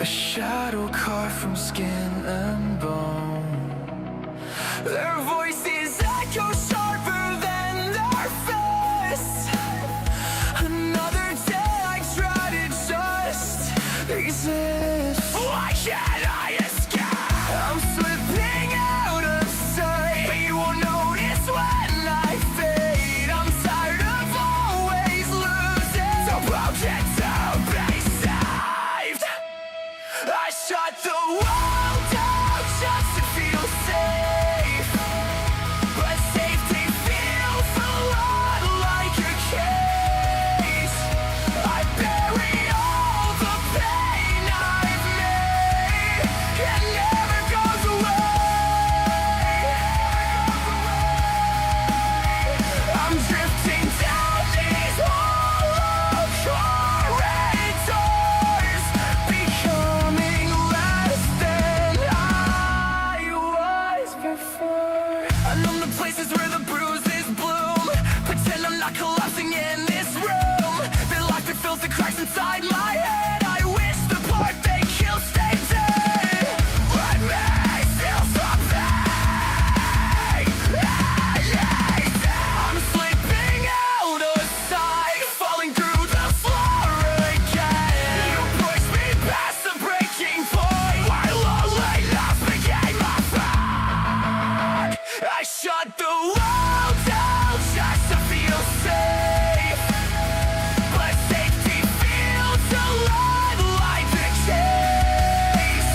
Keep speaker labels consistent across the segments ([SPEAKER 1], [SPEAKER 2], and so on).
[SPEAKER 1] shadow carved from skin and bone. Their voices echo sharper than their fists. Another day I try to just exist. Why can't I escape? I'm slipping out of sight, but you won't notice when I fade. I'm tired of always losing, so broken to be saved. I shut the world down just to feel safe, but safety feels a lot like a cage. I bury all the pain I've made. It never goes away. I'm drifting down these hollow corridors, becoming less than I was before. I numb the places where the bruises bloom, pretend I'm not collapsing in this room. They lock the filthy cracks inside my head. I wish the part they kill stayed dead. Let me feel something. I'm slipping out of sight, falling through the floor again. You push me past the breaking point, while loneliness became my fight. I shut the world down just to feel safe, but safety feels a lot like the case.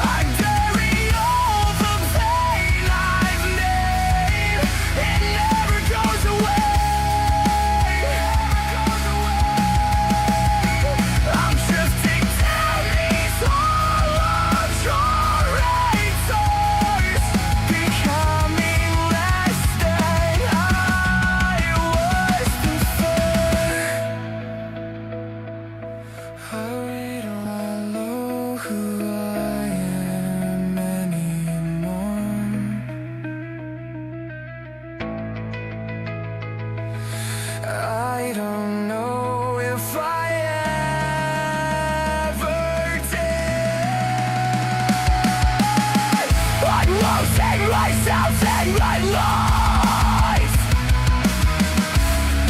[SPEAKER 1] I bury all the pain I've made. It never goes away. I'm drifting down these hollow corridors, becoming less than I was before. I don't know who I am anymore. I don't know if I ever did. I'm losing myself in my life,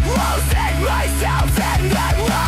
[SPEAKER 1] losing myself in my life.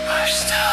[SPEAKER 1] I still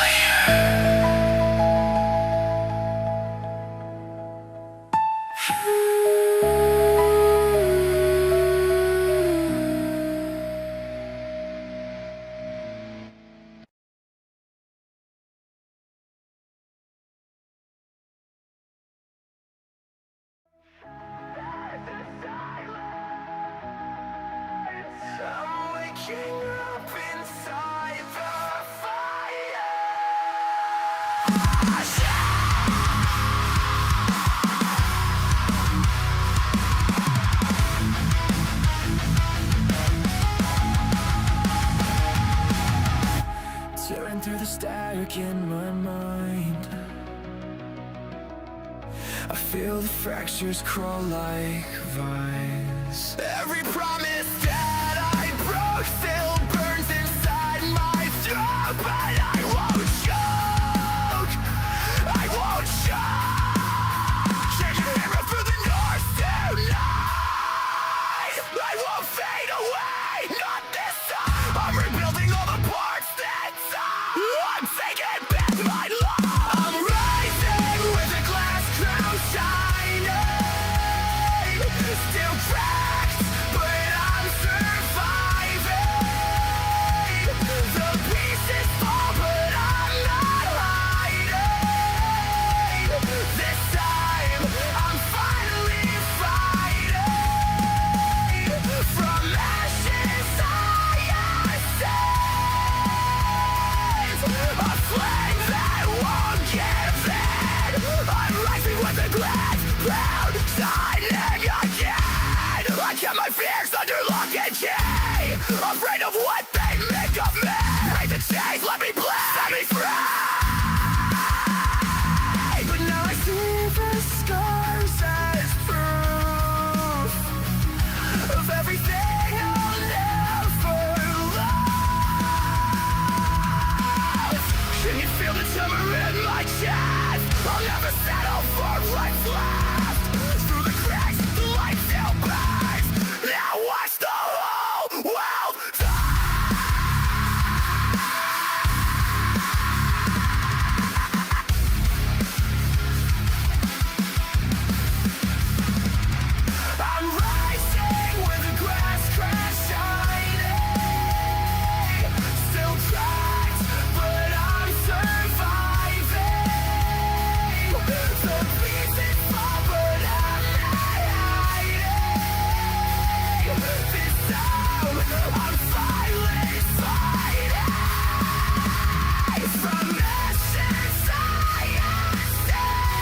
[SPEAKER 1] tearing through the static in my mind. I feel the fractures crawl like vines. Every promise that I broke still burns inside my throat, but I won't choke. I won't choke. Changing hammer through the north tonight. I won't fade away, not this time. I'm rebuilding all the parts that time. I'm taking back my life. I'm rising with a glass crown shining. Still cracked, but I'm surviving. The pieces fall, but I'm not hiding. This time, I'm finally fighting. From ashes I ascend. A flame that won't give in. I'm rising with a glass crown shining again. I kept my fears under lock and key. Afraid of what they make of me. Break the chains, let me bleed, set me free. But now I see the scars as proof of everything I'll never lose. Can you feel the tremor in my chest? I'll never settle for what's left. Through the cracks, the light still burns. Now watch the whole world I'm rising with the grass crash shining. Still cracked, but I'm surviving. The pieces fall, but I'm not hiding. This time, I'm finally fighting. From ashes I ascend.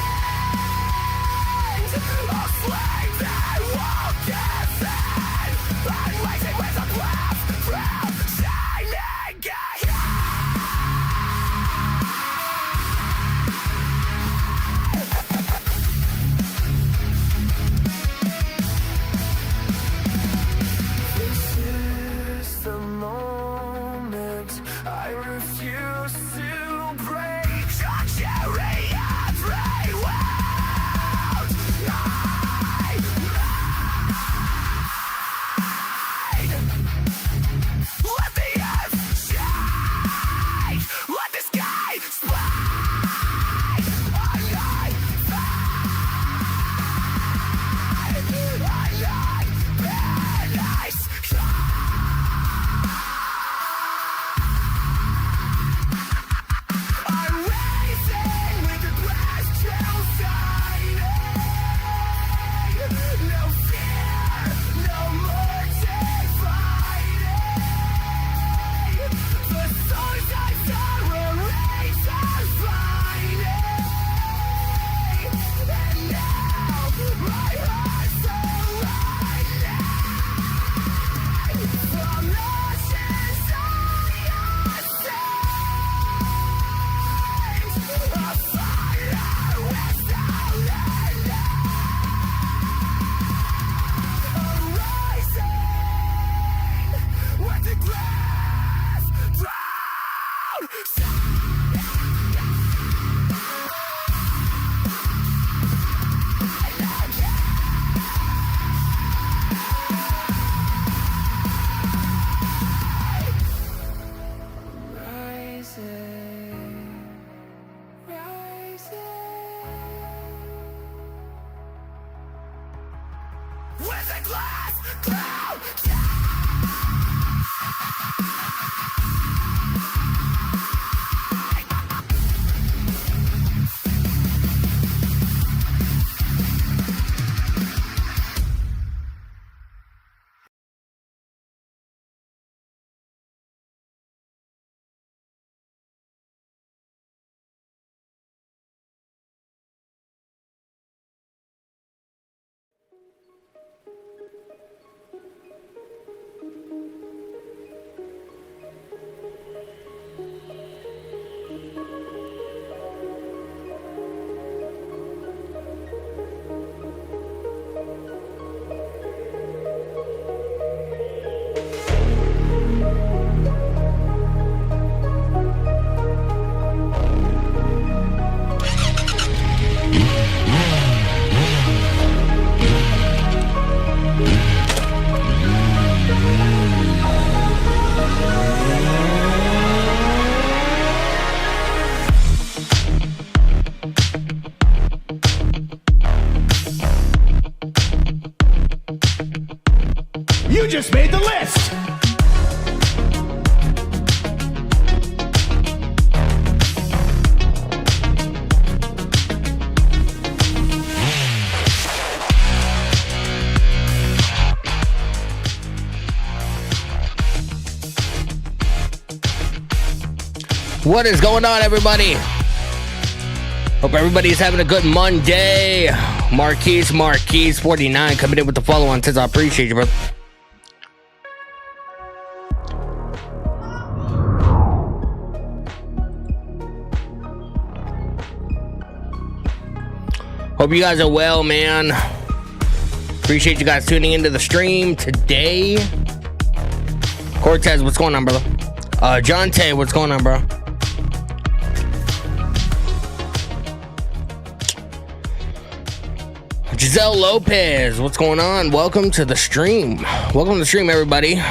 [SPEAKER 1] A flame that won't give in. I'm waiting with a glass crown shining again. This is the moment I refuse to break. I'll carry every wound I made. Let the earth shake. Let the sky split. I'm not fine. I'm not finished. I'm racing with the glass trail shining. No fear, no more fighting. The songs I sung were razor fighting. And now my heart's aligning. From ashes I ascend. A fire without end. I'm rising with the glass drown. Rising, rising with a glass crown.
[SPEAKER 2] just made the list!
[SPEAKER 3] What is going on, everybody? Hope everybody's having a good Monday. Marquise 49 coming in with the follow-on. Says I appreciate you, bro. Hope you guys are well, man. Appreciate you guys tuning into the stream today. Cortez, what's going on, brother? John Tay, what's going on, bro? Giselle Lopez, what's going on? Welcome to the stream. Welcome to the stream, everybody.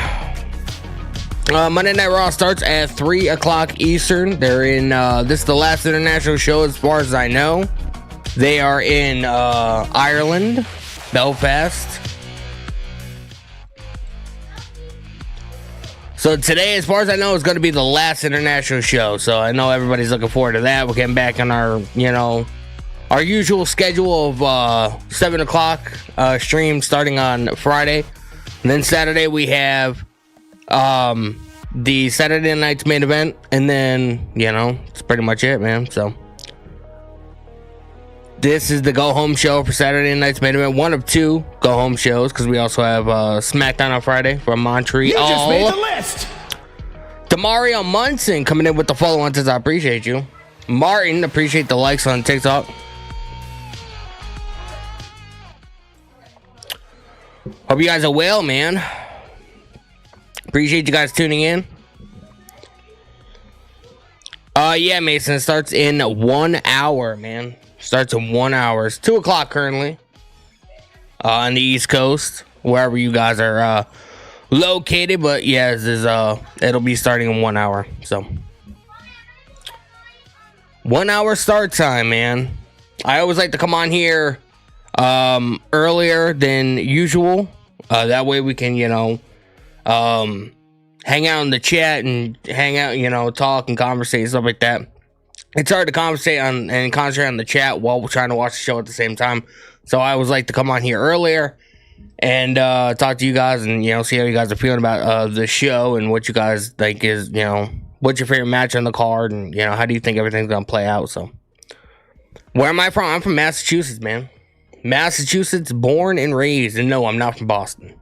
[SPEAKER 3] Monday Night Raw starts at 3 o'clock Eastern. They're in, this is the last international show as far as I know. They are in Ireland, Belfast. So today, as far as I know, is going to be the last international show. So I know everybody's looking forward to that. We're getting back on our, our usual schedule of 7 o'clock stream starting on Friday. And then Saturday we have the Saturday night's main event. And then, it's pretty much it, man. So this is the go-home show for Saturday night's main event. One of two go-home shows, because we also have SmackDown on Friday from Montreal.
[SPEAKER 2] You just made the list!
[SPEAKER 3] Demario Munson coming in with the follow-on. Says I appreciate you. Martin, appreciate the likes on TikTok. Hope you guys are well, man. Appreciate you guys tuning in. Yeah, Mason, it starts in 1 hour, man. Starts in 1 hour. It's 2 o'clock currently. On the East Coast, wherever you guys are located. But yeah, it'll be starting in 1 hour. So 1 hour start time, man. I always like to come on here earlier than usual. That way we can, hang out in the chat and hang out, talk and conversate, stuff like that. It's hard to conversate and concentrate on the chat while we're trying to watch the show at the same time. So I always like to come on here earlier and talk to you guys and, see how you guys are feeling about the show and what you guys think is, what's your favorite match on the card and, how do you think everything's going to play out. So where am I from? I'm from Massachusetts, man. Massachusetts, born and raised. And no, I'm not from Boston.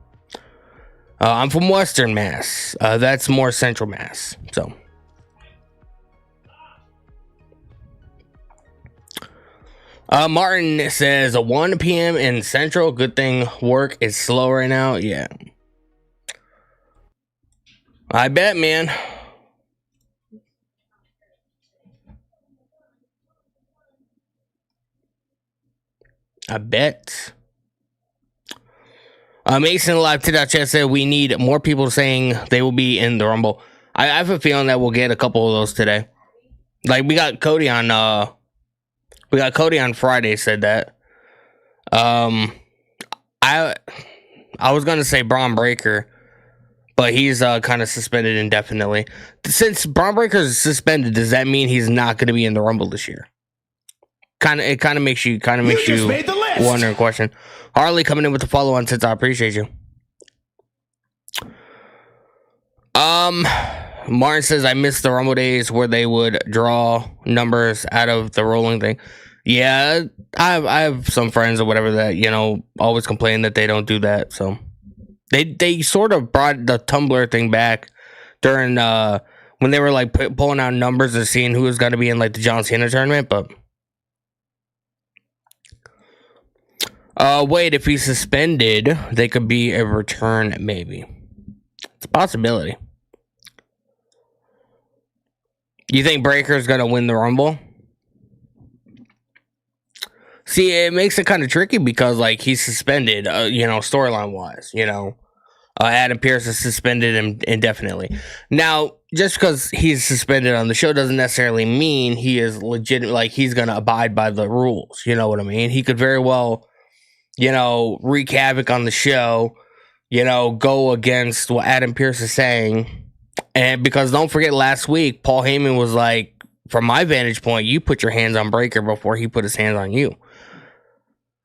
[SPEAKER 3] I'm from Western Mass. That's more Central Mass. So Martin says 1 p.m. in Central. Good thing work is slow right now. Yeah, I bet, man. I bet. Mason live TikTok chat said we need more people saying they will be in the Rumble. I have a feeling that we'll get a couple of those today. Like we got Cody on Friday said that. I was gonna say Braun Breaker, but he's kind of suspended indefinitely. Since Braun Breaker is suspended, does that mean he's not gonna be in the Rumble this year? It kind of makes you wonder a question. Harley coming in with the follow on. Since I appreciate you. Martin says I miss the Rumble days where they would draw numbers out of the rolling thing. Yeah, I have some friends or whatever that always complain that they don't do that. So they sort of brought the Tumblr thing back during when they were like pulling out numbers and seeing who was going to be in like the John Cena tournament, but. Wait, if he's suspended, they could be a return, maybe. It's a possibility. You think Breaker's gonna win the Rumble? See, it makes it kind of tricky because, like, he's suspended, storyline wise, Adam Pearce is suspended indefinitely. Now, just because he's suspended on the show doesn't necessarily mean he is legitimate, like, he's gonna abide by the rules, you know what I mean? He could very well, wreak havoc on the show, go against what Adam Pearce is saying. And because don't forget, last week, Paul Heyman was like, from my vantage point, you put your hands on Breakker before he put his hands on you.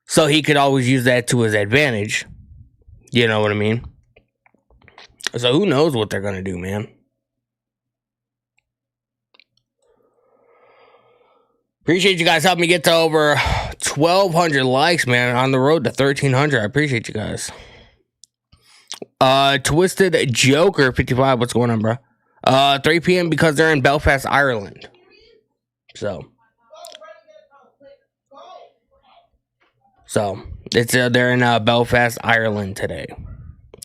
[SPEAKER 3] So he could always use that to his advantage. You know what I mean? So who knows what they're going to do, man. Appreciate you guys helping me get to over 1,200 likes, man. On the road to 1,300. I appreciate you guys. Twisted Joker 55. What's going on, bro? 3 p.m. because they're in Belfast, Ireland. So it's they're in Belfast, Ireland today.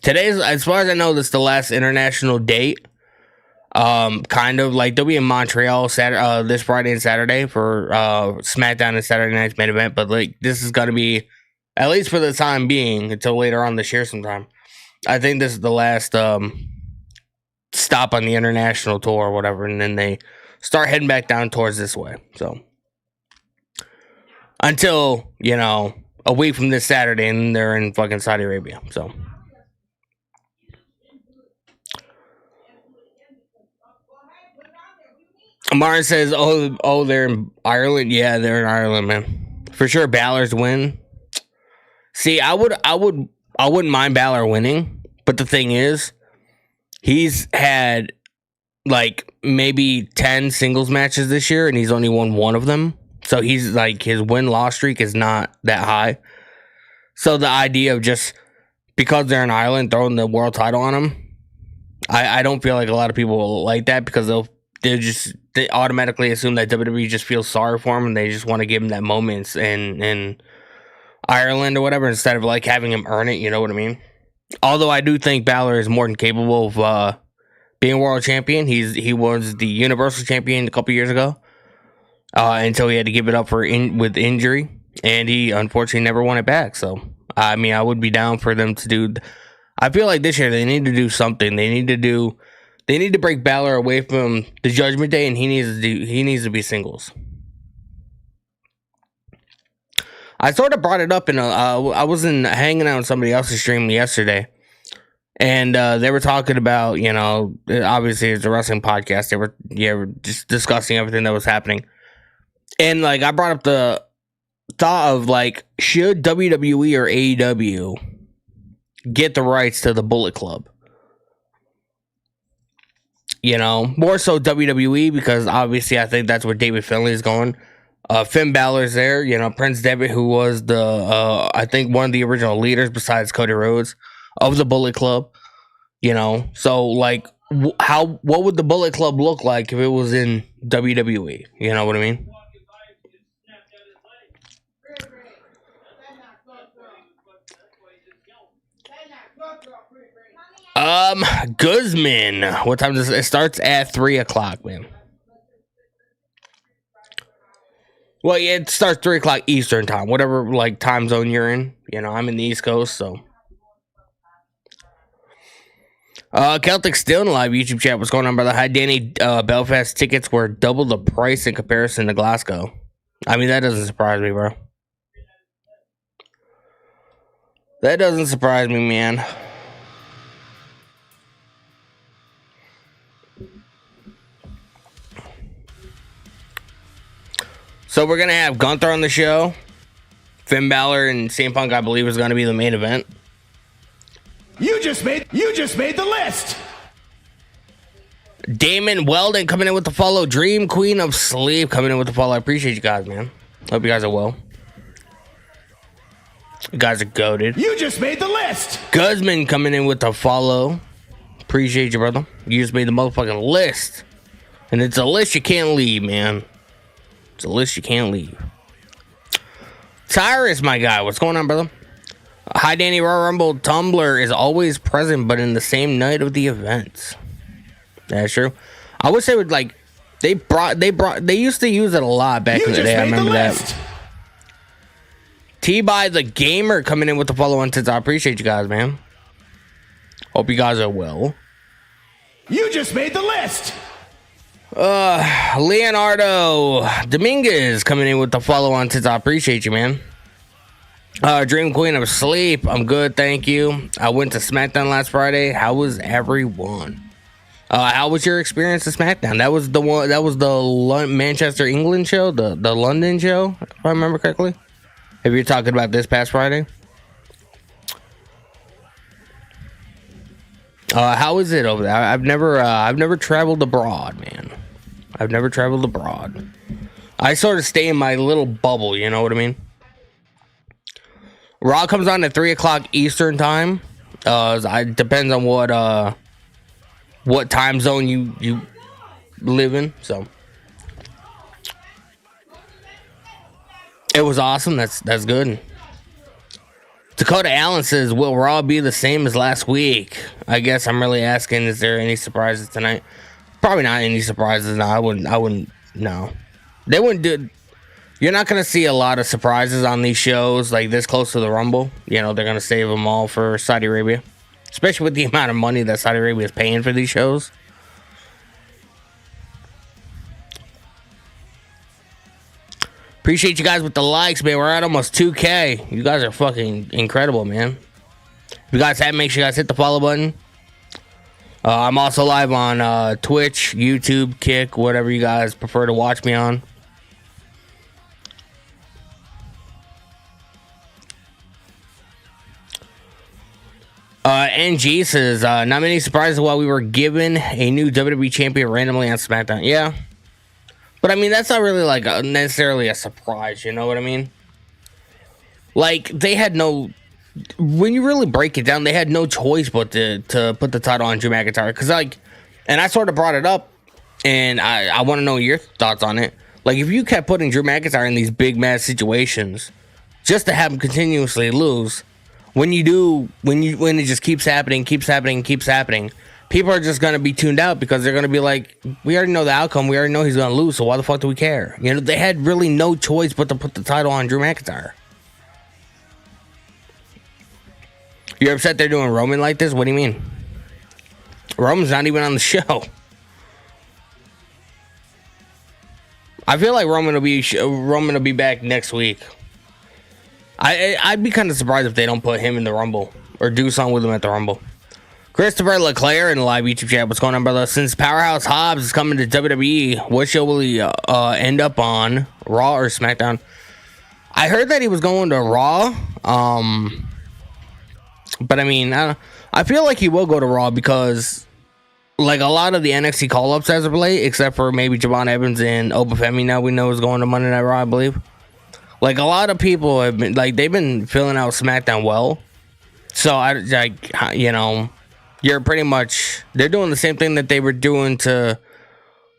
[SPEAKER 3] Today's, as far as I know, this is the last international date. Kind of like they'll be in Montreal this Friday and Saturday for SmackDown and Saturday night's main event. But like this is gonna be, at least for the time being, until later on this year sometime. I think this is the last stop on the international tour or whatever, and then they start heading back down towards this way. So until a week from this Saturday, and they're in fucking Saudi Arabia. So. Martin says, "Oh, they're in Ireland. Yeah, they're in Ireland, man. For sure, Balor's win. See, I wouldn't mind Balor winning, but the thing is, he's had like maybe 10 singles matches this year, and he's only won one of them. So he's like his win-loss streak is not that high. So the idea of just because they're in Ireland throwing the world title on him, I don't feel like a lot of people will like that because they automatically assume that WWE just feels sorry for him and they just want to give him that moment in Ireland or whatever instead of like having him earn it. You know what I mean? Although I do think Balor is more than capable of being world champion. He was the Universal Champion a couple years ago until he had to give it up with injury, and he unfortunately never won it back. So I mean, I would be down for them to do. I feel like this year they need to do something. They need to break Balor away from the Judgment Day, and he needs to be singles. I sort of brought it up I was hanging out on somebody else's stream yesterday, and they were talking about, obviously it's a wrestling podcast. They were just discussing everything that was happening, and like I brought up the thought of like, should WWE or AEW get the rights to the Bullet Club? More so WWE, because obviously I think that's where David Finlay is going. Finn Balor's there, Prince Devitt, who was I think one of the original leaders besides Cody Rhodes of the Bullet Club. So like, what would the Bullet Club look like if it was in WWE? You know what I mean? Guzman. What time does it starts at 3:00, man? Well, yeah, it starts 3:00 Eastern time, whatever like time zone you're in. I'm in the East Coast, so. Celtic still in the live YouTube chat. What's going on, brother? Hi, Danny. Belfast tickets were double the price in comparison to Glasgow. I mean, that doesn't surprise me, bro. That doesn't surprise me, man. So we're gonna have Gunther on the show. Finn Balor and CM Punk, I believe, is gonna be the main event.
[SPEAKER 2] You just made the list.
[SPEAKER 3] Damon Weldon coming in with the follow. Dream Queen of Sleep coming in with the follow. I appreciate you guys, man. Hope you guys are well. You guys are goated.
[SPEAKER 2] You just made the list.
[SPEAKER 3] Guzman coming in with the follow. Appreciate you, brother. You just made the motherfucking list. And it's a list you can't leave, man. It's a list you can't leave. Tyrus, my guy. What's going on, brother? Hi, Danny. Royal Rumble. Tumblr is always present, but in the same night of the events. That's true. I would say with like they used to use it a lot back in the day. I remember that. T by the Gamer coming in with the follow on. I appreciate you guys, man. Hope you guys are well.
[SPEAKER 2] You just made the list.
[SPEAKER 3] Leonardo Dominguez coming in with the follow on. I appreciate you, man. Dream Queen of Sleep. I'm good, thank you. I went to SmackDown last Friday. How was everyone? How was your experience at SmackDown? That was the one. That was the Manchester, England show, the London show, if I remember correctly. If you're talking about this past Friday. How is it over there? I've never traveled abroad, man. I've never traveled abroad. I sort of stay in my little bubble, you know what I mean? Raw comes on at 3 o'clock Eastern time. It depends on what time zone you live in. So it was awesome. That's good. Dakota Allen says, "Will Raw be the same as last week?" I guess I'm really asking, is there any surprises tonight? Probably not any surprises. No, I wouldn't. No, they wouldn't do. You're not gonna see a lot of surprises on these shows like this close to the Rumble. You know, they're gonna save them all for Saudi Arabia, especially with the amount of money that Saudi Arabia is paying for these shows. Appreciate you guys with the likes, man. We're at almost 2K. You guys are fucking incredible, man. If you guys haven't, make sure you guys hit the follow button. I'm also live on Twitch, YouTube, Kick, whatever you guys prefer to watch me on. NG says, not many surprises while we were given a new WWE champion randomly on SmackDown. Yeah. But I mean, that's not really like necessarily a surprise, you know what I mean? Like, they had no, when you really break it down, they had no choice but to put the title on Drew McIntyre. Because, like, and I sort of brought it up, and I want to know your thoughts on it. Like, if you kept putting Drew McIntyre in these big match situations just to have him continuously lose, when it just keeps happening, people are just going to be tuned out because they're going to be like, we already know the outcome. We already know he's going to lose. So why the fuck do we care? You know, they had really no choice but to put the title on Drew McIntyre. You're upset they're doing Roman like this? What do you mean? Roman's not even on the show. I feel like Roman will be back next week. I'd be kind of surprised if they don't put him in the Rumble or do something with him at the Rumble. Christopher LeClaire in the live YouTube chat. What's going on, brother? Since Powerhouse Hobbs is coming to WWE, what show will he end up on? Raw or SmackDown? I heard that he was going to Raw. But I mean, I feel like he will go to Raw because, like, a lot of the NXT call-ups as of late, except for maybe Javon Evans and Oba Femi, now we know is going to Monday Night Raw, I believe. Like, a lot of people have been, like, they've been filling out SmackDown well. So, you're pretty much, they're doing the same thing that they were doing to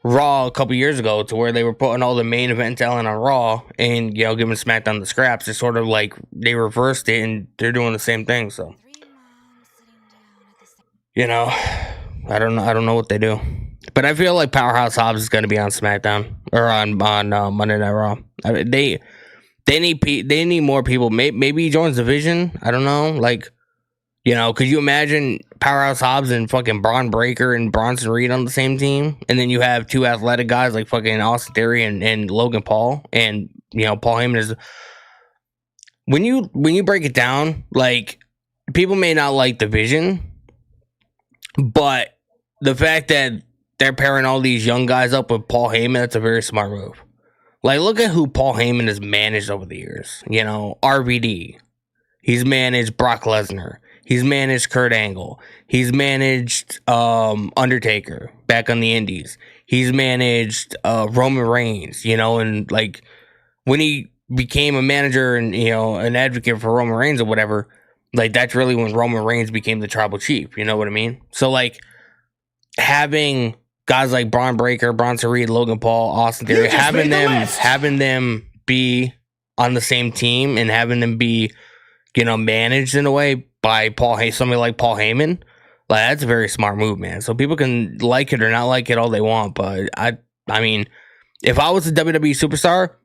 [SPEAKER 3] Raw a couple years ago, to where they were putting all the main event talent on Raw and, you know, giving SmackDown the scraps. It's sort of like they reversed it and they're doing the same thing. So, you know, I don't know what they do. But I feel like Powerhouse Hobbs is going to be on SmackDown or on Monday Night Raw. I mean, they need more people. Maybe he joins the Vision. I don't know. Like, you know, could you imagine Powerhouse Hobbs and fucking Braun Breaker and Bronson Reed on the same team? And then you have two athletic guys like fucking Austin Theory and Logan Paul. And, you know, Paul Heyman is... When you break it down, like, people may not like the Vision, but the fact that they're pairing all these young guys up with Paul Heyman, that's a very smart move. Like, look at who Paul Heyman has managed over the years. You know, RVD. He's managed Brock Lesnar. He's managed Kurt Angle. He's managed Undertaker back on the Indies. He's managed Roman Reigns, you know, and like when he became a manager and, you know, an advocate for Roman Reigns or whatever, like that's really when Roman Reigns became the tribal chief, you know what I mean? So like having guys like Braun Breaker, Bronson Reed, Logan Paul, Austin Theory, having them be on the same team and having them be, you know, managed in a way by somebody like Paul Heyman, like that's a very smart move, man. So people can like it or not like it all they want, but I mean, if I was a WWE superstar,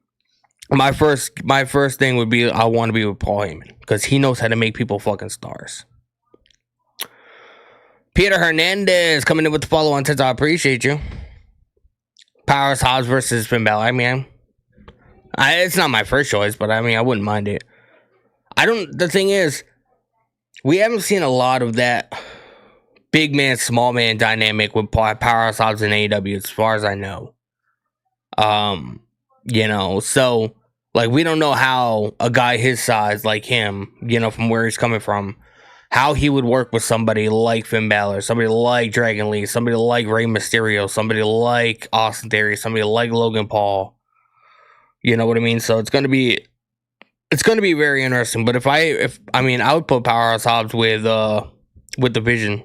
[SPEAKER 3] my first thing would be I want to be with Paul Heyman because he knows how to make people fucking stars. Peter Hernandez coming in with the follow on Tens. I appreciate you. Powerhouse Hobbs versus Finn Balor. I mean, it's not my first choice, but I mean, I wouldn't mind it. The thing is, we haven't seen a lot of that big man, small man dynamic with Powerhouse Hobbs and AEW, as far as I know. So like we don't know how a guy his size, like him, from where he's coming from, how he would work with somebody like Finn Balor, somebody like Dragon Lee, somebody like Rey Mysterio, somebody like Austin Theory, somebody like Logan Paul. You know what I mean? So it's gonna be very interesting. But I would put Powerhouse Hobbs with the Vision.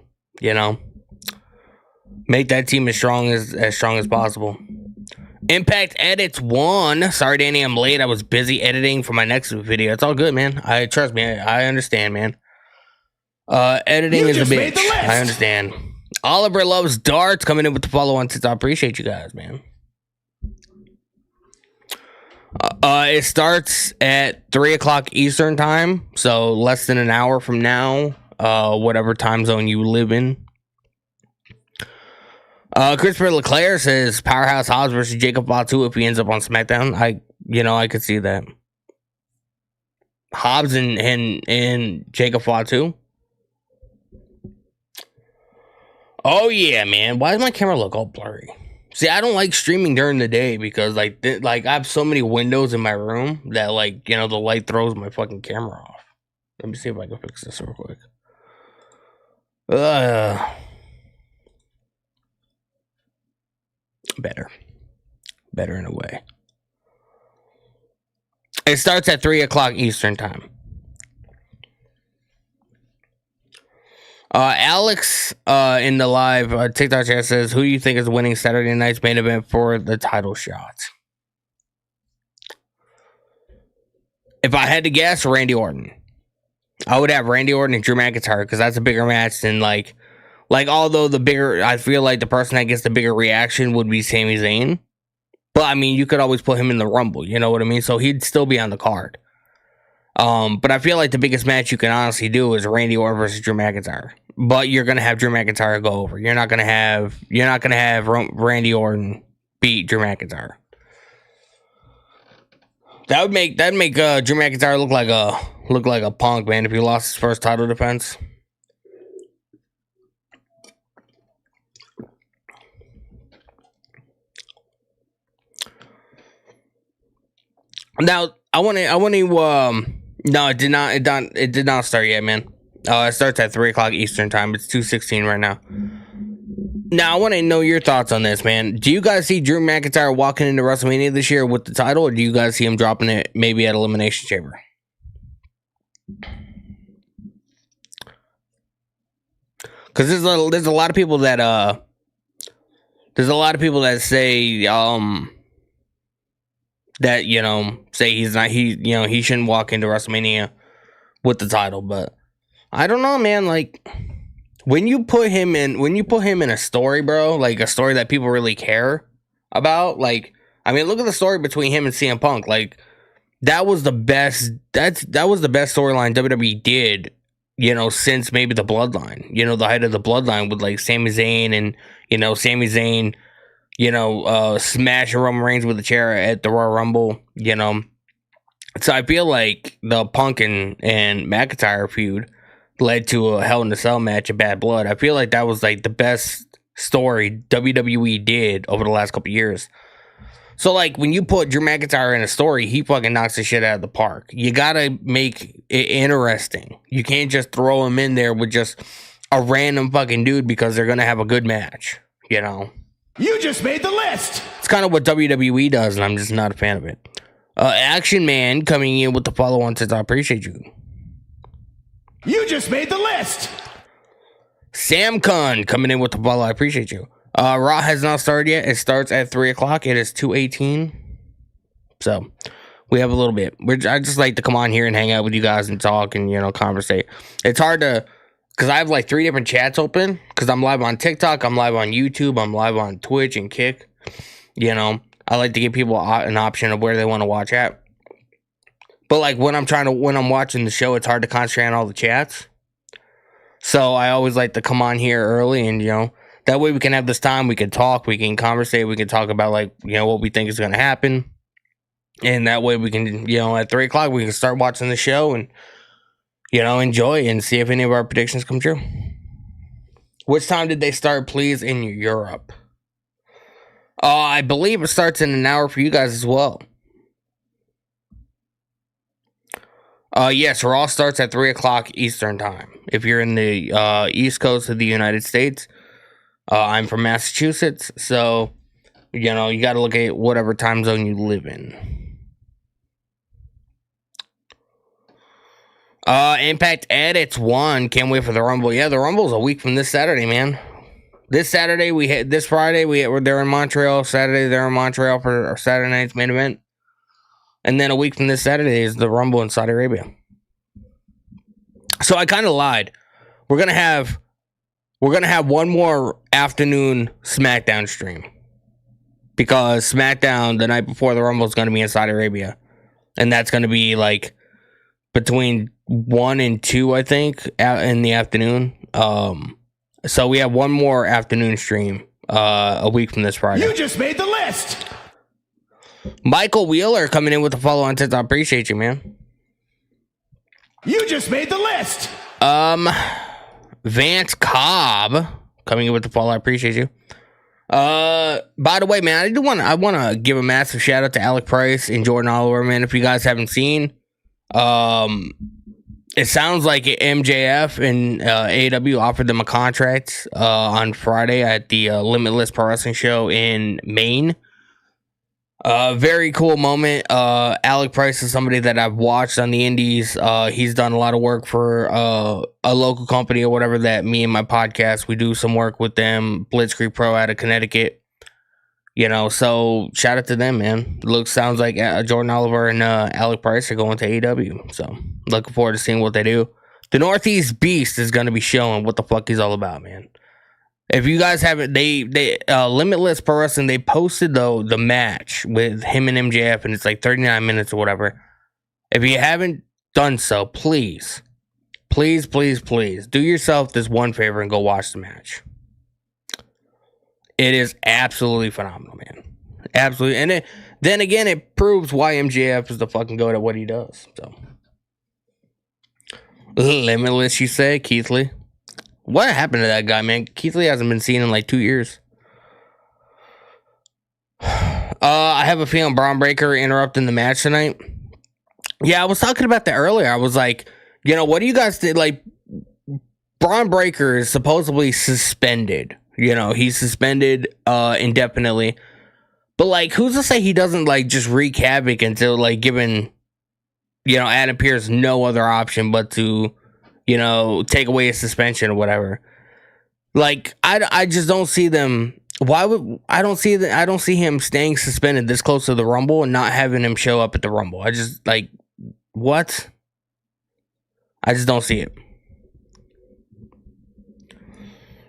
[SPEAKER 3] Make that team as strong as possible. Impact Edits 1. Sorry, Danny, I'm late. I was busy editing for my next video. It's all good, man. Trust me. I understand, man. Editing is a bitch. I understand. Oliver Loves Darts coming in with the follow on since I appreciate you guys, man. It starts at 3 o'clock Eastern time, so less than an hour from now, whatever time zone you live in. Christopher Leclerc says Powerhouse Hobbs versus Jacob Fatu if he ends up on SmackDown. I could see that. Hobbs and Jacob Fatu. Oh yeah, man. Why does my camera look all blurry? See, I don't like streaming during the day because I have so many windows in my room that the light throws my fucking camera off. Let me see if I can fix this real quick. Better in a way. It starts at 3 o'clock Eastern time. Alex in the live TikTok chat says, who do you think is winning Saturday night's main event for the title shot? If I had to guess, Randy Orton. I would have Randy Orton and Drew McIntyre because that's a bigger match than although I feel like the person that gets the bigger reaction would be Sami Zayn. But I mean, you could always put him in the Rumble, you know what I mean? So he'd still be on the card. But I feel like the biggest match you can honestly do is Randy Orton versus Drew McIntyre. But you're gonna have Drew McIntyre go over. You're not gonna have Randy Orton beat Drew McIntyre. That'd make Drew McIntyre look like a punk, man, if he lost his first title defense. Now no, it did not start yet, man. It starts at 3 o'clock Eastern time. It's 2:16 right now. Now I want to know your thoughts on this, man. Do you guys see Drew McIntyre walking into WrestleMania this year with the title, or do you guys see him dropping it maybe at Elimination Chamber? Because there's a lot of people that say that say he shouldn't walk into WrestleMania with the title, but I don't know, man. Like when you put him in a story, bro, like a story that people really care about, look at the story between him and CM Punk. Like that was the best storyline WWE did, since maybe the Bloodline, the height of the Bloodline with Sami Zayn and Sami Zayn smashing Roman Reigns with a chair at the Royal Rumble, So I feel like the Punk and McIntyre feud led to a Hell in a Cell match of Bad Blood. I feel like that was the best story WWE did over the last couple years. So when you put Drew McIntyre in a story, he fucking knocks the shit out of the park. You gotta make it interesting. You can't just throw him in there with just a random fucking dude because they're gonna have a good match,
[SPEAKER 2] You just made the list.
[SPEAKER 3] It's kind of what WWE does, and I'm just not a fan of it. Action Man coming in with the follow-on says, I appreciate you.
[SPEAKER 2] You just made the list.
[SPEAKER 3] Sam Kun coming in with the follow. I appreciate you. Raw has not started yet. It starts at 3 o'clock. It is 2:18. So we have a little bit. I just like to come on here and hang out with you guys and talk and, conversate. It's hard to, because I have 3 different chats open, because I'm live on TikTok, I'm live on YouTube, I'm live on Twitch and Kick. I like to give people an option of where they want to watch at. But when I'm watching the show, it's hard to concentrate on all the chats. So I always like to come on here early and, that way we can have this time, we can talk, we can conversate, we can talk about what we think is going to happen. And that way we can, at 3 o'clock, we can start watching the show and enjoy and see if any of our predictions come true. Which time did they start, please, in Europe? I believe it starts in an hour for you guys as well. Yes, Raw starts at 3 o'clock Eastern time. If you're in the East Coast of the United States, I'm from Massachusetts, so, you got to look at whatever time zone you live in. Impact Edits 1. Can't wait for the Rumble. Yeah, the Rumble's a week from this Saturday, man. This Friday, they're in Montreal. Saturday, they're in Montreal for our Saturday night's main event. And then a week from this Saturday is the Rumble in Saudi Arabia. So I kind of lied. We're gonna have one more afternoon SmackDown stream, because SmackDown the night before the Rumble is gonna be in Saudi Arabia, and that's gonna be like between 1 and 2, I think, in the afternoon. So we have one more afternoon stream a week from this Friday.
[SPEAKER 2] You just made the list.
[SPEAKER 3] Michael Wheeler coming in with the follow on tits. I appreciate you, man.
[SPEAKER 2] You just made the list.
[SPEAKER 3] Vance Cobb coming in with the follow. I appreciate you. By the way, man, I want to give a massive shout out to Alec Price and Jordan Oliver, man. If you guys haven't seen, it sounds like MJF and AEW offered them a contract on Friday at the Limitless Pro Wrestling Show in Maine. Very cool moment. Alec Price is somebody that I've watched on the indies. He's done a lot of work for a local company or whatever that me and my podcast, we do some work with them. Blitzkrieg Pro out of Connecticut. So shout out to them, man. Sounds like Jordan Oliver and Alec Price are going to AEW. So looking forward to seeing what they do. The Northeast Beast is going to be showing what the fuck he's all about, man. If you guys haven't, they Limitless Pro Wrestling, they posted the match with him and MJF, and it's like 39 minutes or whatever. If you haven't done so, please do yourself this one favor and go watch the match. It is absolutely phenomenal, man. Absolutely. And then again, it proves why MJF is the fucking goat at what he does. So, Limitless, you say, Keith Lee? What happened to that guy, man? Keith Lee hasn't been seen in like 2 years. I have a feeling Braun Breaker interrupting the match tonight. Yeah, I was talking about that earlier. I was like, what do you guys think? Like, Braun Breaker is supposedly suspended. He's suspended indefinitely. But, like, who's to say he doesn't, like, just wreak havoc until, like, given, Adam Pearce no other option but to, take away his suspension or whatever. Like, I just don't see them. I don't see him staying suspended this close to the Rumble and not having him show up at the Rumble. I just, like, what? I just don't see it.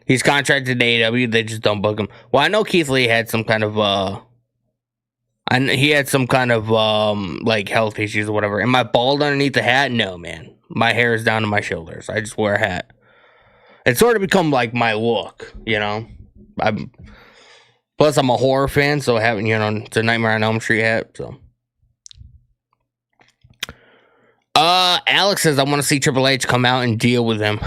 [SPEAKER 3] He's contracted to AEW. They just don't book him. Well, I know Keith Lee had some kind of like health issues or whatever. Am I bald underneath the hat? No, man. My hair is down to my shoulders. I just wear a hat. It's sort of become like my look, Plus, I'm a horror fan, so having, it's a Nightmare on Elm Street hat, so. Alex says, I want to see Triple H come out and deal with him.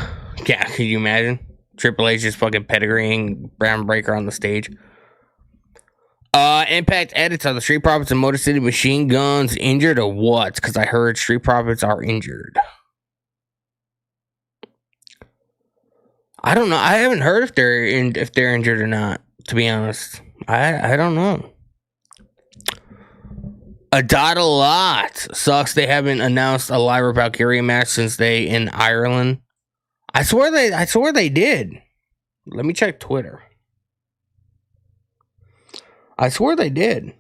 [SPEAKER 3] Yeah, can you imagine? Triple H just fucking pedigreeing Braun Breaker on the stage. Impact Edits, are the Street Profits and Motor City Machine Guns injured or what? Because I heard Street Profits are injured. I don't know. I haven't heard if they're injured or not, to be honest. I don't know. A dot a lot. Sucks they haven't announced a Lyra Valkyria match since they in Ireland. I swear they did. Let me check Twitter. I swear they did.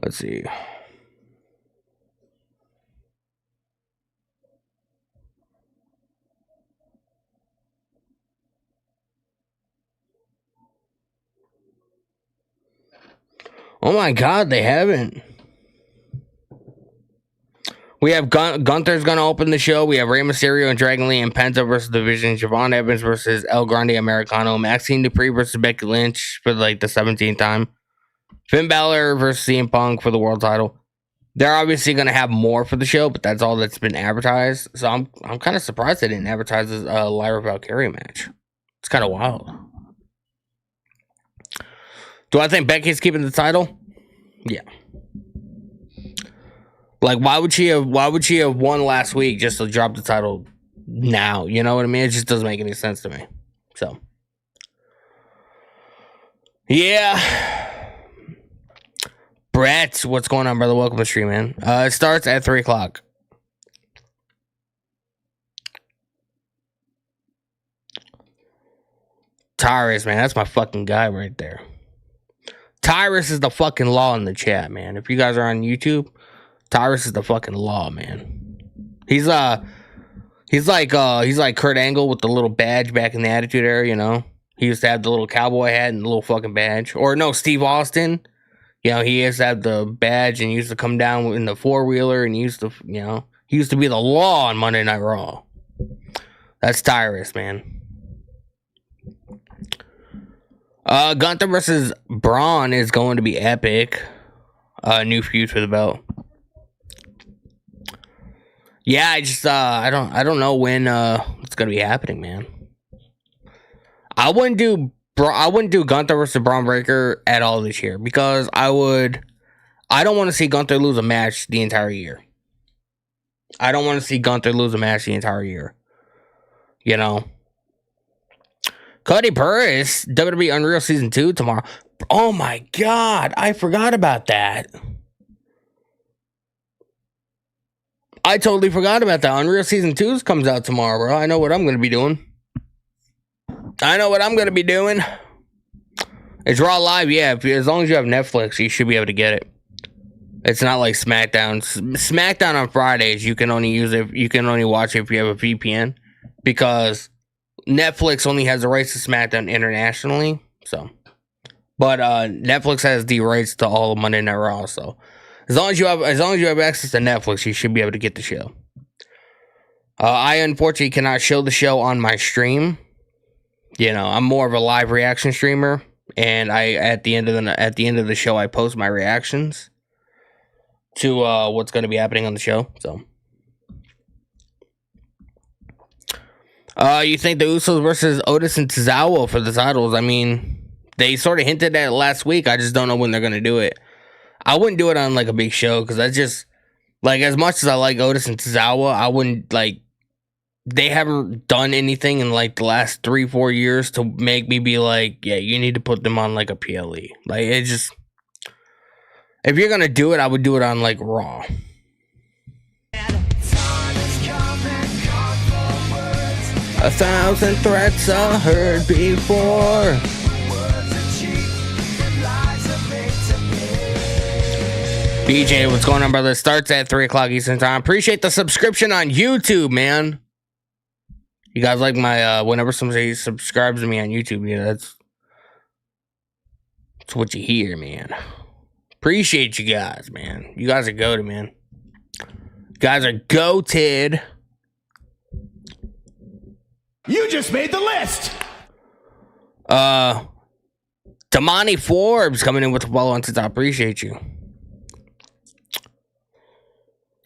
[SPEAKER 3] Let's see. Oh my God, they haven't. We have Gunther's going to open the show. We have Rey Mysterio and Dragon Lee and Penta versus Division. Javon Evans versus El Grande Americano. Maxine Dupree versus Becky Lynch for like the 17th time. Finn Balor versus CM Punk for the world title. They're obviously going to have more for the show, but that's all that's been advertised. So I'm kind of surprised they didn't advertise this Lyra Valkyria match. It's kind of wild. Do I think Becky's keeping the title? Yeah. Like, why would she have won last week just to drop the title now? You know what I mean? It just doesn't make any sense to me. So, yeah. Brett, what's going on, brother? Welcome to the stream, man. It starts at 3 o'clock. Tyrus, man, that's my fucking guy right there. Tyrus is the fucking law in the chat, man. If you guys are on YouTube, Tyrus is the fucking law, man. He's like Kurt Angle with the little badge back in the Attitude Era, you know. He used to have the little cowboy hat and the little fucking badge. Or no, Steve Austin. You know, he used to have the badge and he used to come down in the 4-wheeler and he used to be the law on Monday Night Raw. That's Tyrus, man. Gunther versus Braun is going to be epic. New feud for the belt. Yeah, I don't know when it's gonna be happening, man. I wouldn't do Gunther versus Braun Breaker at all this year because I don't want to see Gunther lose a match the entire year. I don't want to see Gunther lose a match the entire year. You know. Cody Purris, WWE Unreal Season 2 tomorrow. Oh my god, I forgot about that. I totally forgot about that. Unreal Season 2 comes out tomorrow, bro. I know what I'm going to be doing. It's Raw Live, yeah. As long as you have Netflix, you should be able to get it. It's not like SmackDown. SmackDown on Fridays, you can only watch it if you have a VPN. Because Netflix only has the rights to SmackDown internationally. So, but Netflix has the rights to all of Monday Night Raw, so as long as you have access to Netflix, you should be able to get the show. I unfortunately cannot show the show on my stream. You know, I'm more of a live reaction streamer, and at the end of the show, I post my reactions to what's going to be happening on the show. So, you think the Usos versus Otis and Tozawa for the titles? I mean, they sort of hinted at it last week. I just don't know when they're going to do it. I wouldn't do it on like a big show because I just like, as much as I like Otis and Tozawa, I wouldn't like, they haven't done anything in like the last 3-4 years to make me be like, yeah, you need to put them on like a PLE. Like, it just, if you're gonna do it, I would do it on like Raw. 1,000 threats I heard before. BJ, what's going on, brother? Starts at 3 o'clock Eastern time. Appreciate the subscription on YouTube, man. You guys like my whenever somebody subscribes to me on YouTube, yeah, that's what you hear, man. Appreciate you guys, man. You guys are goated, man. You guys are goated.
[SPEAKER 2] You just made the list.
[SPEAKER 3] Damani Forbes coming in with the follow on since I appreciate you.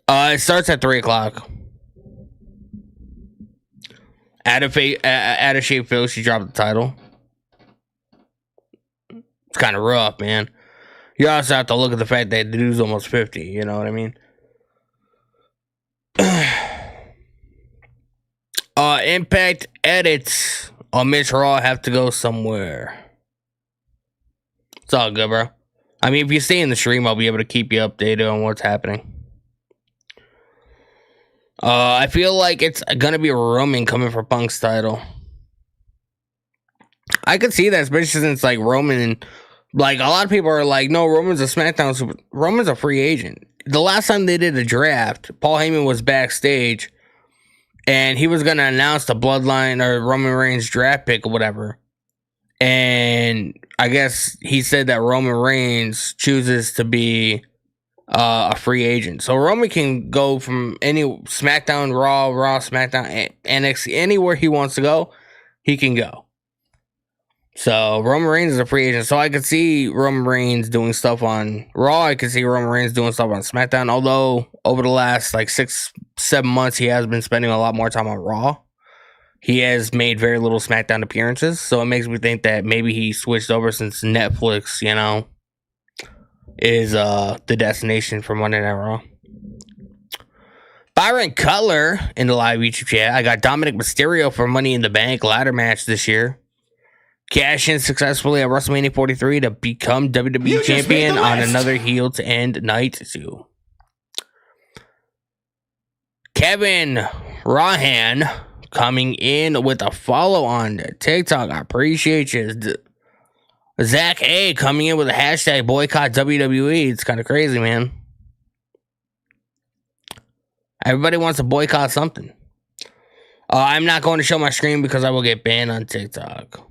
[SPEAKER 3] It starts at 3 o'clock. Out of shape Phil, she dropped the title. It's kind of rough, man. You also have to look at the fact that the dude's almost 50. You know what I mean? Impact edits on Mitch Raw have to go somewhere. It's all good, bro. I mean, if you stay in the stream, I'll be able to keep you updated on what's happening. I feel like it's gonna be Roman coming for Punk's title. I could see that, especially since like Roman and like a lot of people are like, no, Roman's a SmackDown Roman's a free agent. The last time they did a draft, Paul Heyman was backstage and he was gonna announce the Bloodline or Roman Reigns draft pick or whatever. And I guess he said that Roman Reigns chooses to be a free agent. So Roman can go from any SmackDown, Raw, SmackDown, NXT, anywhere he wants to go, he can go. So Roman Reigns is a free agent. So I could see Roman Reigns doing stuff on Raw. I could see Roman Reigns doing stuff on SmackDown. Although over the last like 6-7 months, he has been spending a lot more time on Raw. He has made very little SmackDown appearances. So it makes me think that maybe he switched over since Netflix, is the destination for Monday Night Raw. Byron Cutler in the live YouTube chat. I got Dominic Mysterio for Money in the Bank ladder match this year. Cash in successfully at WrestleMania 43 to become WWE champion on another heel to end night 2. Kevin Rahan coming in with a follow on TikTok. I appreciate you. Zach A coming in with a hashtag boycott WWE. It's kind of crazy, man. Everybody wants to boycott something. I'm not going to show my screen because I will get banned on TikTok.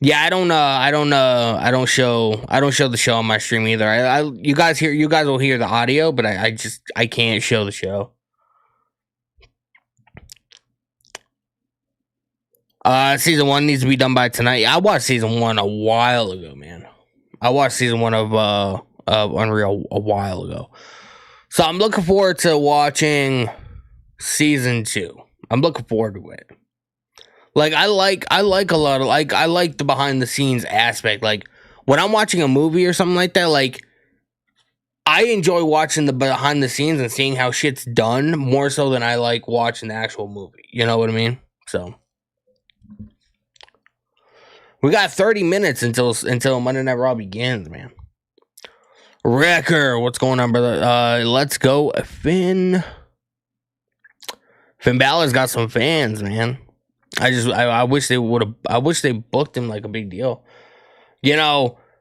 [SPEAKER 3] Yeah, I don't show the show on my stream either. You guys will hear the audio, but I can't show the show. Season 1 needs to be done by tonight. I watched season 1 a while ago, man. I watched season 1 of Unreal a while ago. So I'm looking forward to watching season 2. I'm looking forward to it. Like I like a lot of I like the behind the scenes aspect. Like when I'm watching a movie or something like that, like I enjoy watching the behind the scenes and seeing how shit's done more so than I like watching the actual movie. You know what I mean? So we got 30 minutes until Monday Night Raw begins, man. Wrecker, what's going on, brother? Let's go, Finn. Finn Balor's got some fans, man. I wish they would have. I wish they booked him like a big deal.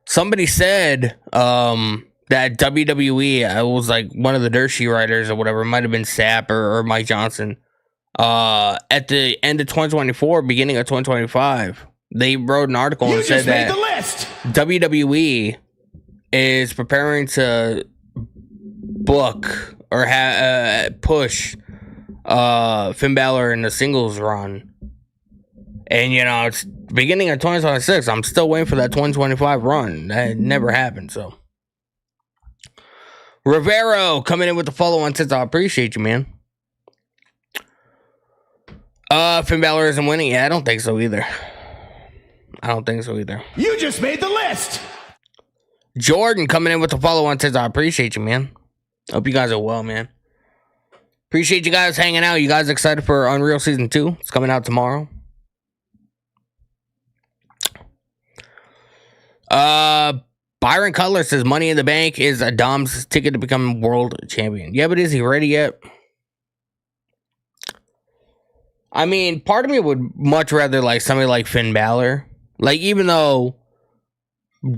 [SPEAKER 3] Somebody said that WWE, I was like one of the dirt sheet writers or whatever, it might have been Sapp or Mike Johnson. At the end of 2024, beginning of 2025, they wrote an article and said that
[SPEAKER 2] the list.
[SPEAKER 3] WWE is preparing to book or push Finn Balor in the singles run. And, it's beginning of 2026. I'm still waiting for that 2025 run. That never happened, so. Rivero coming in with the follow on since I appreciate you, man. Finn Balor isn't winning. Yeah, I don't think so either.
[SPEAKER 2] You just made the list.
[SPEAKER 3] Jordan coming in with the follow on since I appreciate you, man. Hope you guys are well, man. Appreciate you guys hanging out. You guys excited for Unreal Season 2? It's coming out tomorrow. Byron Cutler says Money in the Bank is a Dom's ticket to become world champion. Yeah, but is he ready yet? I mean, part of me would much rather like somebody like Finn Balor. Like, even though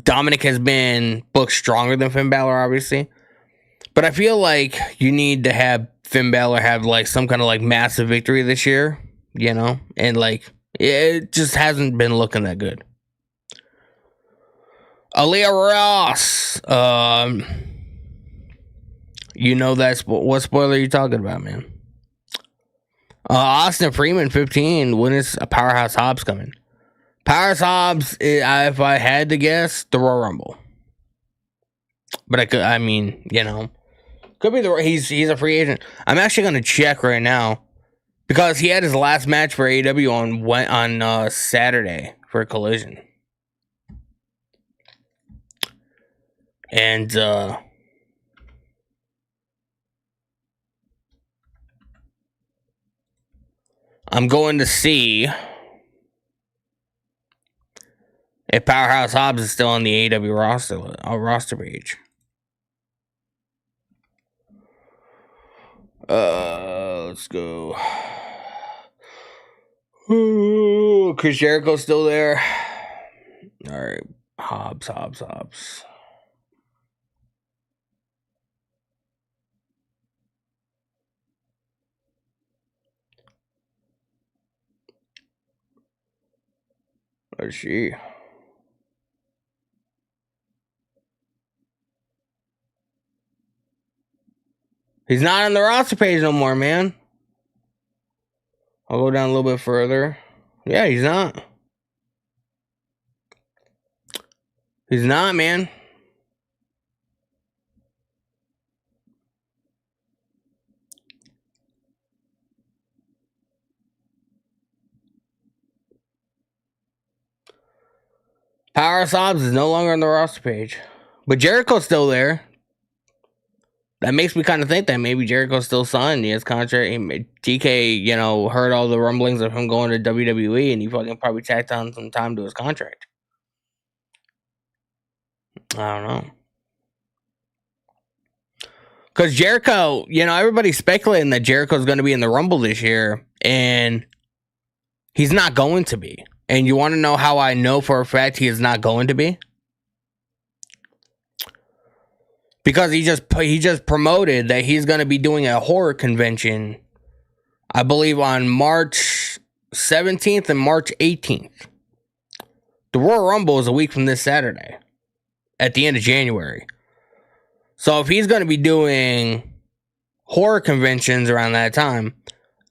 [SPEAKER 3] Dominic has been booked stronger than Finn Balor, obviously. But I feel like you need to have Finn Balor have like some kind of like massive victory this year, and like it just hasn't been looking that good. Aaliyah Ross, that's what spoiler are you talking about, man? Austin Freeman 15. When is a Powerhouse Hobbs coming? Powerhouse Hobbs, if I had to guess, the Royal Rumble. But could be he's a free agent. I'm actually gonna check right now because he had his last match for AEW on Saturday for Collision. And I'm going to see if Powerhouse Hobbs is still on the AEW roster page. Let's go. Ooh, Chris Jericho's still there. All right, Hobbs. Let's see. He's not on the roster page no more, man. I'll go down a little bit further. Yeah, he's not. He's not, man. Powerhouse Hobbs is no longer on the roster page. But Jericho's still there. That makes me kind of think that maybe Jericho's still signed his contract. TK, heard all the rumblings of him going to WWE, and he fucking probably tacked on some time to his contract. I don't know. Because Jericho, everybody's speculating that Jericho's going to be in the Rumble this year, and he's not going to be. And you want to know how I know for a fact he is not going to be? Because he just promoted that he's going to be doing a horror convention, I believe on March 17th and March 18th. The Royal Rumble is a week from this Saturday, at the end of January. So if he's going to be doing horror conventions around that time,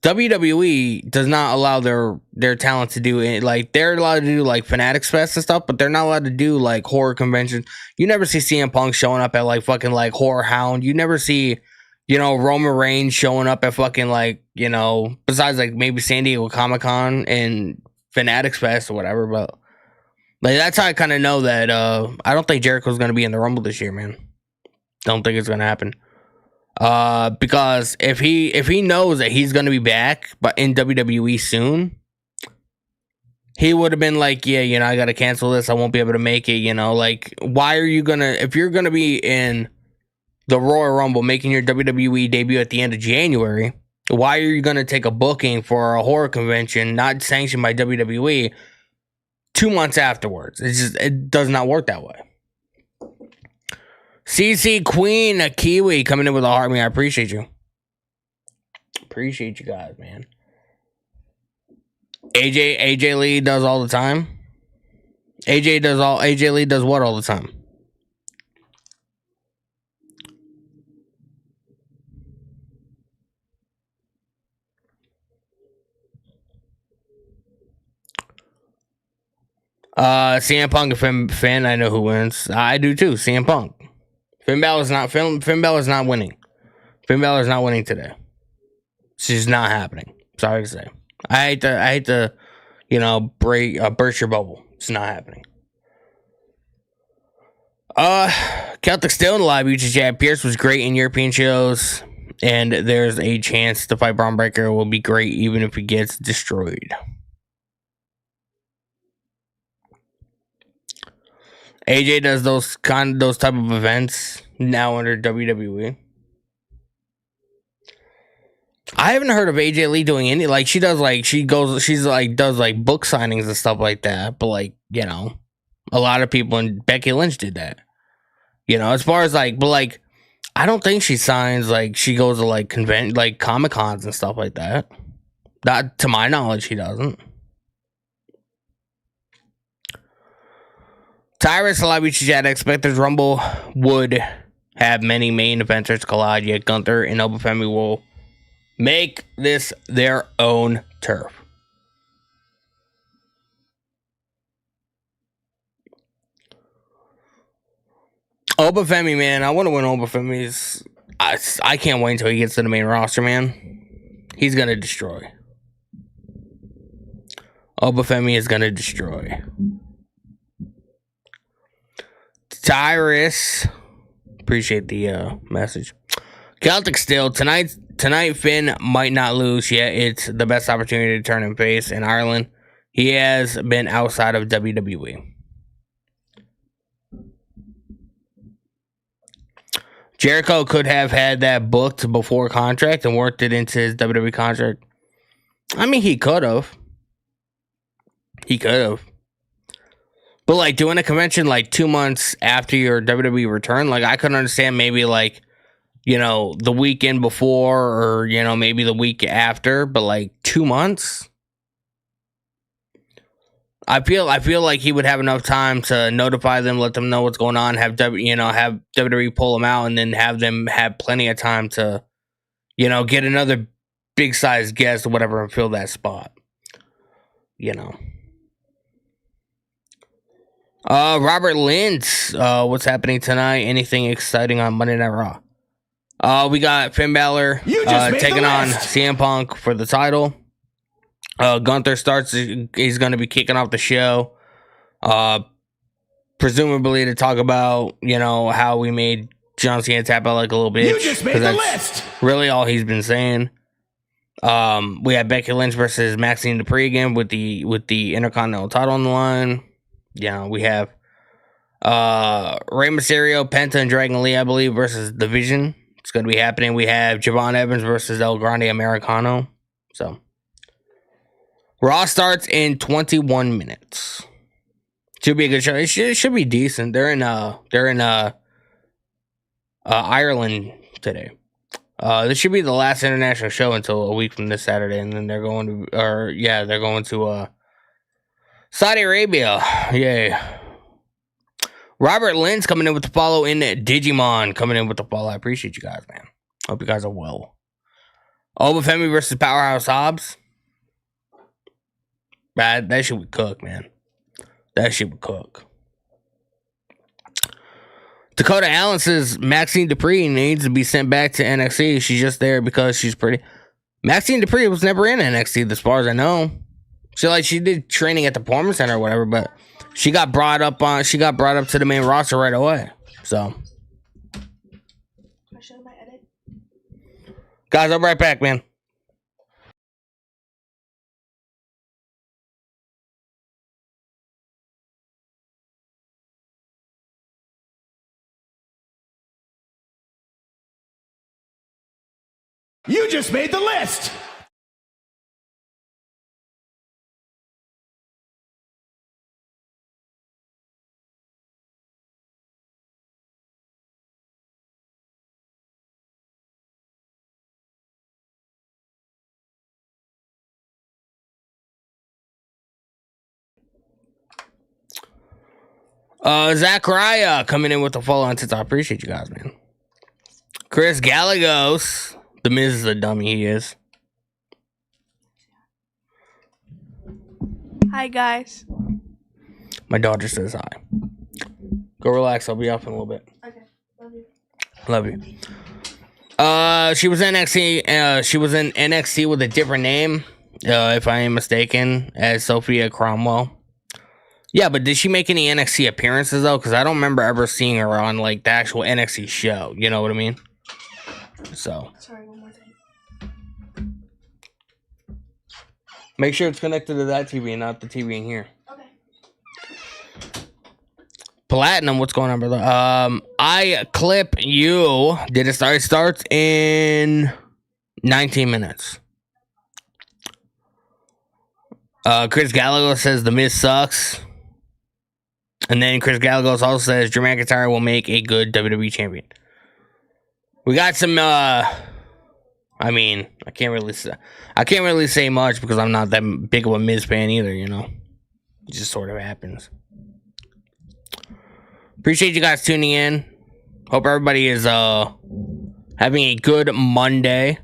[SPEAKER 3] WWE does not allow their talent to do it. Like, they're allowed to do like Fanatics Fest and stuff, but they're not allowed to do like horror conventions. You never see CM Punk showing up at like fucking like Horror Hound. You never see, Roman Reigns showing up at fucking like, besides like maybe San Diego Comic-Con and Fanatics Fest or whatever. But like, that's how I kind of know that I don't think Jericho's going to be in the Rumble this year, man. Don't think it's going to happen. Because if he knows that he's gonna be back, but in WWE soon, he would have been like, yeah, I gotta cancel this. I won't be able to make it. Like, why are you if you're gonna be in the Royal Rumble, making your WWE debut at the end of January, why are you gonna take a booking for a horror convention not sanctioned by WWE 2 months afterwards? It does not work that way. CC Queen, a Kiwi, coming in with a heart. I appreciate you. Appreciate you guys, man. AJ Lee does all the time. AJ Lee does what all the time? CM Punk and Finn, I know who wins. I do too. CM Punk. Finn Balor's not winning. Finn Balor's not winning today. It's just not happening. Sorry to say. I hate to burst your bubble. It's not happening. Celtic still in the live YouTube chat. Pierce was great in European shows, and there's a chance to fight Braun Breaker will be great even if he gets destroyed. AJ does those type of events now under WWE. I haven't heard of AJ Lee doing any, like, she does book signings and stuff like that, but like, a lot of people, and Becky Lynch did that. As far as like, but like, I don't think she signs, like, she goes to like Comic Cons and stuff like that. Not to my knowledge, she doesn't. Tyrus Celebrity Chat Expectors Rumble would have many main eventers collide, yet Gunther and Obafemi will make this their own turf. Obafemi, man, I want to win Obafemi's. I can't wait until he gets to the main roster, man. He's going to destroy. Obafemi is going to destroy. Tyrus, appreciate the message. Celtic still tonight. Finn might not lose yet. It's the best opportunity to turn him face in Ireland. He has been outside of WWE. Jericho could have had that booked before contract and worked it into his WWE contract. I mean, he could have. But like doing a convention like 2 months after your WWE return, like I could understand maybe like, the weekend before or, maybe the week after, but like 2 months. I feel like he would have enough time to notify them, let them know what's going on, have WWE pull them out, and then have them have plenty of time to you know, get another big size guest or whatever and fill that spot. You know. Robert Lynch, what's happening tonight? Anything exciting on Monday Night Raw? We got Finn Balor taking on CM Punk for the title. Gunther starts. He's going to be kicking off the show, presumably to talk about, you know, how we made John Cena tap out like a little bitch.
[SPEAKER 2] You just made the list.
[SPEAKER 3] Really, all he's been saying. We have Becky Lynch versus Maxine Dupree again with the Intercontinental title on the line. Yeah, we have Rey Mysterio, Penta, and Dragon Lee, I believe, versus The Vision. It's going to be happening. We have Javon Evans versus El Grande Americano. So, Raw starts in 21 minutes. Should be a good show. It should be decent. They're in Ireland today. This should be the last international show until a week from this Saturday, and then they're going to Saudi Arabia. Yay. Robert Lynn's coming in with the follow in Digimon. Coming in with the follow. I appreciate you guys, man. Hope you guys are well. Obafemi versus Powerhouse Hobbs. That shit would cook, man. That shit would cook. Dakota Allen says Maxine Dupree needs to be sent back to NXT. She's just there because she's pretty. Maxine Dupree was never in NXT, as far as I know. She did training at the Performance Center or whatever, but she got brought up to the main roster right away. So,
[SPEAKER 4] I show my edit.
[SPEAKER 3] Guys, I'll be right back, man.
[SPEAKER 2] You just made the list.
[SPEAKER 3] Zachariah coming in with the follow on since I appreciate you guys, man. Chris Gallegos. The Miz is a dummy, he is.
[SPEAKER 4] Hi, guys.
[SPEAKER 3] My daughter says hi. Go relax, I'll be off in a little bit.
[SPEAKER 4] Okay, love you.
[SPEAKER 3] Love you. She was in NXT with a different name, if I ain't mistaken, as Sophia Cromwell. Yeah, but did she make any NXT appearances though? Because I don't remember ever seeing her on like the actual NXT show. You know what I mean? So.
[SPEAKER 4] Sorry, one more thing.
[SPEAKER 3] Make sure it's connected to that TV and not the TV in here.
[SPEAKER 4] Okay.
[SPEAKER 3] Platinum, what's going on, brother? I clip you. Did it start? It starts in 19 minutes. Chris Gallagher says the Miz sucks. And then Chris Gallagher also says Drew McIntyre will make a good WWE champion. We got some I can't really say much because I'm not that big of a Miz fan either, you know. It just sort of happens. Appreciate you guys tuning in. Hope everybody is having a good Monday.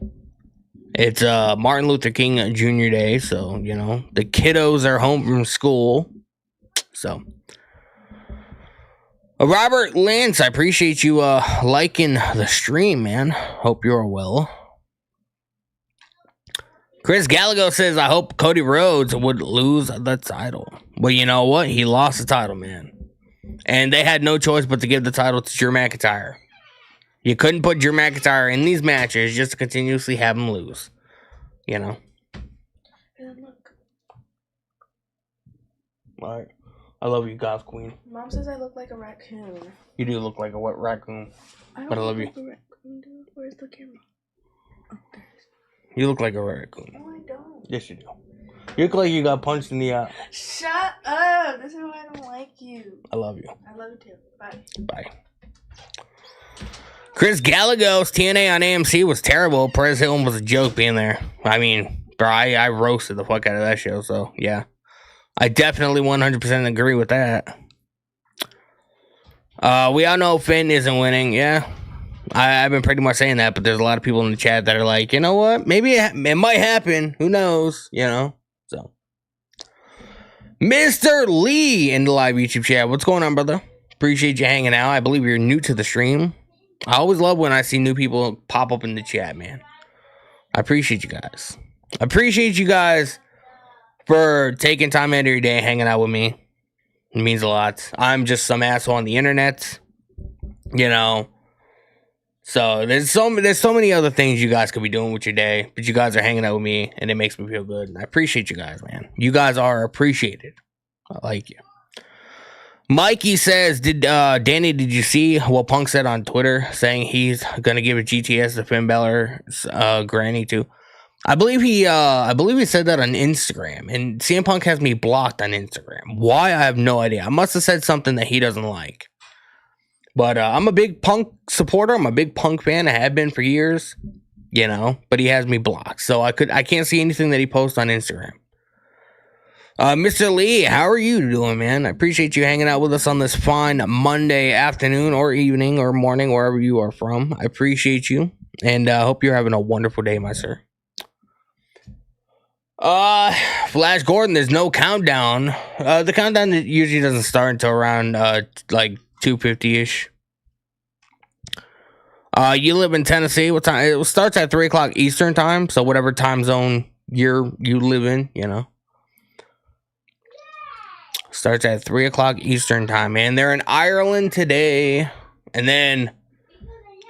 [SPEAKER 3] It's Martin Luther King Jr. Day, so you know the kiddos are home from school. So Robert Lance, I appreciate you liking the stream, man. Hope you're well. Chris Gallagher says, I hope Cody Rhodes would lose the title. Well, you know what? He lost the title, man. And they had no choice but to give the title to Drew McIntyre. You couldn't put Drew McIntyre in these matches just to continuously have him lose. You know?
[SPEAKER 4] And look.
[SPEAKER 3] Alright. I love you, Goth Queen.
[SPEAKER 4] Mom says I look like a raccoon.
[SPEAKER 3] You do look like a wet raccoon. But I love you.
[SPEAKER 4] Like a raccoon, dude. Where's the camera? Oh, there it is.
[SPEAKER 3] You look like a raccoon.
[SPEAKER 4] No, I don't.
[SPEAKER 3] Yes, you do. You look like you got punched in the eye.
[SPEAKER 4] Shut up. This is why I don't like you.
[SPEAKER 3] I love you.
[SPEAKER 4] I love you too. Bye.
[SPEAKER 3] Bye. Chris Gallagher's TNA on AMC was terrible. Perez Hilton was a joke being there. I mean, bro, I roasted the fuck out of that show, so yeah. I definitely 100% agree with that. We all know Finn isn't winning, yeah. I've been pretty much saying that, but there's a lot of people in the chat that are like, you know what? Maybe it might happen. Who knows? You know? So, Mr. Lee in the live YouTube chat. What's going on, brother? Appreciate you hanging out. I believe you're new to the stream. I always love when I see new people pop up in the chat, man. I appreciate you guys. I appreciate you guys for taking time out of your day hanging out with me. It means a lot. I'm just some asshole on the internet, you know. So there's so many other things you guys could be doing with your day, but you guys are hanging out with me, and it makes me feel good. And I appreciate you guys, man. You guys are appreciated. I like you. Mikey says, Danny, did you see what Punk said on Twitter, saying he's gonna give a GTS to Finn Balor's granny too? I believe he said that on Instagram, and CM Punk has me blocked on Instagram. Why? I have no idea. I must have said something that he doesn't like. But I'm a big Punk supporter. I'm a big Punk fan. I have been for years, you know. But he has me blocked, so I can't see anything that he posts on Instagram. Mr. Lee, how are you doing, man? I appreciate you hanging out with us on this fine Monday afternoon or evening or morning, wherever you are from. I appreciate you, and I hope you're having a wonderful day, my sir. Flash Gordon, there's no countdown. The countdown usually doesn't start until around like 2:50ish. You live in Tennessee. What time? It starts at 3 o'clock Eastern time. So whatever time zone you live in, you know. Starts at 3 o'clock Eastern time, man. They're in Ireland today, and then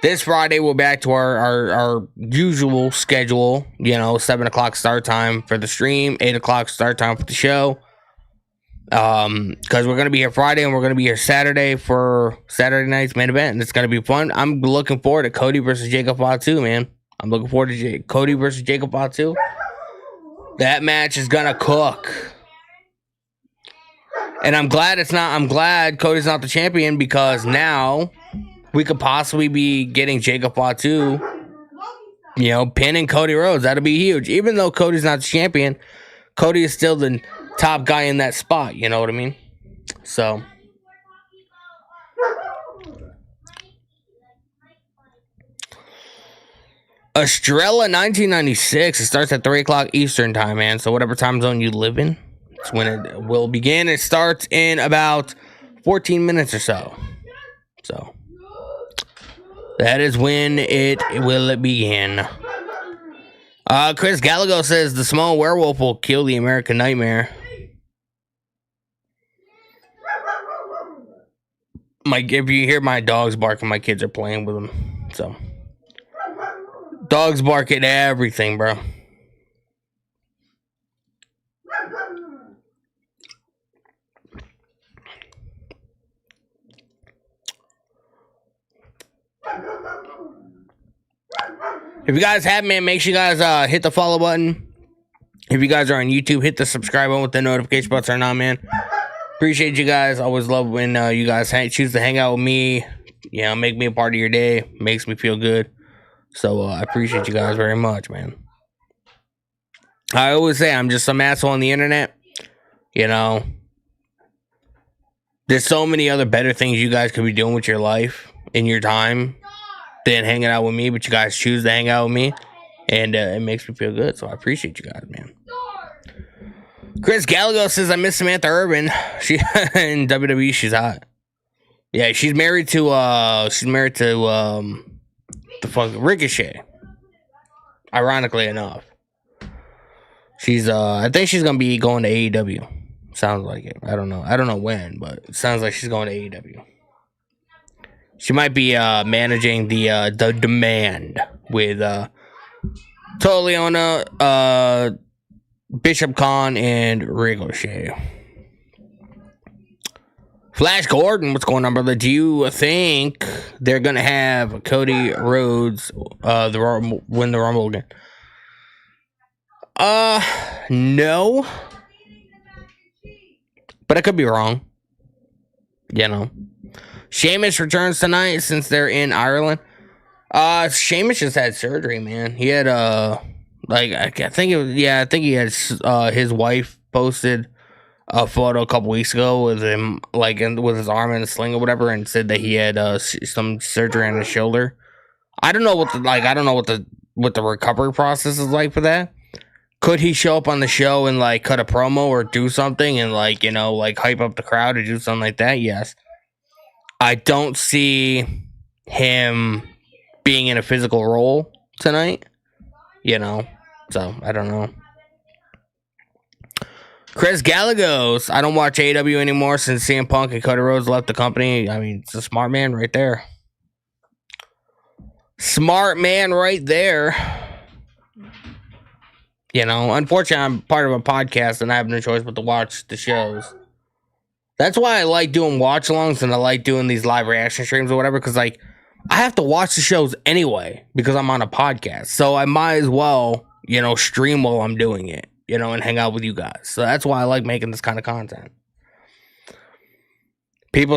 [SPEAKER 3] this Friday we're back to our usual schedule. You know, 7 o'clock start time for the stream, 8 o'clock start time for the show. Because we're gonna be here Friday and we're gonna be here Saturday for Saturday night's main event, and it's gonna be fun. I'm looking forward to Cody versus Jacob Fatu, man. I'm looking forward to Cody versus Jacob Fatu. That match is gonna cook. And I'm glad Cody's not the champion, because now we could possibly be getting Jacob Fatu, you know, pinning Cody Rhodes. That'll be huge. Even though Cody's not the champion, Cody is still the top guy in that spot. You know what I mean? So. Estrella 1996. It starts at 3 o'clock Eastern time, man. So whatever time zone you live in, it's when it will begin. It starts in about 14 minutes or so. So. That is when it will begin. Chris Gallagher says the small werewolf will kill the American Nightmare. If you hear my dogs barking, my kids are playing with them. So, dogs bark at everything, bro. If you guys have, man, make sure you guys hit the follow button. If you guys are on YouTube, hit the subscribe button with the notification button turned on, man. Appreciate you guys. Always love when you guys choose to hang out with me. You know, make me a part of your day. Makes me feel good. So I appreciate you guys very much, man. I always say I'm just some asshole on the internet. You know, there's so many other better things you guys could be doing with your life in your time than hanging out with me, but you guys choose to hang out with me, and it makes me feel good. So I appreciate you guys, man. Chris Gallagher says I miss Samantha Urban. She in WWE, she's hot. Yeah, she's married to the fuck Ricochet. Ironically enough, she's I think she's gonna be going to AEW. Sounds like it. I don't know when, but it sounds like she's going to AEW. She might be managing the Demand with Toliona, Bishop Khan, and Ricochet. Flash Gordon, what's going on, brother? Do you think they're gonna have Cody Rhodes win the Rumble again? No, but I could be wrong. You know. Sheamus returns tonight since they're in Ireland. Sheamus just had surgery, man. He had I think he had his wife posted a photo a couple weeks ago with him with his arm in a sling or whatever, and said that he had some surgery on his shoulder. I don't know what the recovery process is like for that. Could he show up on the show and like cut a promo or do something and like, you know, like hype up the crowd or do something like that? Yes. I don't see him being in a physical role tonight, you know. So, I don't know. Chris Gallegos, I don't watch AEW anymore since CM Punk and Cody Rhodes left the company. I mean, it's a smart man right there. Smart man right there. You know, unfortunately, I'm part of a podcast and I have no choice but to watch the shows. That's why I like doing watch-alongs and I like doing these live reaction streams or whatever, because, like, I have to watch the shows anyway because I'm on a podcast. So I might as well, you know, stream while I'm doing it, you know, and hang out with you guys. So that's why I like making this kind of content. People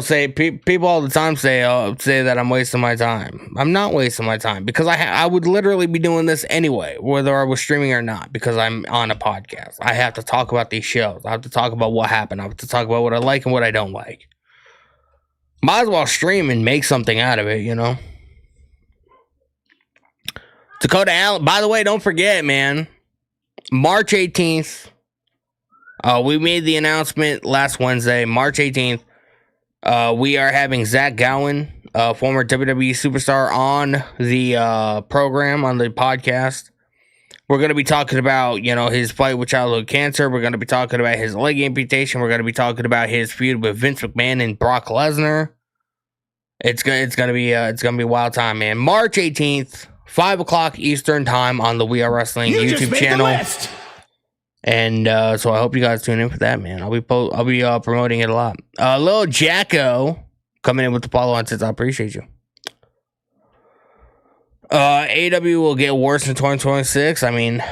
[SPEAKER 3] all the time say that I'm wasting my time. I'm not wasting my time because I would literally be doing this anyway, whether I was streaming or not, because I'm on a podcast. I have to talk about these shows. I have to talk about what happened. I have to talk about what I like and what I don't like. Might as well stream and make something out of it, you know? Dakota Allen, by the way, don't forget, man. March 18th. We made the announcement last Wednesday, March 18th. We are having Zach Gowen, former WWE superstar, on the program, on the podcast. We're going to be talking about, you know, his fight with childhood cancer. We're going to be talking about his leg amputation. We're going to be talking about his feud with Vince McMahon and Brock Lesnar. It's gonna be a wild time, man. March 18th, 5:00 Eastern time on the We Are Wrestling YouTube channel. And so I hope you guys tune in for that, man. I'll be promoting it a lot. Lil Jacko coming in with the follow on since I appreciate you. AEW will get worse in 2026. I mean,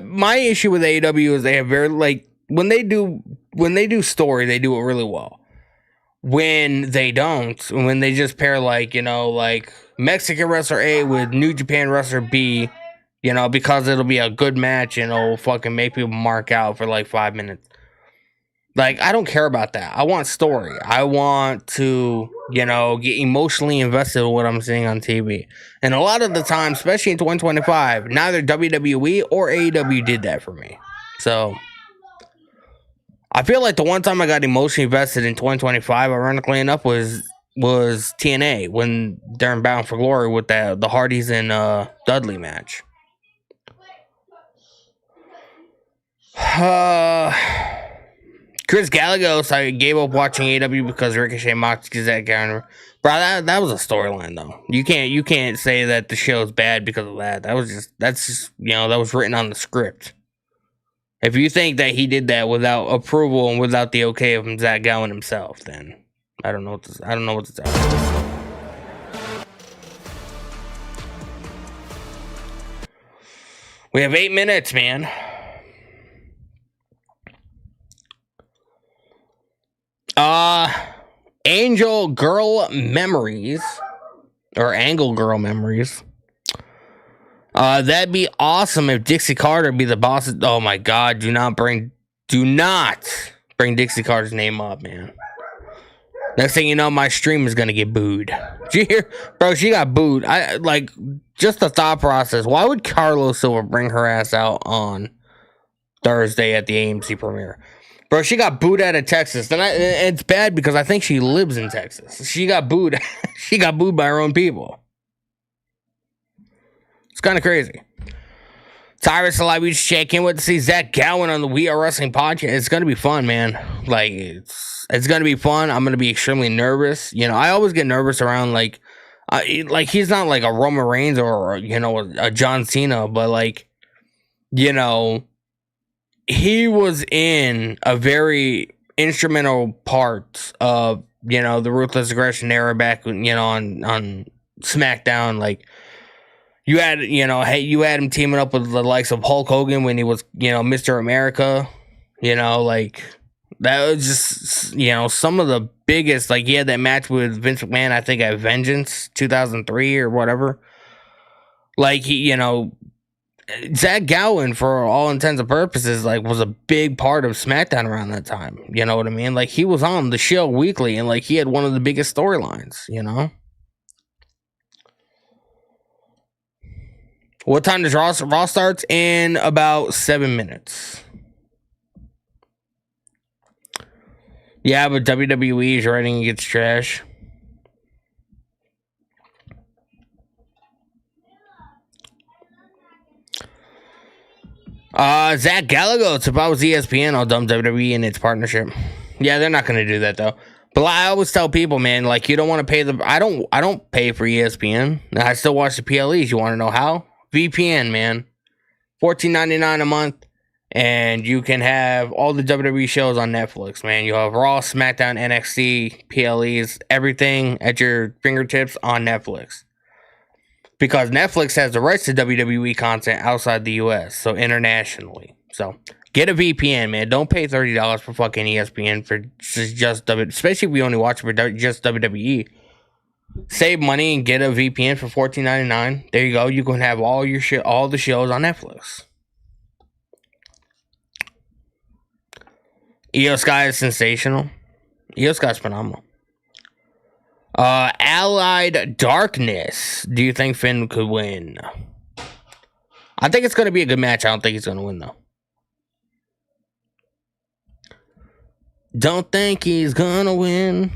[SPEAKER 3] my issue with AEW is they have very, like, when they do story, they do it really well. When they don't, when they just pair, like, you know, like Mexican wrestler A with New Japan wrestler B, you know, because it'll be a good match and it'll fucking make people mark out for like 5 minutes. Like, I don't care about that. I want story. I want to, you know, get emotionally invested in what I'm seeing on TV. And a lot of the time, especially in 2025, neither WWE or AEW did that for me. So I feel like the one time I got emotionally invested in 2025, ironically enough, was TNA when they're in Bound for Glory with the Hardys and Dudley match. Chris Gallegos, I gave up watching AEW because Ricochet mocked Zach Gowen. Bro, that was a storyline though. You can't say that the show's bad because of that. That's just you know, that was written on the script. If you think that he did that without approval and without the okay of Zach Gowen himself, then I don't know what to tell you. We have 8 minutes, man. Angel Girl Memories or Angle Girl Memories. That'd be awesome if Dixie Carter be the boss. Oh my God! Do not bring Dixie Carter's name up, man. Next thing you know, my stream is gonna get booed. Did you hear, bro? She got booed. I like just the thought process. Why would Carlos Silva bring her ass out on Thursday at the AMC premiere? Bro, she got booed out of Texas. And it's bad because I think she lives in Texas. She got booed. She got booed by her own people. It's kind of crazy. Tyrus Alive, we just check in with to see Zach Gowen on the We Are Wrestling podcast. It's going to be fun, man. Like, it's going to be fun. I'm going to be extremely nervous. You know, I always get nervous around, like he's not like a Roman Reigns or, you know, a John Cena, but, like, you know, he was in a very instrumental part of, you know, the Ruthless Aggression era back, you know, on SmackDown. Like, you had him teaming up with the likes of Hulk Hogan when he was, you know, Mr. America. You know, like, that was just, you know, some of the biggest, like, he had that match with Vince McMahon, I think, at Vengeance 2003 or whatever. Like, he, you know, Zach Gowen, for all intents and purposes, like, was a big part of SmackDown around that time. You know what I mean? Like, he was on the show weekly, and, like, he had one of the biggest storylines, you know? What time does Raw starts? In about 7 minutes. Yeah, but WWE is writing against trash. Zach Gallagher, it's about ESPN. I'll dump WWE in its partnership. Yeah, they're not going to do that though. But I always tell people, man, like you don't want to pay I don't pay for ESPN. I still watch the PLEs. You want to know how? VPN, man. $14.99 a month, and you can have all the WWE shows on Netflix, man. You have Raw, SmackDown, NXT, PLEs, everything at your fingertips on Netflix. Because Netflix has the rights to WWE content outside the US, so internationally. So get a VPN, man. Don't pay $30 for fucking ESPN for just WWE, especially if we only watch for just WWE. Save money and get a VPN for $14.99. There you go. You can have all your all the shows on Netflix. Io Sky is sensational. Io Sky's phenomenal. Allied Darkness. Do you think Finn could win? I think it's going to be a good match. I don't think he's going to win, though. Don't think he's going to win.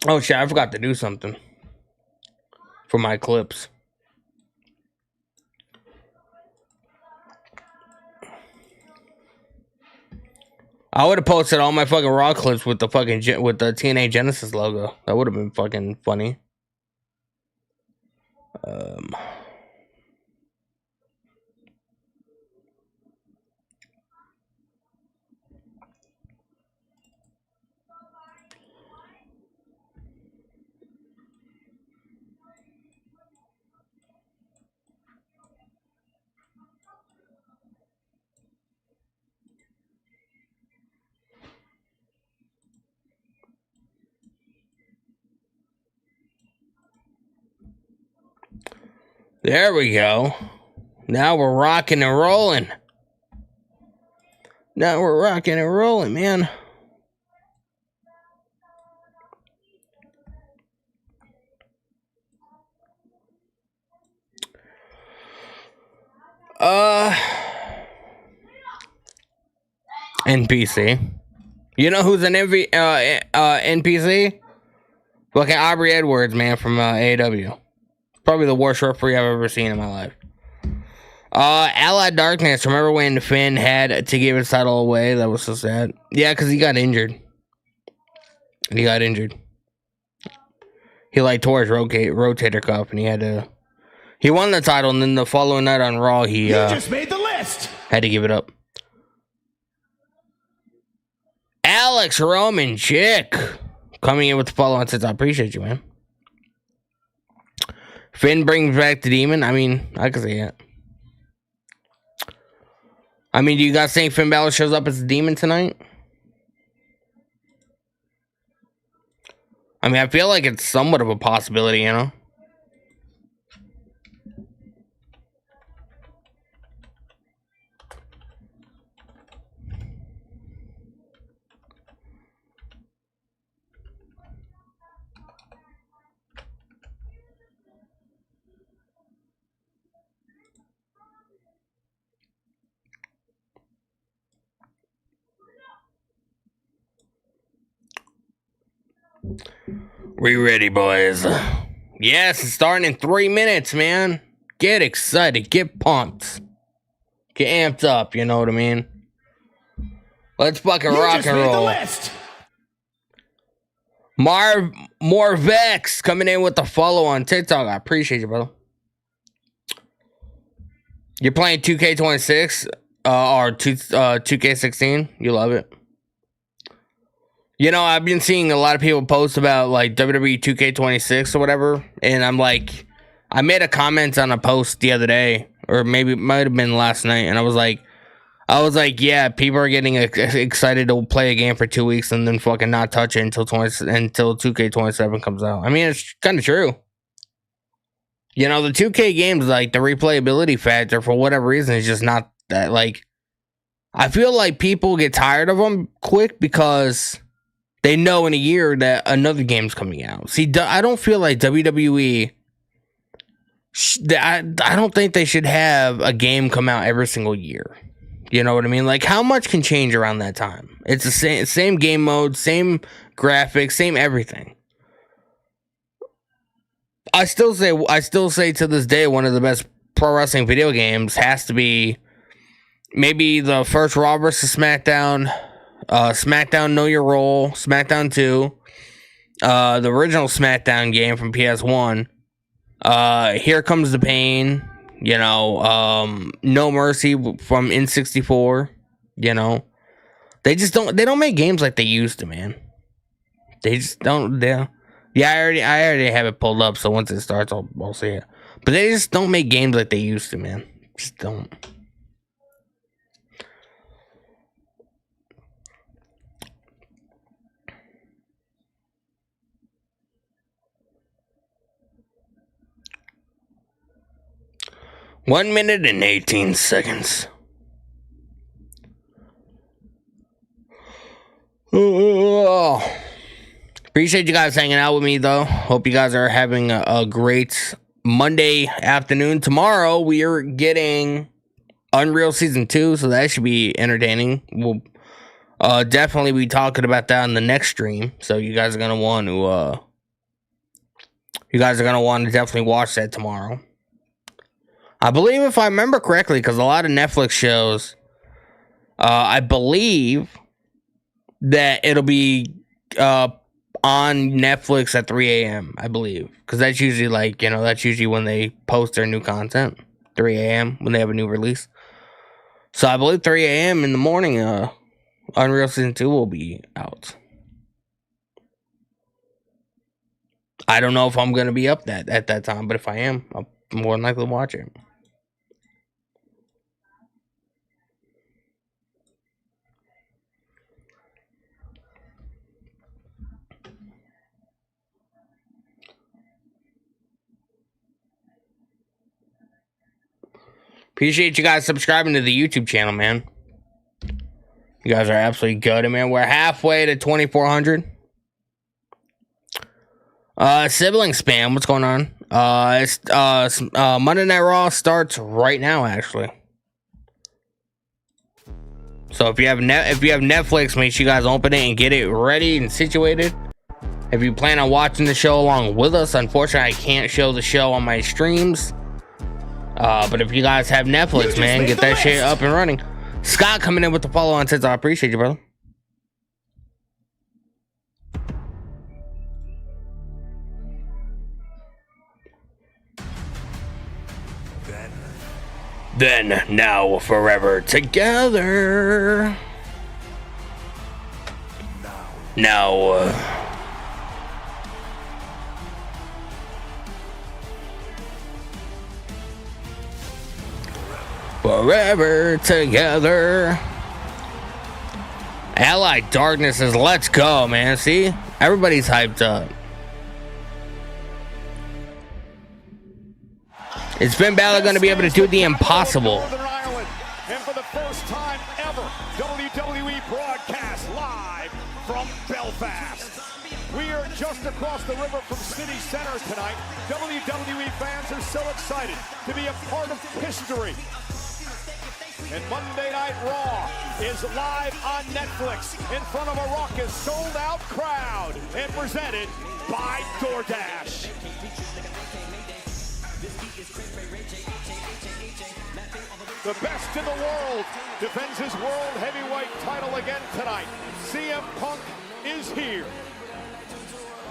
[SPEAKER 3] Oh, shit. I forgot to do something for my clips. I would have posted all my fucking Raw clips with the fucking with the TNA Genesis logo. That would have been fucking funny. There we go. Now we're rocking and rolling. Now we're rocking and rolling, man. NPC. You know who's an NPC? Fucking Aubrey Edwards, man, from AEW. Probably the worst referee I've ever seen in my life. Allied Darkness. Remember when Finn had to give his title away? That was so sad. Yeah, because he got injured. He like tore his rotator cuff, and he had to. He won the title, and then the following night on Raw, he
[SPEAKER 2] just made the list.
[SPEAKER 3] Had to give it up. Alex Roman Chick coming in with the follow-on says, I appreciate you, man. Finn brings back the demon. I mean, I can see it. I mean, do you guys think Finn Balor shows up as a demon tonight? I mean, I feel like it's somewhat of a possibility, you know? We ready, boys? Yes, it's starting in 3 minutes, man. Get excited. Get pumped. Get amped up, you know what I mean? Let's fucking rock and roll. Marvex coming in with the follow on TikTok. I appreciate you, brother. You're playing 2K26 or 2K16. You love it. You know, I've been seeing a lot of people post about like WWE 2K26 or whatever, and I'm like, I made a comment on a post the other day, or maybe it might have been last night, and I was like, yeah, people are getting excited to play a game for 2 weeks and then fucking not touch it until 2K27 comes out. I mean, it's kind of true. You know, the 2K games, like the replayability factor for whatever reason is just not that. Like, I feel like people get tired of them quick because they know in a year that another game's coming out. See, I don't feel like WWE. I don't think they should have a game come out every single year. You know what I mean? Like, how much can change around that time? It's the same game mode, same graphics, same everything. I still say to this day, one of the best pro wrestling video games has to be maybe the first Raw vs. SmackDown, SmackDown Know Your Role, SmackDown 2, the original SmackDown game from PS1, Here Comes the Pain, you know, No Mercy from N64, you know. They don't make games like they used to, man. They just don't. Yeah, I already have it pulled up, so once it starts, I'll see it. But they just don't make games like they used to, man. Just don't. One minute and 18 seconds. Oh. Appreciate you guys hanging out with me, though. Hope you guys are having a great Monday afternoon. Tomorrow, we are getting Unreal Season 2, so that should be entertaining. We'll definitely be talking about that on the next stream, so you guys are going to want to definitely watch that tomorrow. I believe, if I remember correctly, because a lot of Netflix shows, I believe that it'll be on Netflix at 3 a.m., I believe. Because that's usually that's usually when they post their new content. 3 a.m. when they have a new release. So I believe 3 a.m. in the morning, Unreal Season 2 will be out. I don't know if I'm going to be up at that time, but if I am, I'll more than likely watch it. Appreciate you guys subscribing to the YouTube channel, man. You guys are absolutely good, man. We're halfway to 2,400. Sibling spam, what's going on? Monday Night Raw starts right now, actually. So if you have Netflix, make sure you guys open it and get it ready and situated. If you plan on watching the show along with us, unfortunately, I can't show the show on my streams. But if you guys have Netflix, man, get that shit up and running. Scott coming in with the follow on says, I appreciate you, brother. Then, now, forever together. Now, forever together. Allied Darkness says, let's go, man. See? Everybody's hyped up. Is Finn Balor going to be able to do the impossible?
[SPEAKER 5] And for the first time ever, WWE broadcast live from Belfast. We are just across the river from City Center tonight. WWE fans are so excited to be a part of history. And Monday Night Raw is live on Netflix in front of a raucous, sold-out crowd and presented by DoorDash. The best in the world defends his world heavyweight title again tonight. CM Punk is here.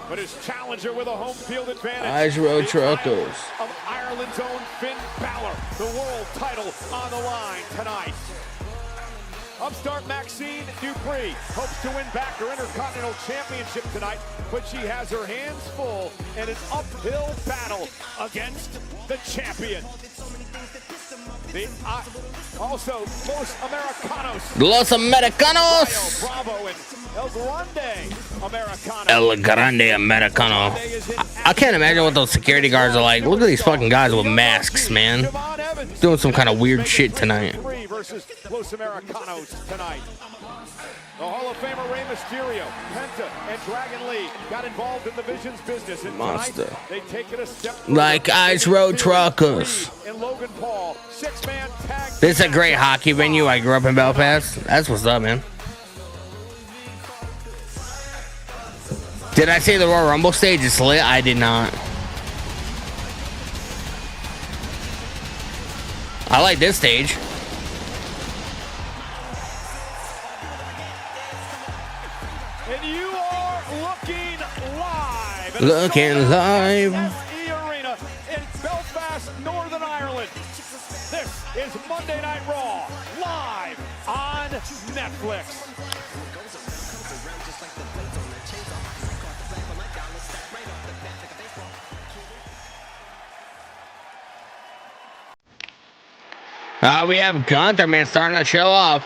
[SPEAKER 5] But his challenger with a home field advantage.
[SPEAKER 3] Eyes road truckers.
[SPEAKER 5] Of Ireland's own Finn Balor, the world title on the line tonight. Upstart Maxine Dupree hopes to win back her Intercontinental Championship tonight, but she has her hands full in an uphill battle against the champion. Also, Los Americanos.
[SPEAKER 3] Los Americanos.
[SPEAKER 5] Bravo and El Grande Americano.
[SPEAKER 3] El Grande Americano. I can't imagine what those security guards are like. Look at these fucking guys with masks, man. Doing some kind of weird shit tonight.
[SPEAKER 5] Versus Los Americanos tonight. The Hall of Famer Rey Mysterio, Penta, and Dragon Lee got involved in the Vision's business, and tonight they take it a step further.
[SPEAKER 3] Like Ice Road Truckers.
[SPEAKER 5] And Logan Paul, six-man tag.
[SPEAKER 3] This is a great hockey venue. I grew up in Belfast. That's what's up, man. Did I say the Royal Rumble stage is lit? I did not. I like this stage.
[SPEAKER 5] And you are looking live.
[SPEAKER 3] Looking live.
[SPEAKER 5] SE Arena in Belfast, Northern Ireland. This is Monday Night Raw, live on Netflix.
[SPEAKER 3] We have Gunther, man, starting to show off.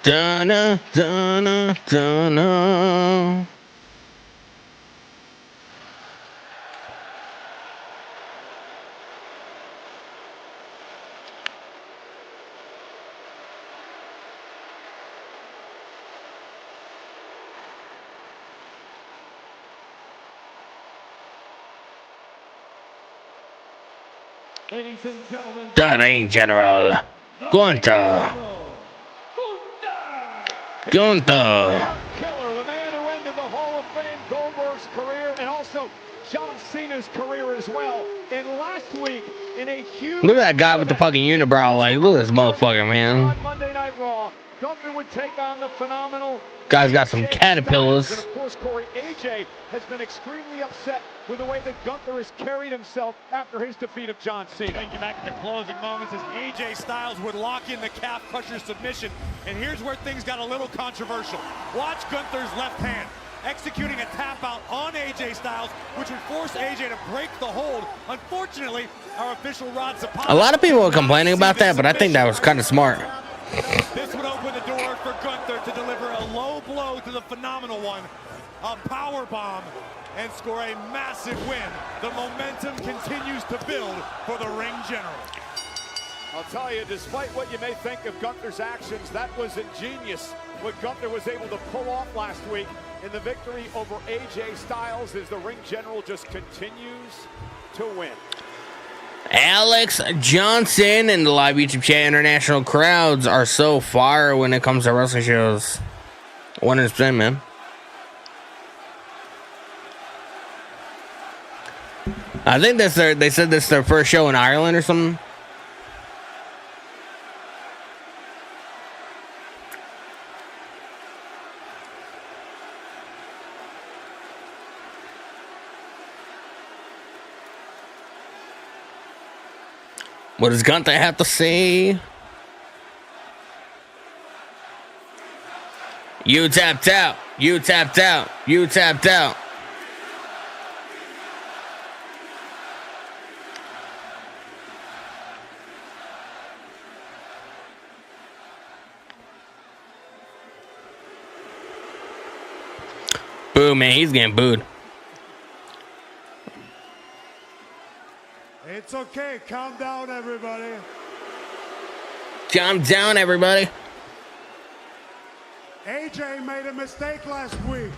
[SPEAKER 3] Dun-na, dun-na, dun-na.
[SPEAKER 5] Ladies and gentlemen,
[SPEAKER 3] That ain't General Gunther. Gunther.
[SPEAKER 5] Killer, the man who ended the Hall of Fame, Goldberg's career, and also John Cena's career as well. And last week, in a huge...
[SPEAKER 3] Look at that guy with the fucking unibrow. Like, look at this motherfucker, man.
[SPEAKER 5] On Monday Night Raw, Gunther would take on the phenomenal...
[SPEAKER 3] Guy's got some caterpillars.
[SPEAKER 5] And of course, Corey, AJ has been extremely upset with the way that Gunther has carried himself after his defeat of John Cena.
[SPEAKER 6] Thinking back at the closing moments as AJ Styles would lock in the calf crusher submission. And here's where things got a little controversial. Watch Gunther's left hand executing a tap out on AJ Styles, which would force AJ to break the hold. Unfortunately, our official Rod Zapata...
[SPEAKER 3] A lot of people were complaining about that, but I think that was kind of smart.
[SPEAKER 6] This would open the door for Gunther to deliver a low blow to the phenomenal one, a power bomb, and score a massive win. The momentum continues to build for the ring general.
[SPEAKER 5] I'll tell you, despite what you may think of Gunther's actions, that was ingenious what Gunther was able to pull off last week in the victory over AJ Styles as the ring general just continues to win.
[SPEAKER 3] Alex Johnson and the live YouTube chat. International crowds are so fire when it comes to wrestling shows. 100%, man. I think that's they said this is their first show in Ireland or something. What does Gunther have to say? You tapped out. You tapped out. You tapped out. Boo, man. He's getting booed.
[SPEAKER 7] It's okay. Calm down, everybody.
[SPEAKER 3] Calm down, everybody.
[SPEAKER 7] AJ made a mistake last week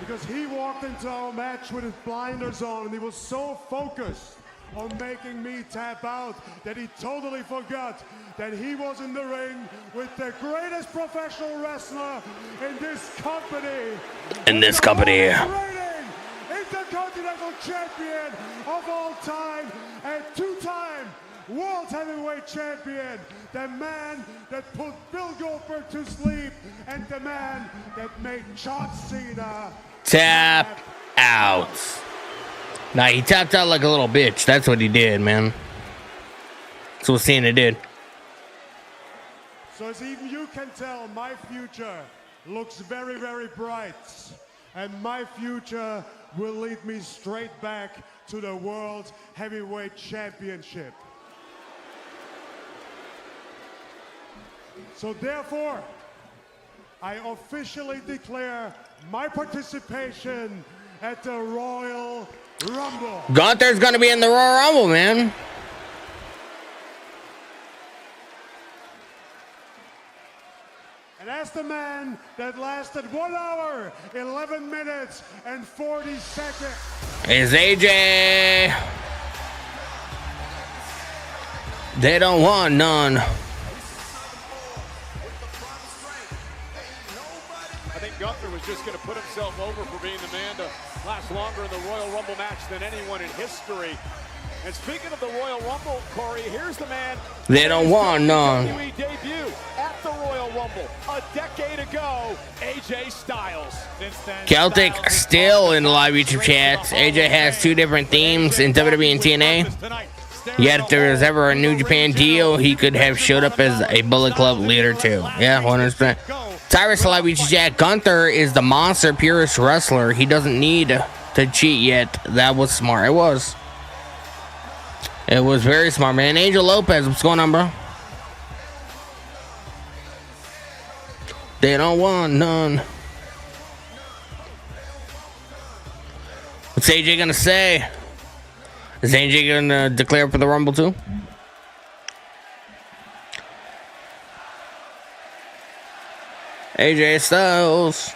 [SPEAKER 7] because he walked into our match with his blinders on and he was so focused on making me tap out that he totally forgot that he was in the ring with the greatest professional wrestler in this company. Intercontinental champion of all time and two-time World Heavyweight Champion, the man that put Bill Goldberg to sleep, and the man that made John Cena
[SPEAKER 3] tap out. Nah, he tapped out like a little bitch. That's what he did, man. That's what Cena did.
[SPEAKER 7] So as even you can tell, my future looks very, very bright. And my future will lead me straight back to the World Heavyweight Championship. So therefore, I officially declare my participation at the Royal Rumble.
[SPEAKER 3] Gunther's gonna be in the Royal Rumble, man.
[SPEAKER 7] And that's the man that lasted 1 hour, 11 minutes, and 40 seconds.
[SPEAKER 3] Is AJ. They don't want none.
[SPEAKER 5] I think Gunther was just going to put himself over for being the man to last longer in the Royal Rumble match than anyone in history. And speaking of the Royal Rumble, Corey, here's the man.
[SPEAKER 3] They don't want none.
[SPEAKER 5] WWE debut at the Royal Rumble a decade ago, AJ Styles. Since then,
[SPEAKER 3] Celtic
[SPEAKER 5] Styles is
[SPEAKER 3] still in the live YouTube chats. AJ has 2 different themes in WWE and TNA. Yet if there was ever a New Japan deal, he could have showed up as a Bullet Club leader too. Yeah, 100%. Tyrus live YouTube chat. Gunther is the monster purest wrestler. He doesn't need to cheat yet. That was smart. It was. It was very smart, man. Angel Lopez, what's going on, bro? They don't want none. What's AJ gonna say? Is AJ gonna declare for the Rumble too? AJ Styles.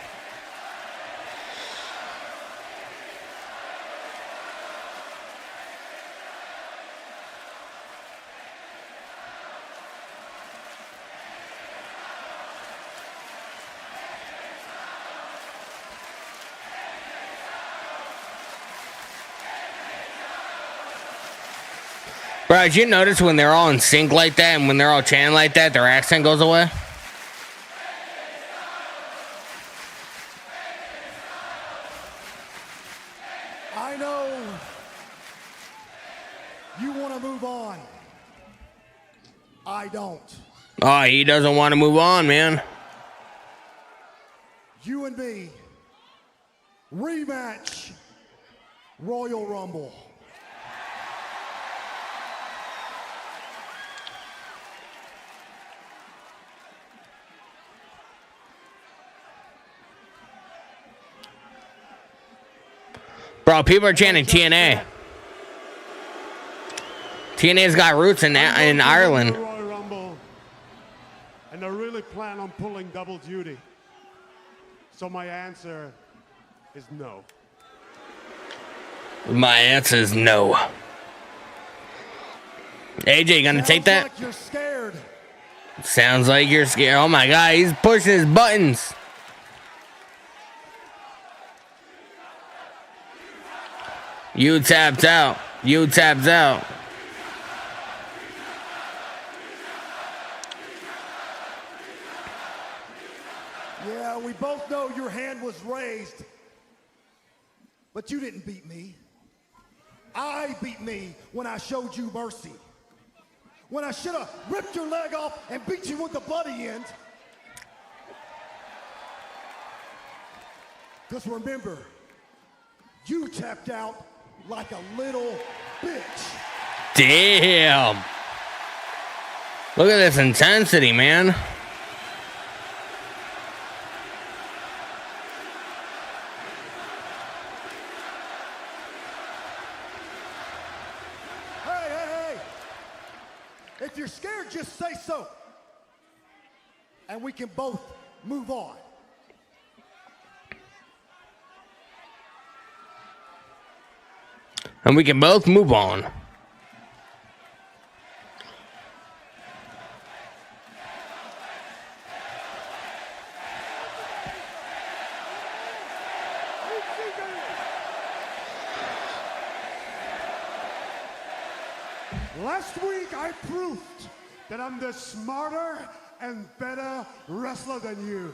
[SPEAKER 3] Bro, did you notice when they're all in sync like that and when they're all chanting like that, their accent goes away?
[SPEAKER 8] I know you want to move on. I don't.
[SPEAKER 3] Oh, he doesn't want to move on, man.
[SPEAKER 8] You and me, rematch, Royal Rumble.
[SPEAKER 3] Bro, people are chanting TNA. TNA's got roots in Ireland.
[SPEAKER 7] Royal Rumble, and I really plan on pulling double duty. So my answer is no.
[SPEAKER 3] My answer is no. AJ, gonna take that?
[SPEAKER 8] Like you're scared.
[SPEAKER 3] Sounds like you're scared. Oh my god, he's pushing his buttons. You tapped out. You tapped out.
[SPEAKER 8] Yeah, we both know your hand was raised, but you didn't beat me. I beat me when I showed you mercy. When I should have ripped your leg off and beat you with the bloody end. Because remember, you tapped out like a little bitch.
[SPEAKER 3] Damn. Look at this intensity, man.
[SPEAKER 8] Hey. If you're scared, just say so. And we can both move on.
[SPEAKER 3] And we can both move on.
[SPEAKER 7] Last week I proved that I'm the smarter and better wrestler than you.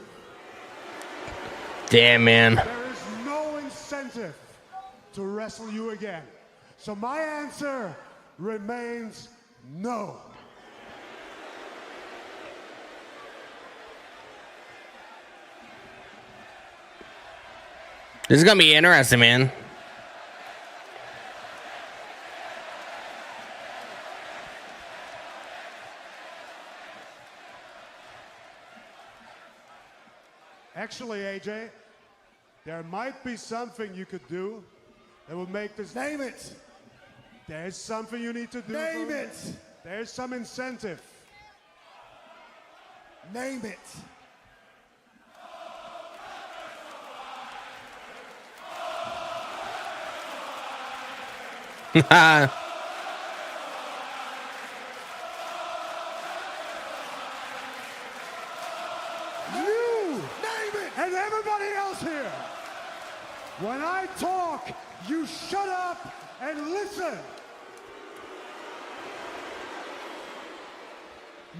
[SPEAKER 3] Damn, man.
[SPEAKER 7] There is no incentive to wrestle you again. So my answer remains no.
[SPEAKER 3] This is gonna be interesting, man.
[SPEAKER 7] Actually, AJ, There might be something you could do that will make this.
[SPEAKER 8] Name it.
[SPEAKER 7] There's something you need to do.
[SPEAKER 8] Name
[SPEAKER 7] for me.
[SPEAKER 8] it.
[SPEAKER 7] There's some incentive.
[SPEAKER 8] Name it.
[SPEAKER 7] You
[SPEAKER 8] Name it.
[SPEAKER 7] and everybody else here. When I talk, you shut up and listen.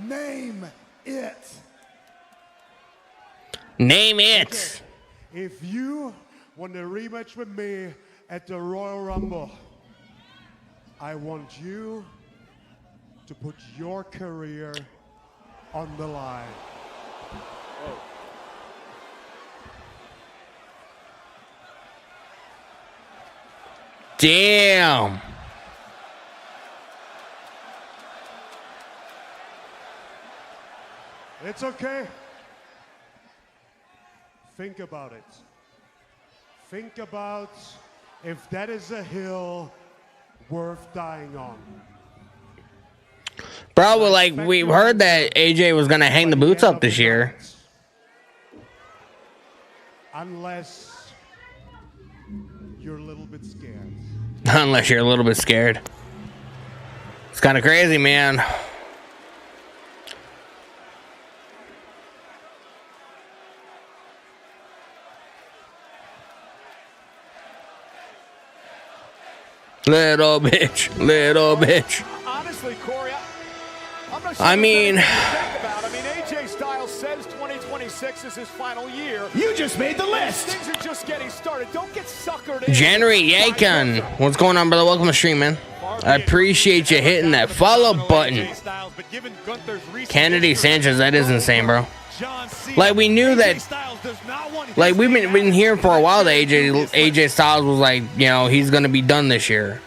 [SPEAKER 8] Name it.
[SPEAKER 3] Name it.
[SPEAKER 7] If you want a rematch with me at the Royal Rumble, I want you to put your career on the line.
[SPEAKER 3] Damn.
[SPEAKER 7] It's okay. Think about it. Think about if that is a hill worth dying on.
[SPEAKER 3] Bro, well, like, we heard that AJ was going to hang the boots up this year.
[SPEAKER 7] Unless you're a little bit scared.
[SPEAKER 3] Unless you're a little bit scared. It's kind of crazy, man. Little bitch, little bitch.
[SPEAKER 5] Honestly, Corey, I'm not sure.
[SPEAKER 3] I mean,
[SPEAKER 5] there's anything to think about. I mean, AJ Styles says 2026 is his final year.
[SPEAKER 2] You just made the list.
[SPEAKER 5] Things are just getting started. Don't get suckered in.
[SPEAKER 3] January Yakin. What's going on, brother? Welcome to stream, man. I appreciate you hitting that follow button. Kennedy Sanchez, that is insane, bro. Like, we knew that. Like, we've been hearing for a while that AJ Styles was like, you know, he's gonna be done this year,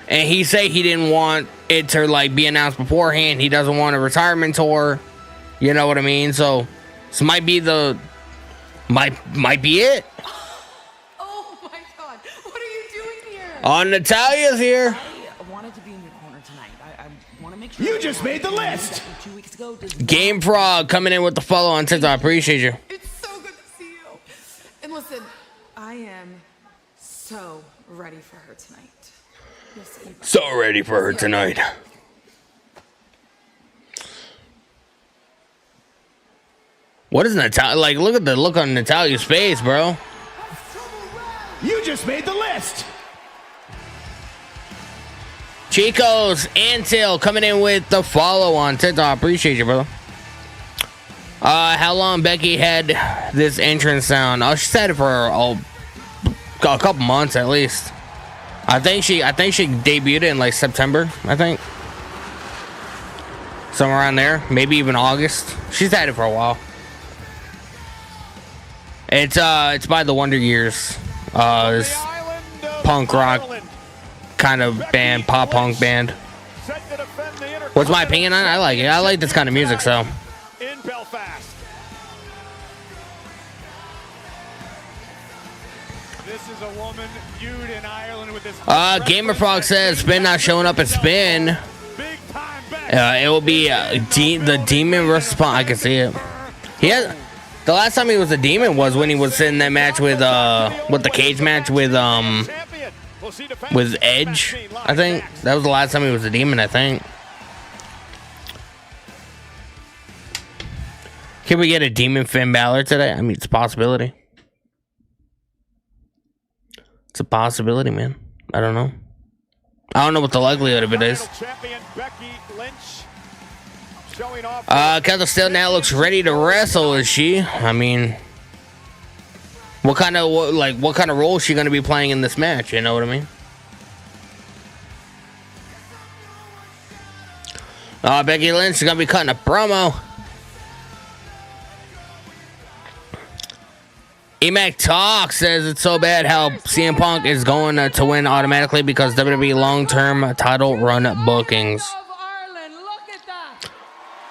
[SPEAKER 3] and he said he didn't want it to like be announced beforehand. He doesn't want a retirement tour. You know what I mean? So this might be the might be it.
[SPEAKER 4] Oh my god, what are you doing here?
[SPEAKER 3] Oh, Natalia's here.
[SPEAKER 9] I wanted to be in your corner tonight. I want to make sure.
[SPEAKER 2] You just made the list.
[SPEAKER 9] 2 weeks ago.
[SPEAKER 3] Game Frog coming in with the follow on TikTok. I appreciate you.
[SPEAKER 4] It's so good to see you. And listen, I am so ready for her tonight. You'll see.
[SPEAKER 3] So ready for her tonight. What is Natalia like? Look at the look on Natalia's face, bro.
[SPEAKER 2] You just made the list.
[SPEAKER 3] Chico's Antil coming in with the follow on TikTok. Appreciate you, brother. How long Becky had this entrance sound? Oh, she's had it for a couple months at least. I think she debuted it in like September, I think. Somewhere around there. Maybe even August. She's had it for a while. It's by the Wonder Years. This punk rock kind of band, pop punk band. What's my opinion on it? I like it. I like this kind of music, so.
[SPEAKER 5] In Belfast. This is a woman viewed in Ireland with this.
[SPEAKER 3] Gamer Frog says Spin not showing up at Spin.
[SPEAKER 5] Big time bet.
[SPEAKER 3] It will be the Demon versus Punk. I can see it. The last time he was a Demon was when he was in that match with the cage match with Edge. I think that was the last time he was a Demon. I think. Can we get a Demon Finn Balor today? I mean, it's a possibility. It's a possibility, man. I don't know. I don't know what the likelihood of it is. Kendall still now looks ready to wrestle, is she? I mean, what kind of role is she going to be playing in this match? You know what I mean? Becky Lynch is going to be cutting a promo. Emac Talk says it's so bad how CM Punk is going to win automatically because WWE long-term title run bookings.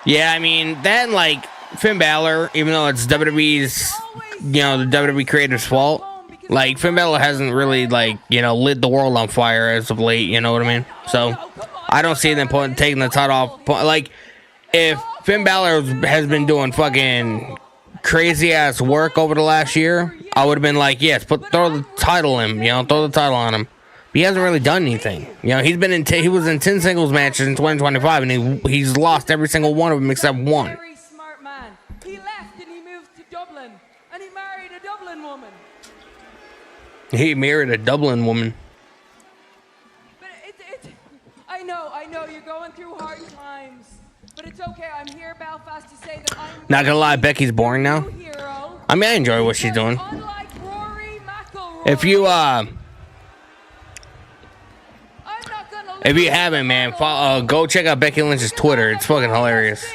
[SPEAKER 3] Yeah, I mean, that, like, Finn Balor, even though it's WWE's, the WWE creative's fault, Like, Finn Balor hasn't really, like, you know, lit the world on fire as of late, you know what I mean? So, I don't see them taking the title off. Like, if Finn Balor has been doing fucking crazy-ass work over the last year, I would have been like, yes, throw the title in, you know, throw the title on him. But he hasn't really done anything. You know, he was in 10 singles matches in 2025, and he's lost every single one of them except one.
[SPEAKER 10] Very smart man. He left and he moved to Dublin, and he married a Dublin woman.
[SPEAKER 3] He married a Dublin woman.
[SPEAKER 10] But I know you're going through hard times, but it's okay. I'm here, Belfast, to say that I'm
[SPEAKER 3] Not gonna lie, Becky's boring now. I mean, I enjoy what she's doing. If you haven't, man, go check out Becky Lynch's Twitter. It's fucking hilarious.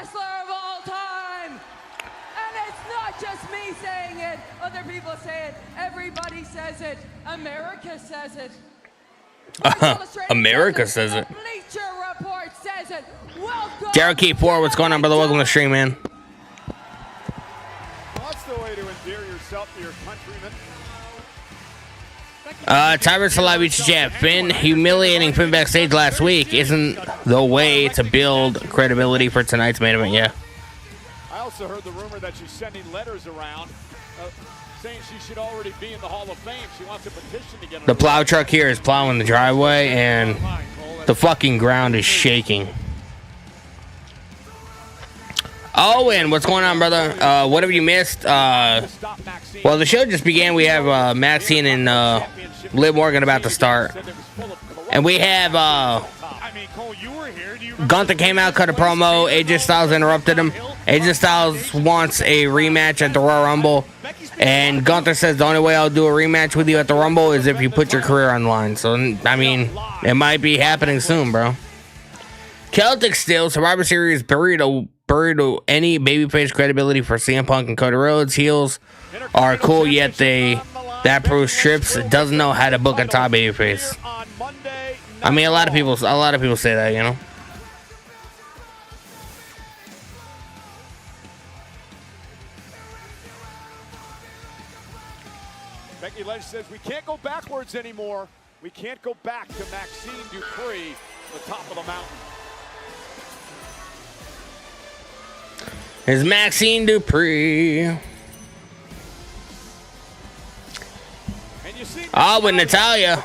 [SPEAKER 10] wrestler of all time. And it's not just me saying it. Other people say it. Everybody says it. America says it.
[SPEAKER 3] America says it.
[SPEAKER 10] Bleacher Report says it. Welcome.
[SPEAKER 3] Jared Key 4, what's going on, brother? Welcome to the stream, man.
[SPEAKER 5] What's the way to endear yourself to your countrymen?
[SPEAKER 3] Tyrus Alive chat. Finn humiliating Finn backstage last week isn't the way to build credibility for tonight's main event. Yeah.
[SPEAKER 5] I also heard the rumor that she's sending letters around saying she should already be in the Hall of Fame. She wants a petition to get.
[SPEAKER 3] The plow truck here is plowing the driveway, and the fucking ground is shaking. Owen, what's going on, brother? What have you missed? Well, the show just began. We have Maxine and Liv Morgan about to start. And we have Gunther came out, cut a promo. AJ Styles interrupted him. AJ Styles wants a rematch at the Royal Rumble. And Gunther says the only way I'll do a rematch with you at the Rumble is if you put your career on the line. So, I mean, it might be happening soon, bro. Celtic still, Survivor Series buried any babyface credibility for CM Punk and Cody Rhodes. Heels are cool, yet that proves Trips doesn't know how to book a top babyface. I mean, a lot of people say that, you know.
[SPEAKER 5] Becky Lynch says we can't go backwards anymore. We can't go back to Maxine Dupree, the top of the mountain.
[SPEAKER 3] Here's Maxine Dupree. With Natalia.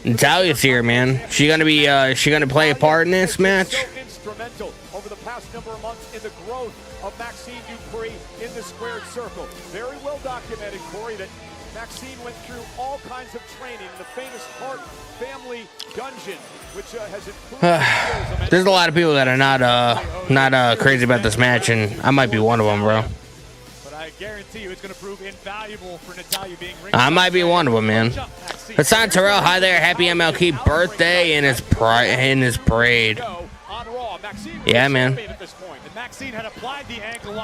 [SPEAKER 3] Natalia's here, man. She gonna play a part in this match?
[SPEAKER 5] So instrumental over the past number of months in the growth of Maxine Dupree in the squared circle. Very well documented, Corey, that Maxine went through all kinds of training in the famous Hart family dungeon, which has improved.
[SPEAKER 3] There's a lot of people that are not crazy about this match, and I might be one of them, bro.
[SPEAKER 6] But I guarantee you it's going to prove invaluable for Natalia being ring.
[SPEAKER 3] I might be one of them, man. Hassan Terrell, hi there. Happy MLK birthday in his parade. Yeah, man.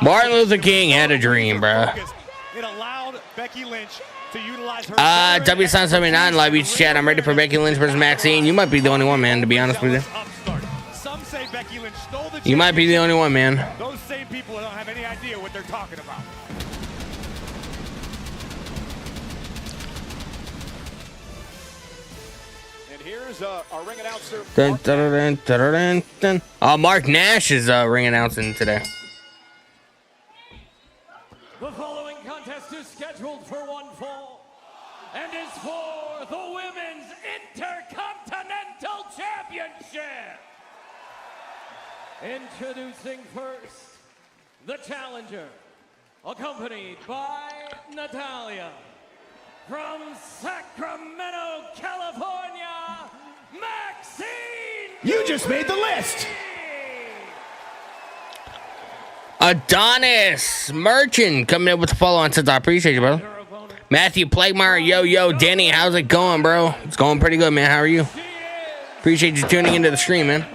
[SPEAKER 3] Martin Luther King had a dream, bro.
[SPEAKER 6] It allowed Becky Lynch to utilize her
[SPEAKER 3] W79 live each chat. I'm ready for Becky Lynch versus Maxine. You might be the only one, man, to be honest with you.
[SPEAKER 6] Some say Becky Lynch stole the
[SPEAKER 3] You might be the only one, man.
[SPEAKER 6] Those same people don't have any idea what they're talking about.
[SPEAKER 5] And here's our ring announcer.
[SPEAKER 3] Dun, dun, dun, dun, dun. Mark Nash is ring announcing today.
[SPEAKER 11] The following contest is scheduled for one fall and is for the Women's Intercontinental Championship. Introducing first, the challenger, accompanied by Natalia. From Sacramento, California, Maxine!
[SPEAKER 2] You just made the list!
[SPEAKER 3] Adonis Merchant coming in with the follow-on since I appreciate you, bro. Matthew Plaguemeyer, yo, Danny, how's it going, bro? It's going pretty good, man. How are you? Appreciate you tuning into the stream, man.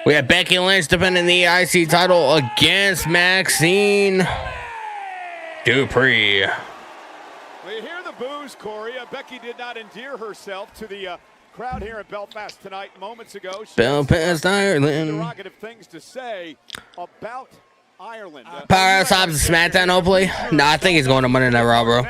[SPEAKER 3] We have Becky Lynch defending the IC title against Maxine Dupree.
[SPEAKER 5] We hear the boos, Corey. Becky did not endear herself to the crowd here in Belfast tonight. Moments ago, she
[SPEAKER 3] Belfast, Ireland.
[SPEAKER 5] Derogative things to say about Ireland.
[SPEAKER 3] Powerhouse Hobbs to SmackDown, hopefully. No, I think he's going to Monday Night Raw, bro.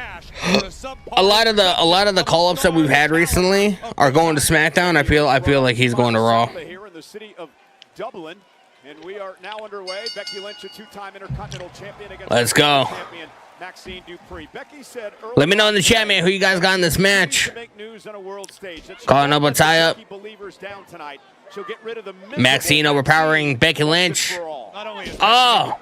[SPEAKER 3] A lot of the call-ups that we've had recently are going to SmackDown. I feel like he's going to Raw.
[SPEAKER 5] Here in the city of Dublin, and we are now underway. Becky Lynch, a two-time Intercontinental Champion against
[SPEAKER 3] Let's go.
[SPEAKER 5] Champion Maxine Dupree. Becky said
[SPEAKER 3] Let me know in the chat, man, who you guys got in this match. Calling up a tie-up. Maxine overpowering Becky Lynch. Oh,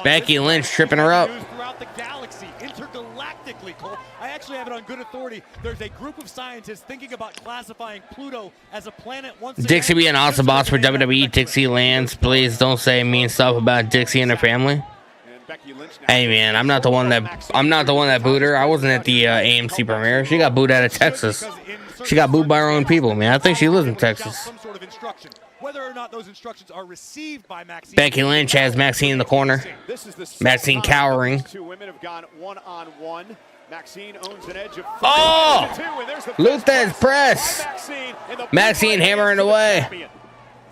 [SPEAKER 3] Becky Lynch tripping her up.
[SPEAKER 6] Throughout the galaxy, intergalactically, Cole. I actually have it on good authority. There's a group of scientists thinking about classifying Pluto as a planet once again.
[SPEAKER 3] Dixie be an awesome boss for WWE. Dixie Lands. Please don't say mean stuff about Dixie and her family. Hey man, I'm not the one that booed her. I wasn't at the AMC premiere. She got booed out of Texas. She got booed by her own people, man. I think she lives in Texas.
[SPEAKER 6] Whether or not those instructions are received by Maxine.
[SPEAKER 3] Becky Lynch has Maxine in the corner. Maxine cowering.
[SPEAKER 5] Two women have gone one-on-one. Maxine owns an edge of
[SPEAKER 3] Oh! Luthez press. Maxine hammering away.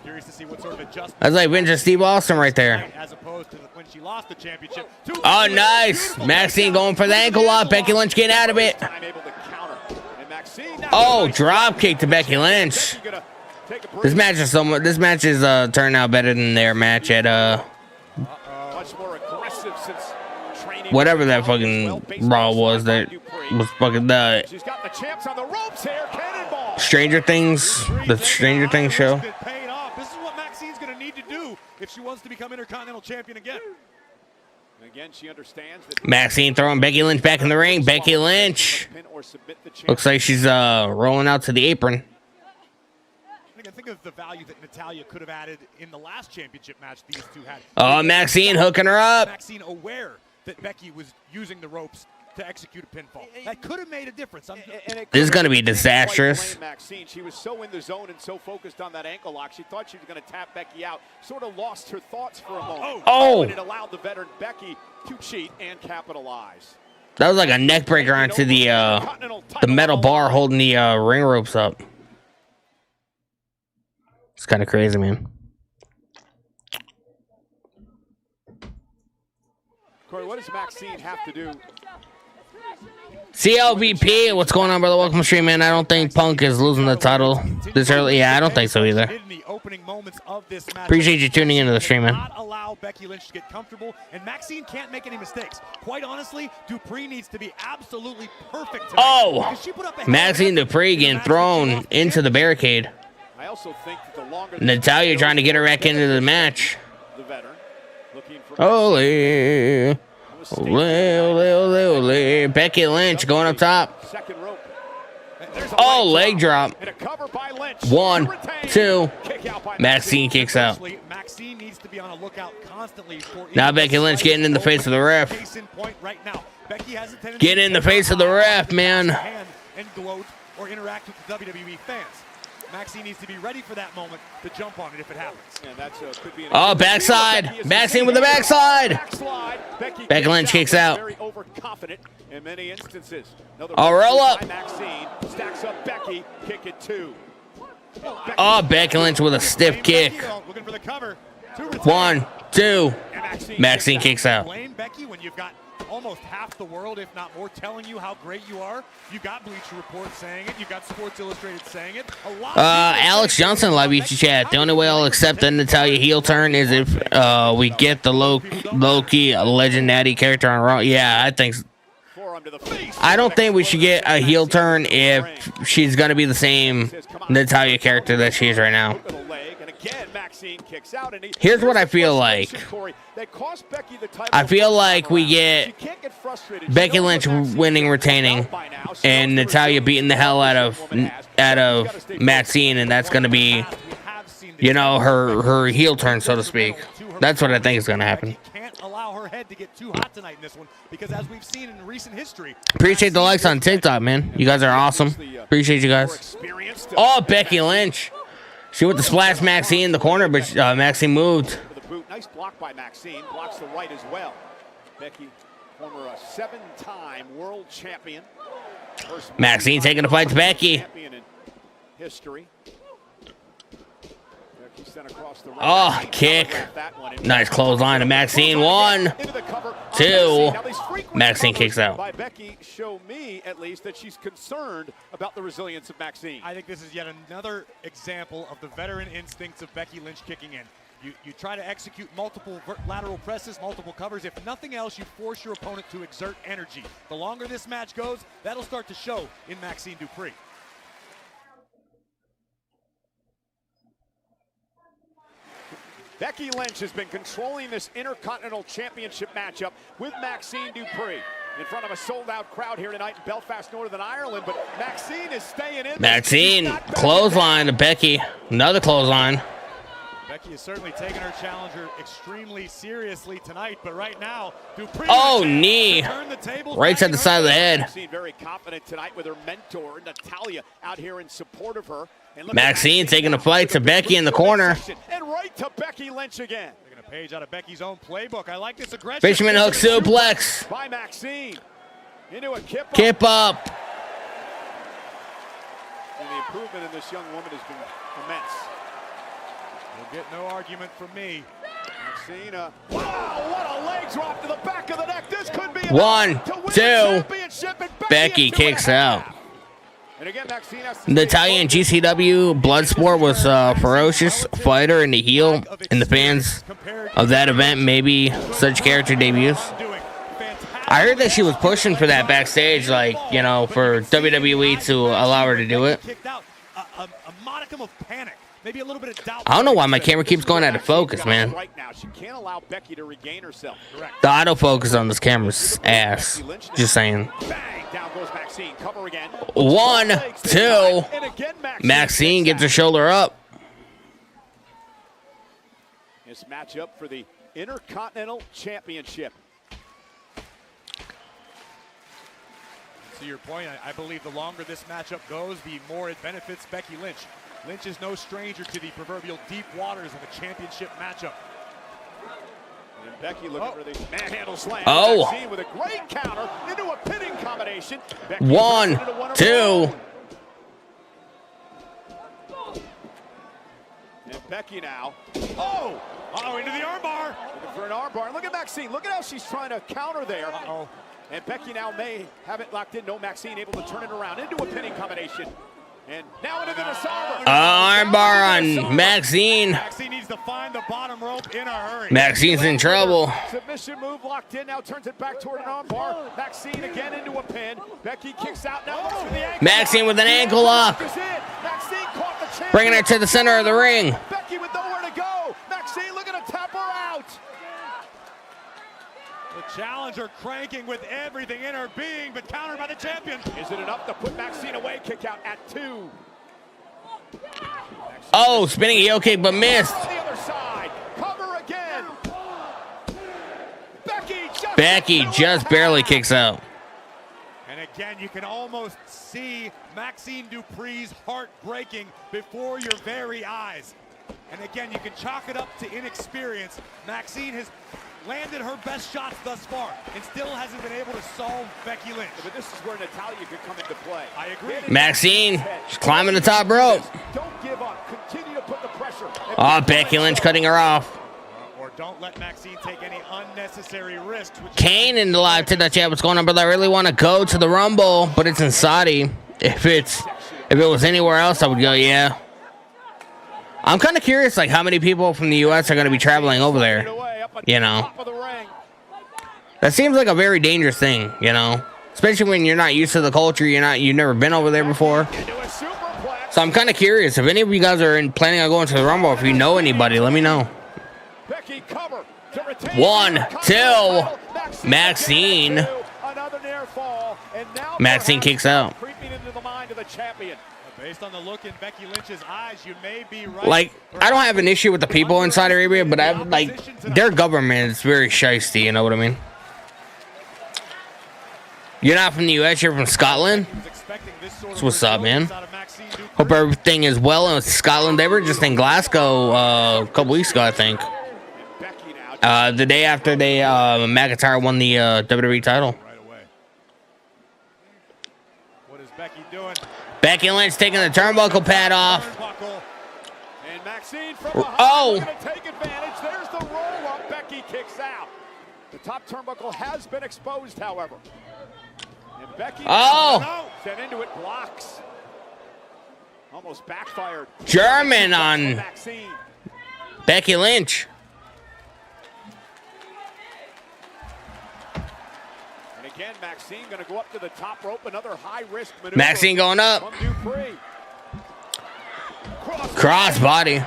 [SPEAKER 6] Curious to see what sort of adjustment.
[SPEAKER 3] That's like vintage Steve Austin right there.
[SPEAKER 6] As opposed to when she lost the championship.
[SPEAKER 3] Oh, nice. Maxine going for the ankle lock. Becky Lynch getting out of it. Oh, drop kick to Becky Lynch. This match is turning out better than their match at whatever that fucking Raw was that was fucking the Stranger Things, the Stranger Things show.
[SPEAKER 6] This is what Maxine's going to need to do if she wants to become Intercontinental Champion again.
[SPEAKER 5] Again, she understands that
[SPEAKER 3] Maxine throwing Becky Lynch back in the ring. Becky Lynch looks like she's rolling out to the apron.
[SPEAKER 6] Think of the value that Natalya could have added in the last championship match these two had.
[SPEAKER 3] Oh, Maxine hooking her up.
[SPEAKER 6] Maxine aware that Becky was using the ropes to execute a pinfall. That could have made a difference.
[SPEAKER 3] This is going to be disastrous.
[SPEAKER 5] Maxine, she was so in the zone and so focused on that ankle lock, she thought she was going to tap Becky out. Sort of lost her thoughts for a moment.
[SPEAKER 3] Oh!
[SPEAKER 5] And it allowed the veteran Becky to cheat and capitalize.
[SPEAKER 3] That was like a neck breaker onto the metal bar holding the ring ropes up. It's kind of crazy, man.
[SPEAKER 5] Corey, what does Maxine have to do?
[SPEAKER 3] CLVP, what's going on, brother? Welcome to stream, man. I don't think Punk is losing the title this early. Yeah, I don't think so either. Appreciate you tuning into the stream, man.
[SPEAKER 6] Not allow Becky Lynch to get comfortable, and Maxine can't make any mistakes. Quite honestly, Dupree needs to be absolutely perfect tonight.
[SPEAKER 3] Oh! Maxine Dupree getting thrown into the barricade.
[SPEAKER 5] I also think that the longer
[SPEAKER 3] Natalya trying to get her back into the match.
[SPEAKER 5] The veteran looking for
[SPEAKER 3] Ole. Ole. Becky Lynch going up top.
[SPEAKER 5] second rope.
[SPEAKER 3] Oh, leg drop.
[SPEAKER 5] And a cover by Lynch.
[SPEAKER 3] 1, 2. Maxine kicks out.
[SPEAKER 6] Maxine needs to be on a lookout constantly for
[SPEAKER 3] Now Becky Lynch getting in the face of the ref. Get in the face of the ref, man.
[SPEAKER 6] And gloat or interact with the WWE fans. Maxine needs to be ready for that moment to jump on it if it happens.
[SPEAKER 5] And that's, could be
[SPEAKER 3] Oh, backside. Maxine with the backside. Becky Lynch kicks out.
[SPEAKER 5] Very overconfident in many instances.
[SPEAKER 3] Oh, roll up.
[SPEAKER 5] Maxine stacks up Becky. Kick it 2.
[SPEAKER 3] Oh, Becky Lynch with a stiff kick.
[SPEAKER 6] Looking for the cover.
[SPEAKER 3] 1, 2. Maxine kicks out.
[SPEAKER 6] Blame Becky when you've got almost half the world, if not more, telling you how great you are. You got Bleacher Report saying it. You got Sports Illustrated saying it.
[SPEAKER 3] Alex Johnson, live YouTube chat. The only way I'll accept the Natalya heel turn is if we get the low-key legend natty character on Raw. Yeah, I think. I don't think we should get a heel turn if she's gonna be the same Natalya character that she is right now. Here's what I feel like. I feel like we get Becky Lynch winning, retaining, and Natalya beating the hell out of Maxine, and that's gonna be, you know, her heel turn, so to speak. That's what I think is gonna happen.
[SPEAKER 6] Can't allow her head to get too hot tonight in this one because, as we've seen in recent history,
[SPEAKER 3] appreciate the likes on TikTok, man. You guys are awesome. Appreciate you guys. Oh, Becky Lynch. She went to splash Maxine in the corner, but Maxine moved.
[SPEAKER 5] Nice block by Maxine. Blocks the right as well. Becky, former 7-time world champion.
[SPEAKER 3] Maxine taking the fight to Becky.
[SPEAKER 5] Champion in history.
[SPEAKER 3] Oh, kick. Nice clothesline to Maxine. 1, 2. Maxine kicks out.
[SPEAKER 5] By Becky, show me at least that she's concerned about the resilience of Maxine.
[SPEAKER 6] I think this is yet another example of the veteran instincts of Becky Lynch kicking in. You try to execute multiple lateral presses, multiple covers. If nothing else, you force your opponent to exert energy. The longer this match goes, that'll start to show in Maxine Dupree.
[SPEAKER 5] Becky Lynch has been controlling this Intercontinental Championship matchup with Maxine Dupree in front of a sold-out crowd here tonight in Belfast, Northern Ireland, but Maxine is staying in.
[SPEAKER 3] Maxine, clothesline to Becky. Another clothesline.
[SPEAKER 6] Becky is certainly taking her challenger extremely seriously tonight, but right now, Dupree
[SPEAKER 3] knee. Right to the side of the head.
[SPEAKER 5] Maxine very confident tonight with her mentor, Natalia, out here in support of her. And
[SPEAKER 3] Maxine taking the fight to Becky in the corner.
[SPEAKER 5] And right to Becky Lynch again.
[SPEAKER 6] Taking a page out of Becky's own playbook. I like this aggression.
[SPEAKER 3] Fisherman hook suplex.
[SPEAKER 5] By Maxine. Into a kip up.
[SPEAKER 3] Kip up.
[SPEAKER 5] And the improvement in this young woman has been immense.
[SPEAKER 6] You'll get no argument from me.
[SPEAKER 5] Maxine, wow, what a leg drop to the back of the neck. This could be
[SPEAKER 3] 1, 2. Becky kicks out.
[SPEAKER 5] And again, Maxine has
[SPEAKER 3] The Italian GCW Bloodsport was a ferocious fighter and a heel, and the fans of that event maybe such character debuts. I heard that she was pushing for that backstage, like, you know, for WWE to allow her to do it.
[SPEAKER 6] A modicum of panic. Maybe a little bit of doubt.
[SPEAKER 3] I don't know why my camera keeps going out of focus, man.
[SPEAKER 5] Right now, she can't allow Becky to regain herself.
[SPEAKER 3] The autofocus on this camera's ass. Just saying.
[SPEAKER 5] Bang, down goes Maxine. Cover again.
[SPEAKER 3] 1, 2. Maxine gets her shoulder up.
[SPEAKER 5] This matchup for the Intercontinental Championship.
[SPEAKER 6] To your point, I believe the longer this matchup goes, the more it benefits Becky Lynch. Lynch is no stranger to the proverbial deep waters of a championship matchup.
[SPEAKER 5] And Becky looking for the manhandle slam.
[SPEAKER 3] Oh.
[SPEAKER 5] With a great counter into a pinning combination. Becky
[SPEAKER 3] 1, 2.
[SPEAKER 5] And Becky now. Oh!
[SPEAKER 6] Uh-oh, into the armbar.
[SPEAKER 5] Looking for an armbar. Look at Maxine. Look at how she's trying to counter there.
[SPEAKER 6] Uh-oh.
[SPEAKER 5] And Becky now may have it locked in. No, Maxine able to turn it around into a pinning combination. And now into the disarmer.
[SPEAKER 3] Armbar on Maxine.
[SPEAKER 6] Maxine needs to find the bottom rope in a hurry.
[SPEAKER 3] Maxine's in trouble.
[SPEAKER 5] Submission move locked in. Now turns it back toward an armbar. Maxine again into a pin. Becky kicks out. Now looks for the ankle.
[SPEAKER 3] Maxine with an ankle lock.
[SPEAKER 5] Maxine caught the champion.
[SPEAKER 3] Bringing her to the center of the ring.
[SPEAKER 5] Becky with nowhere to go. Maxine looking to tap her out.
[SPEAKER 6] The challenger cranking with everything in her being, but countered by the champion.
[SPEAKER 5] Is it enough to put Maxine away? Kick out at 2.
[SPEAKER 3] Oh, spinning heel kick, but missed.
[SPEAKER 5] On the other side. Cover again.
[SPEAKER 3] Becky just barely kicks out.
[SPEAKER 6] And again, you can almost see Maxine Dupree's heart breaking before your very eyes. And again, you can chalk it up to inexperience. Maxine has landed her best shots thus far and still hasn't been able to solve Becky Lynch.
[SPEAKER 5] But this is where Natalia could come into play.
[SPEAKER 6] I agree.
[SPEAKER 3] Maxine, she's climbing the top rope.
[SPEAKER 5] Don't give up. Continue to put the pressure.
[SPEAKER 3] Oh, Becky Lynch cutting her off.
[SPEAKER 6] Or don't let Maxine take any unnecessary risks.
[SPEAKER 3] Kane in the live TikTok chat. What's going on, brother? I really want to go to the Rumble, but it's in Saudi. If it was anywhere else, I would go, yeah. I'm kind of curious, like, how many people from the U.S. are going to be traveling over there, you know? That seems like a very dangerous thing, you know? Especially when you're not used to the culture, you've never been over there before. So I'm kind of curious, if any of you guys are planning on going to the Rumble, if you know anybody, let me know. 1, 2, Maxine. Maxine kicks out.
[SPEAKER 6] Based on the look in Becky Lynch's eyes, you may be right.
[SPEAKER 3] Like, I don't have an issue with the people in Saudi Arabia, but I like their government is very shiesty, you know what I mean? You're not from the US, you're from Scotland. That's what's up, man. Hope everything is well in Scotland. They were just in Glasgow a couple weeks ago, I think. The day after McIntyre won the WWE title. Becky Lynch taking the turnbuckle pad off.
[SPEAKER 5] Maxine from behind.
[SPEAKER 3] Oh.
[SPEAKER 5] Going to take advantage. There's the roll up. Becky kicks out. The top turnbuckle has been exposed, however. And Becky sent into it, blocks. Almost backfired.
[SPEAKER 3] German on
[SPEAKER 5] Maxine.
[SPEAKER 3] Becky Lynch.
[SPEAKER 5] And again, Maxine going to go up to the top rope. Another high-risk maneuver.
[SPEAKER 3] Maxine going up.
[SPEAKER 5] From Dupree.
[SPEAKER 3] Cross body.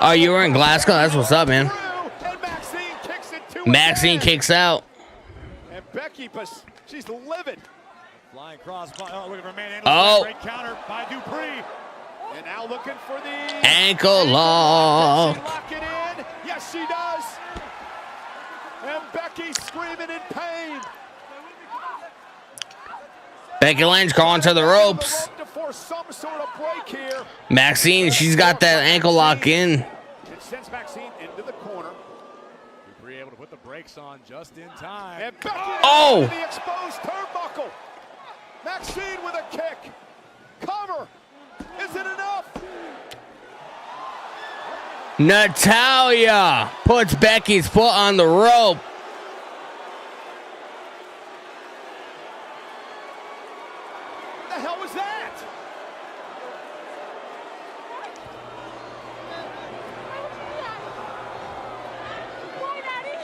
[SPEAKER 3] Oh, you were in Glasgow? That's what's up, man.
[SPEAKER 5] And Maxine kicks it to
[SPEAKER 3] Maxine kicks out.
[SPEAKER 5] And Becky, she's livid.
[SPEAKER 6] Flying cross by, looking for man.
[SPEAKER 3] Oh.
[SPEAKER 6] Great counter by Dupree.
[SPEAKER 5] And now looking for the
[SPEAKER 3] Ankle lock.
[SPEAKER 5] Does she lock it in? Yes, she does. And Becky screaming in pain.
[SPEAKER 3] Becky Lynch going to the ropes.
[SPEAKER 5] To force some sort of break here.
[SPEAKER 3] Maxine, she's got that ankle lock in.
[SPEAKER 5] It sends Maxine into the corner.
[SPEAKER 6] Dupree able to put the brakes on just in time.
[SPEAKER 5] And Becky
[SPEAKER 3] Oh.
[SPEAKER 5] the exposed turnbuckle. Maxine with a kick. Cover. Is it enough?
[SPEAKER 3] Natalya puts Becky's foot on the rope.
[SPEAKER 5] What the hell was that?
[SPEAKER 10] Why, Daddy?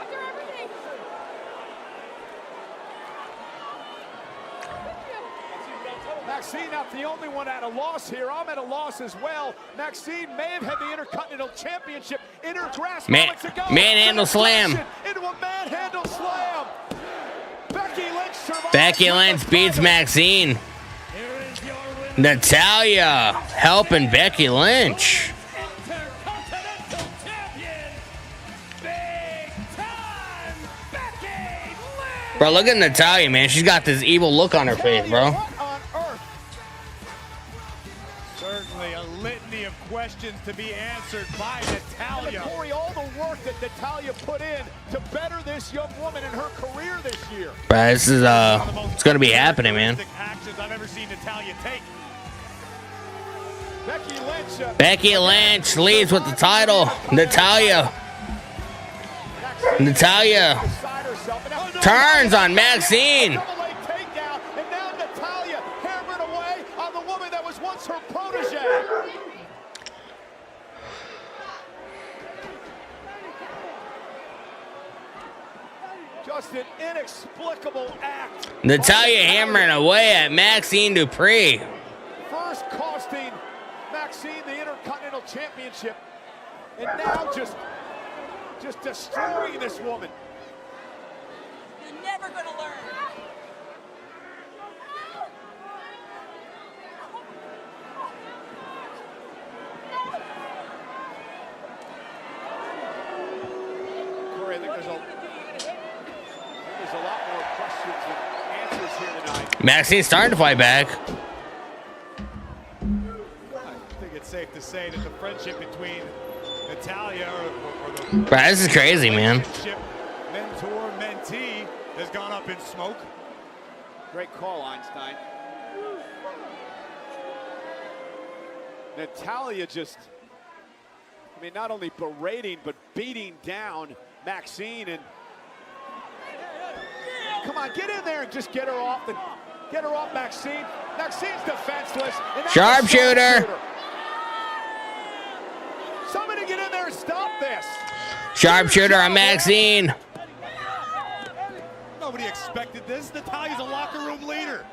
[SPEAKER 10] After everything.
[SPEAKER 5] Maxine not the only one at a loss here. I'm at a loss as well. Maxine may have had the Intercontinental Championship in her grasp moments ago.
[SPEAKER 3] Manhandle slam.
[SPEAKER 5] Into a manhandle slam. Becky Lynch survives.
[SPEAKER 3] Becky Lynch beats Maxine. Natalya helping Becky Lynch.
[SPEAKER 11] Intercontinental Champion, big time Becky Lynch.
[SPEAKER 3] Bro, look at Natalya, man. She's got this evil look on her face, bro.
[SPEAKER 5] What on earth?
[SPEAKER 6] Certainly a litany of questions to be answered by Natalya.
[SPEAKER 5] Corey, all the work that Natalya put in to better this young woman in her career this year.
[SPEAKER 3] Bro, this is it's gonna be happening, man.
[SPEAKER 6] Actions I've ever seen Natalya take.
[SPEAKER 3] Becky Lynch leads with the title. Natalya turns on Maxine.
[SPEAKER 5] And now Natalya hammering away on the woman that was once her protege. Just an inexplicable act.
[SPEAKER 3] Natalya hammering away at Maxine Dupree.
[SPEAKER 5] First costing Maxine the Intercontinental Championship, and now just destroying this woman.
[SPEAKER 10] You're never gonna learn.
[SPEAKER 5] Corey, I think there's a lot more questions and answers here tonight.
[SPEAKER 3] Maxine's starting to fight back.
[SPEAKER 6] I think it's safe to say that the friendship between Natalya or the
[SPEAKER 3] Bro, this is crazy, man.
[SPEAKER 6] mentor-mentee has gone up in smoke.
[SPEAKER 5] Great call, Einstein. Natalya just, I mean, not only berating, but beating down Maxine. And come on, get in there and just get her off. Get her off, Maxine. Maxine's defenseless.
[SPEAKER 3] Sharpshooter.
[SPEAKER 5] Somebody get in there and stop this.
[SPEAKER 3] Sharpshooter on Maxine.
[SPEAKER 6] Nobody expected this. Natalya's a locker room leader.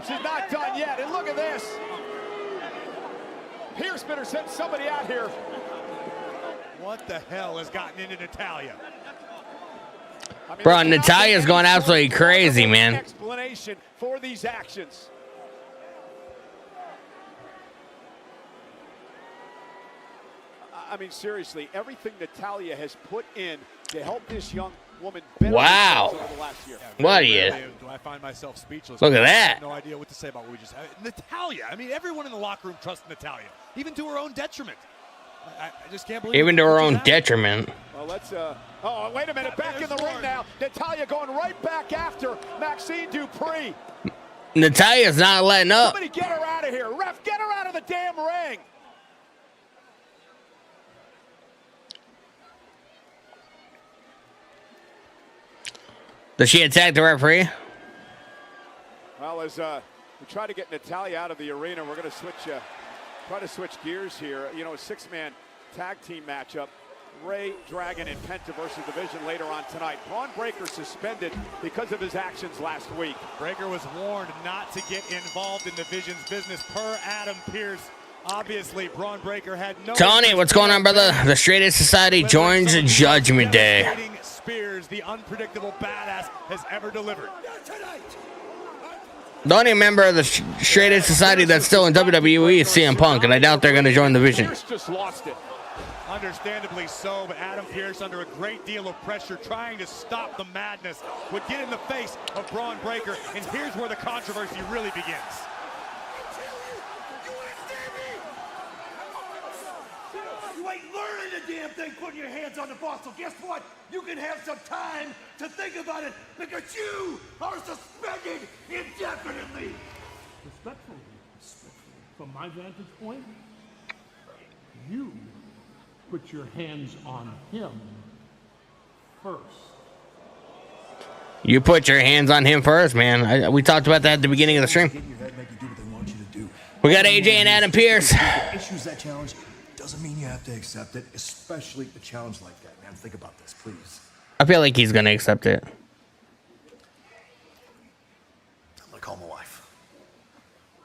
[SPEAKER 5] She's not done yet, and look at this. Pierce better send somebody out here.
[SPEAKER 6] What the hell has gotten into Natalya?
[SPEAKER 5] I mean,
[SPEAKER 3] Bro, Natalya's going absolutely crazy, man.
[SPEAKER 5] Explanation for these actions. I mean, seriously, everything Natalya has put in to help this young woman better
[SPEAKER 3] Wow.
[SPEAKER 5] over the last year.
[SPEAKER 3] What are you?
[SPEAKER 6] Do I find myself speechless?
[SPEAKER 3] Look at
[SPEAKER 6] I
[SPEAKER 3] that.
[SPEAKER 6] have no idea what to say about what we just had. Natalya. I mean, everyone in the locker room trusts Natalya, even to her own detriment. I just can't believe.
[SPEAKER 3] Even to her own
[SPEAKER 6] happened.
[SPEAKER 3] detriment.
[SPEAKER 5] Well, let's, oh, wait a minute, back in the ring now. Natalya going right back after Maxine Dupree.
[SPEAKER 3] Natalia's not letting up.
[SPEAKER 5] Somebody get her out of here. Ref, get her out of the damn ring.
[SPEAKER 3] Does she attack the referee?
[SPEAKER 5] Well, as we try to get Natalya out of the arena, we're going to try to switch gears here. You know, a six-man tag team matchup. Ray, Dragon, and Penta versus Division later on tonight. Braun Breaker suspended because of his actions last week.
[SPEAKER 6] Breaker was warned not to get involved in Division's business per Adam Pearce. Obviously, Braun Breaker had no...
[SPEAKER 3] Tony, what's going on, brother? The Straight Edge Society joins Judgment Day.
[SPEAKER 6] Spears, the unpredictable badass, has ever delivered.
[SPEAKER 3] The only member of the Straight Edge Society that's still in WWE is CM Punk, and I doubt they're going to join the Division.
[SPEAKER 5] Pearce just lost it.
[SPEAKER 6] Understandably so, but Adam Pearce, under a great deal of pressure, trying to stop the madness, would get in the face of Braun Breaker, and here's where the controversy really begins.
[SPEAKER 8] You ain't learning a damn thing putting your hands on the boss, so guess what? You can have some time to think about it, because you are suspended indefinitely.
[SPEAKER 2] Respectfully, from my vantage point, you put your hands on him first.
[SPEAKER 3] You put your hands on him first, man. We talked about that at the beginning of the stream. We got AJ and Adam Pearce.
[SPEAKER 8] Issues that challenge doesn't mean you have to accept it, especially a challenge like that, man. Think about this, please.
[SPEAKER 3] I feel like he's going to accept it.
[SPEAKER 8] I'm gonna call my wife.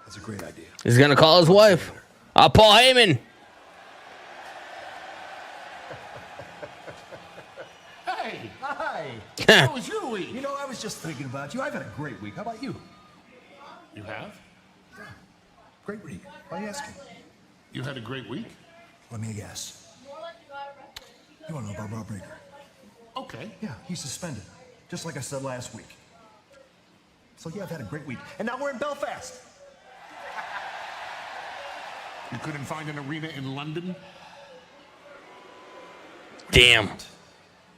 [SPEAKER 8] That's a great idea.
[SPEAKER 3] He's going to call his wife. Paul Heyman.
[SPEAKER 8] Hey, hi. How was your week? You know, I was just thinking about you. I've had a great week. How about you?
[SPEAKER 2] You have?
[SPEAKER 8] Yeah. Great week. Why are you asking?
[SPEAKER 2] You had a great week?
[SPEAKER 8] Let me guess. You want to know about Rob Breaker?
[SPEAKER 2] Okay.
[SPEAKER 8] Yeah, he's suspended. Just like I said last week. So yeah, I've had a great week. And now we're in Belfast.
[SPEAKER 2] You couldn't find an arena in London?
[SPEAKER 3] Damn.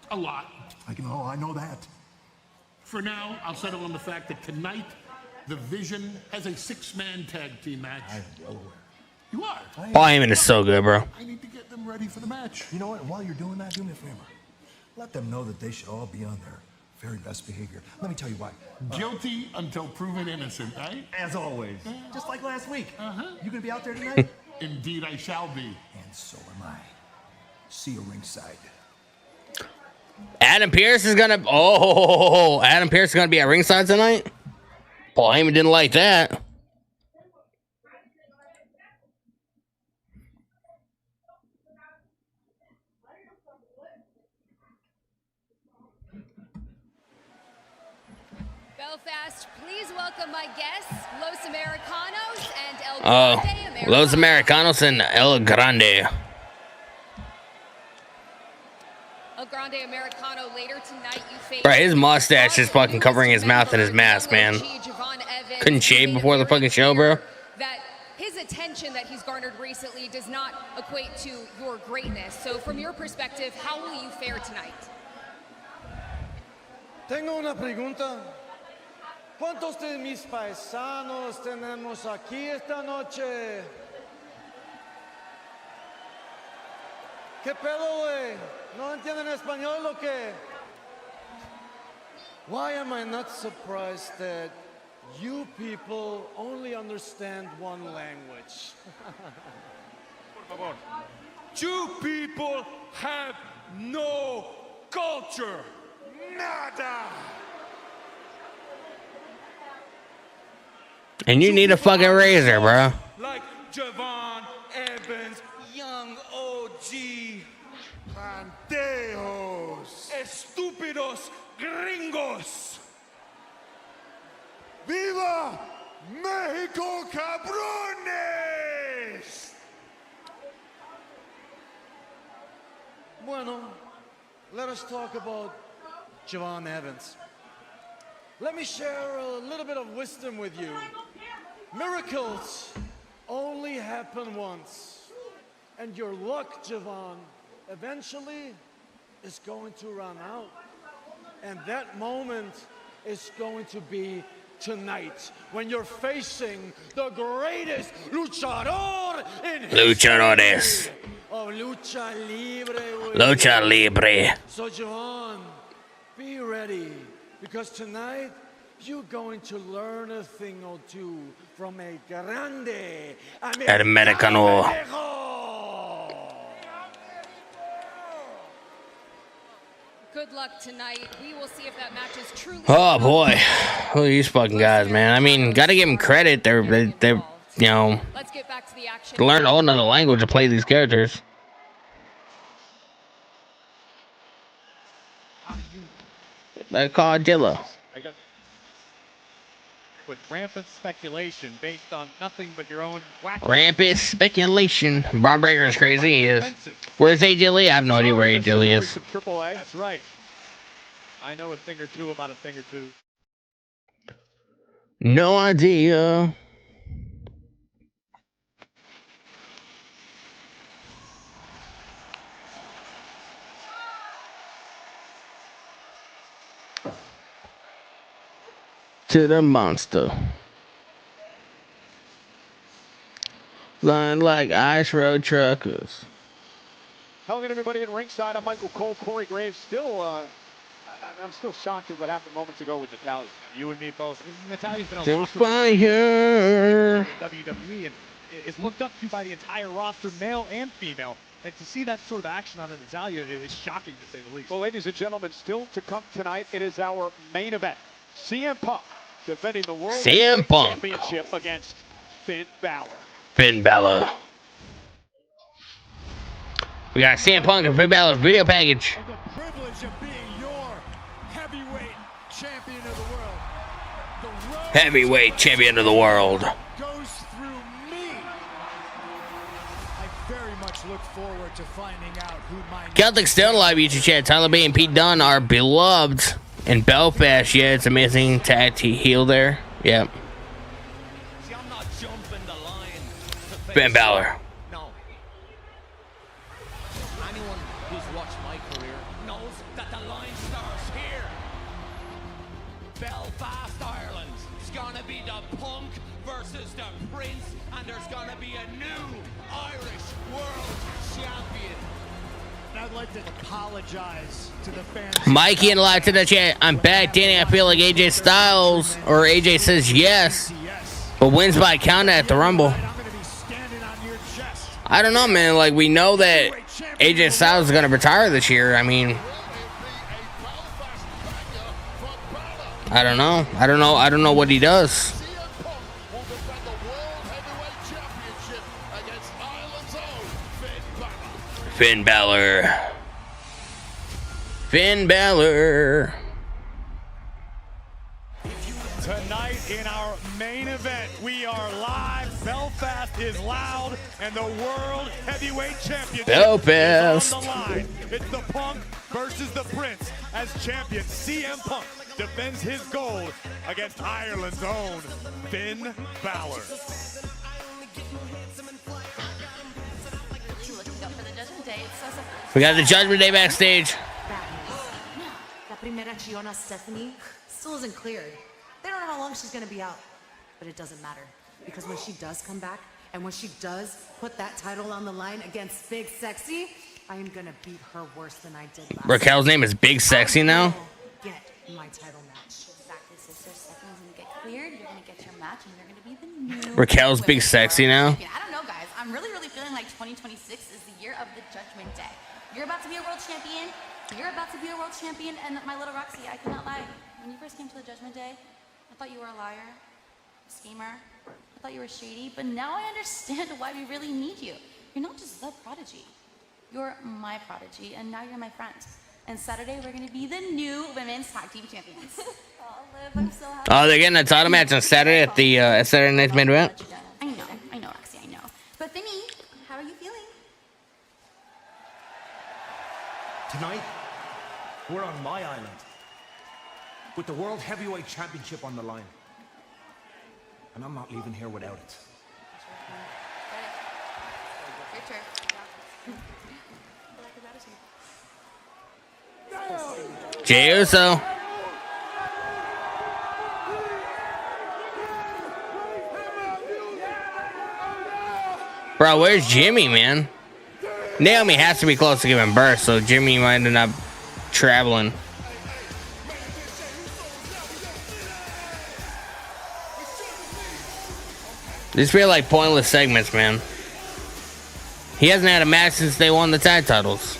[SPEAKER 2] A lot.
[SPEAKER 8] I know that.
[SPEAKER 2] For now, I'll settle on the fact that tonight, the Vision has a six-man tag team match.
[SPEAKER 8] I am well aware.
[SPEAKER 2] You are?
[SPEAKER 3] Paul Heyman is so good, bro.
[SPEAKER 2] I need to get them ready for the match.
[SPEAKER 8] You know what? While you're doing that, do me a favor. Let them know that they should all be on their very best behavior. Let me tell you why.
[SPEAKER 2] Guilty until proven innocent, right?
[SPEAKER 8] As always. Just like last week. You gonna be out there tonight?
[SPEAKER 2] Indeed, I shall be.
[SPEAKER 8] And so am I. See you ringside.
[SPEAKER 3] Adam Pearce is going to... Oh, Adam Pearce is going to be at ringside tonight? Paul Heyman didn't like that.
[SPEAKER 12] Belfast, please welcome my guests, Los Americanos and El Grande.
[SPEAKER 3] Los Americanos and El Grande.
[SPEAKER 12] El Grande Americano later tonight. You face
[SPEAKER 3] Bro, his mustache is fucking covering his mouth and his mask, man. Couldn't shave before the fucking show, bro.
[SPEAKER 12] That his attention that he's garnered recently does not equate to your greatness. So from your perspective, how will you fare tonight?
[SPEAKER 13] Tengo una pregunta. ¿Cuántos de mis paisanos tenemos aquí esta noche? ¿Qué pedo, güey? ¿No entienden español o qué? Why am I not surprised that you people only understand one language? Por favor. You people have no culture. Nada.
[SPEAKER 3] And you need a fucking razor, bro.
[SPEAKER 13] Like Javon Evans, young OG. Pandejos. Estúpidos gringos.
[SPEAKER 7] ¡Viva México, cabrones!
[SPEAKER 13] Bueno, let us talk about Javon Evans. Let me share a little bit of wisdom with you. Miracles only happen once. And your luck, Javon, eventually is going to run out. And that moment is going to be tonight when you're facing the greatest luchador in
[SPEAKER 3] Luchadores.
[SPEAKER 13] history of Lucha Libre.
[SPEAKER 3] Lucha Libre.
[SPEAKER 13] So, Johan, be ready, because tonight you're going to learn a thing or two from a grande
[SPEAKER 3] Americano.
[SPEAKER 12] Good luck tonight. We will see if that match is truly.
[SPEAKER 3] Oh boy, who are these fucking guys, man? I mean, gotta give them credit. They're you know,
[SPEAKER 12] Let's get back to the action.
[SPEAKER 3] learn a whole nother language to play these characters. They're called Dilla.
[SPEAKER 5] With rampant speculation based on nothing but your own wacky.
[SPEAKER 3] Rampant speculation. Braun Breaker is crazy. He is. Where's AJ Lee? I have no idea where AJ Lee is.
[SPEAKER 5] Triple A. That's right. I know a thing or two about a thing or two.
[SPEAKER 3] No idea. To the monster. Line like ice road truckers.
[SPEAKER 5] Hello again, everybody at ringside. I'm Michael Cole. Corey Graves still, I'm still shocked at what happened moments ago with Natalia. You and me both. Natalia's been
[SPEAKER 3] To fire.
[SPEAKER 5] WWE and is looked up to by the entire roster, male and female. And to see that sort of action on Natalia is shocking, to say the least. Well, ladies and gentlemen, still to come tonight, it is our main event. CM Punk defending the World Championship against Finn Balor.
[SPEAKER 3] Finn Balor. We got CM Punk and Finn Balor's video package.
[SPEAKER 8] The privilege of being your heavyweight champion of the world. The road
[SPEAKER 3] Heavyweight champion of the world.
[SPEAKER 8] goes through me. I very much look forward to finding out who my
[SPEAKER 3] Celtic still alive, YouTube chat. Tyler Bate and Pete Dunne are beloved in Belfast. Yeah, it's amazing tag team heel there. Yep.
[SPEAKER 11] See, I'm not jumping the line.
[SPEAKER 3] Finn Balor.
[SPEAKER 11] No. Anyone who's watched my career knows that the line starts here. Belfast, Ireland. It's gonna be the Punk versus the Prince, and there's gonna be a new Irish World Champion.
[SPEAKER 8] I'd like to apologize to the fans.
[SPEAKER 3] Mikey and live to the chat. I'm back, Danny. I feel like AJ Styles, or AJ says yes, but wins by count at the Rumble. I don't know, man. Like, we know that AJ Styles is gonna retire this year. I mean, I don't know. I don't know what he does. Finn Balor. Finn Balor.
[SPEAKER 5] Tonight in our main event, we are live. Belfast is loud, and the World Heavyweight Championship
[SPEAKER 3] Belfast.
[SPEAKER 5] is on the line. It's the Punk versus the Prince. As champion, CM Punk defends his gold against Ireland's own Finn Balor.
[SPEAKER 3] We got the Judgment Day backstage.
[SPEAKER 14] La primera Chiona Stephanie still isn't cleared. They don't know how long she's gonna be out, but it doesn't matter because when she does come back and when she does put that title on the line against Big Sexy, I am gonna beat her worse than I did last.
[SPEAKER 3] Raquel's name is Big Sexy now.
[SPEAKER 14] Get my title match.
[SPEAKER 15] Exactly, sister. Stephanie's gonna get cleared. You're gonna get your match, and you're gonna be the new.
[SPEAKER 3] Raquel's Big Sexy now.
[SPEAKER 15] I don't know, guys. I'm really feeling like 2026 is the year of the Judgment Day. You're about to be a world champion. You're about to be a world champion, and my little Roxy, I cannot lie. When you first came to the Judgment Day, I thought you were a liar, a schemer. I thought you were shady, but now I understand why we really need you. You're not just the prodigy. You're my prodigy, and now you're my friend. And Saturday, we're gonna be the new women's tag team champions. Oh, Liv, I'm so happy.
[SPEAKER 3] Oh, they're getting a title match on Saturday at the Saturday Night's main event.
[SPEAKER 15] I know, Roxy, I know. But Vinny, how are you feeling?
[SPEAKER 16] Tonight, we're on my island with the World Heavyweight Championship on the line. And I'm not leaving here without it.
[SPEAKER 15] Your turn.
[SPEAKER 3] Jey Uso. Bro, where's Jimmy, man? Naomi has to be close to giving birth, so Jimmy might end up traveling. These feel like pointless segments, man. He hasn't had a match since they won the tag titles.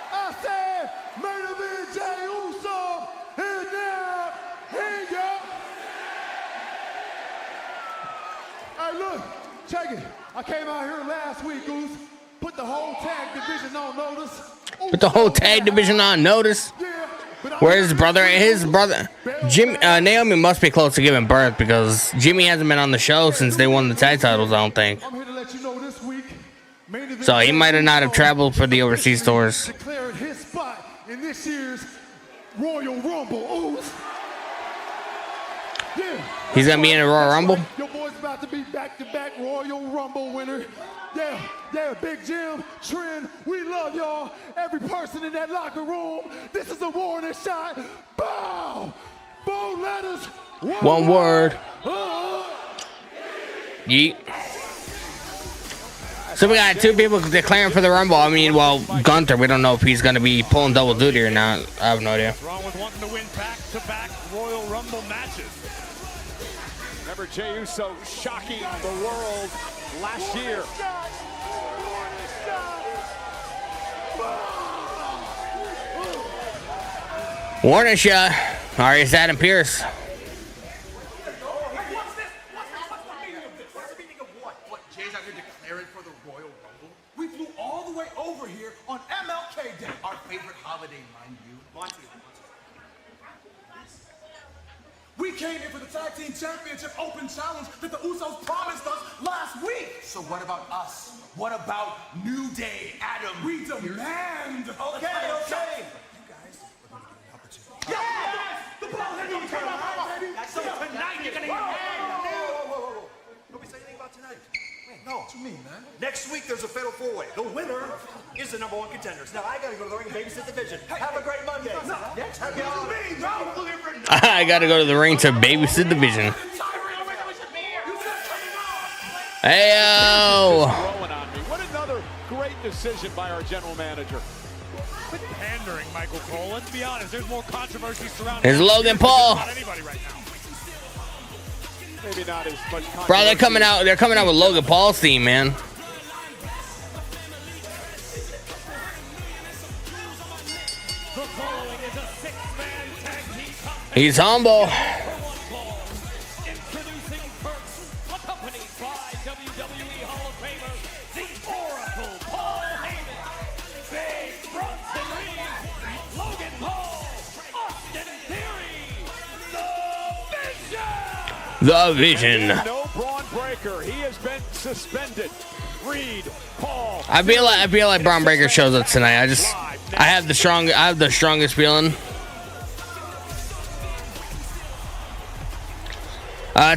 [SPEAKER 7] I said, main event Jey Uso, and now, here you go. Hey, look, check it. I came out here last week, Goose, put the whole tag division on notice.
[SPEAKER 3] Put the whole tag division on notice. Where's his brother? His brother, Naomi must be close to giving birth because Jimmy hasn't been on the show since they won the tag titles, I don't think.
[SPEAKER 7] I'm here to let you know this week,
[SPEAKER 3] So he might have not have traveled for the overseas tours.
[SPEAKER 7] declared his spot in this year's Royal Rumble. Ooze. Yeah.
[SPEAKER 3] He's gonna be in a Royal Rumble.
[SPEAKER 7] Your boy's about to be back-to-back Royal Rumble winner. Yeah, Big Jim, Trent, we love y'all. Every person in that locker room. This is a warning shot. Bow! 4 letters.
[SPEAKER 3] One word. Yeet. So we got 2 people declaring for the Rumble. I mean, well, Gunther, we don't know if he's going to be pulling double duty or not. I have no idea.
[SPEAKER 5] What's wrong with wanting to win back-to-back Royal Rumble matches? Remember Jey Uso shocking the world last year.
[SPEAKER 3] Warning shot. All right, it's Adam Pearce.
[SPEAKER 17] Jay's out here declaring for the Royal Rumble. We flew all the way over here on MLK Day, our favorite holiday, mind you. We came here for the Tag Team Championship Open Challenge that the Usos promised us last week. So what about us? What about New Day, Adam? We demand. Okay. You guys are going to get an opportunity. Yes! The ball is going to come out, baby. So tonight you're going to get whoa. Nobody say anything about tonight. No. What you mean, man? Next week there's a fatal 4-way. The winner is the #1 contenders. Now I gotta go to the ring and babysit the division. Have a great Monday.
[SPEAKER 3] I got to go to the ring to babysit the division. Hey-o.
[SPEAKER 5] What another great decision by our general manager. Quit pandering, Michael Cole. Let's be honest, there's more controversy surrounding
[SPEAKER 3] Here's Logan Paul.
[SPEAKER 5] anybody right now. Maybe not as much controversy.
[SPEAKER 3] Bro, they're coming out with Logan Paul's theme, man. He's humble.
[SPEAKER 11] Introducing first, accompanied by WWE Hall of Famer, the Oracle, Paul Heyman, Big Bronson Reed, Logan Paul, Austin Theory,
[SPEAKER 3] The Vision.
[SPEAKER 5] No Braun Breaker. He has been suspended. Reed, Paul.
[SPEAKER 3] I feel like Braun Breaker shows up tonight. I have the strongest feeling.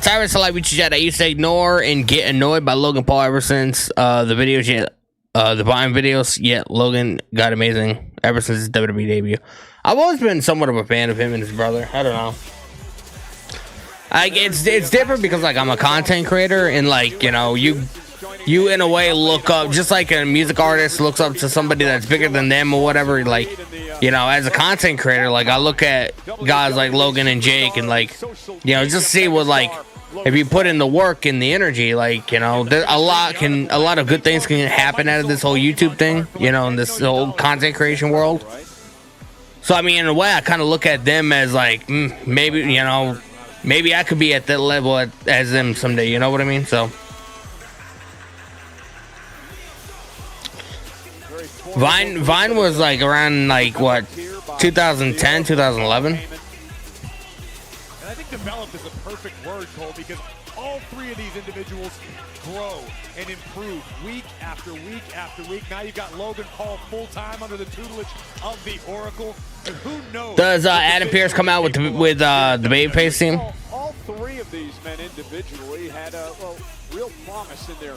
[SPEAKER 3] Tyrus Light reaches out. I used to ignore and get annoyed by Logan Paul ever since the videos the Vine videos. Yet Logan got amazing ever since his WWE debut. I've always been somewhat of a fan of him and his brother. I don't know. It's different because like I'm a content creator and like you in a way look up just like a music artist looks up to somebody that's bigger than them or whatever. Like as a content creator, like I look at guys like Logan and Jake and like just see what like if you put in the work and the energy, like, you know, a lot of good things can happen out of this whole YouTube thing, you know, in this whole content creation world. So I mean, in a way, I kind of look at them as like, maybe, you know, maybe I could be at that level as them someday. You know what I mean? So Vine was like around like what, 2010, 2011.
[SPEAKER 6] And I think developed is a perfect word, Cole, because all three of these individuals grow and improve week after week after week. Now you've got Logan Paul full-time under the tutelage of the Oracle. And who knows?
[SPEAKER 3] Does Adam Pearce come out with the babyface team?
[SPEAKER 5] All three of these men individually had a real promise in their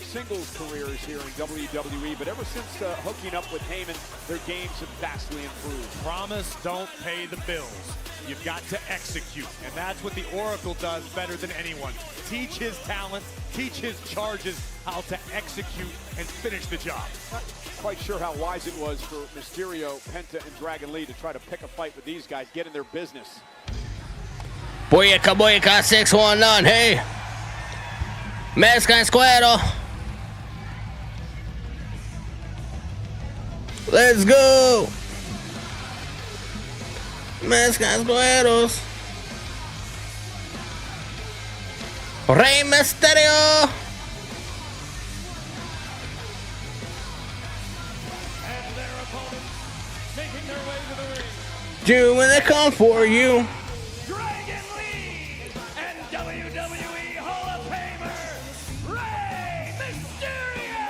[SPEAKER 5] singles careers here in WWE, but ever since hooking up with Heyman, their games have vastly improved.
[SPEAKER 6] Promise don't pay the bills. You've got to execute, and that's what the Oracle does better than anyone. Teach his talents, teach his charges how to execute and finish the job.
[SPEAKER 5] Not quite sure how wise it was for Mysterio, Penta, and Dragon Lee to try to pick a fight with these guys, get in their business.
[SPEAKER 3] Boyaka, 619, hey. Mezca Escuero. Let's go. Mezca Escueros. Rey Mysterio.
[SPEAKER 11] And their opponents making their way to the ring.
[SPEAKER 3] Do when they come for you.
[SPEAKER 11] Dragon Lee and WWE Hall of Famer Rey Mysterio.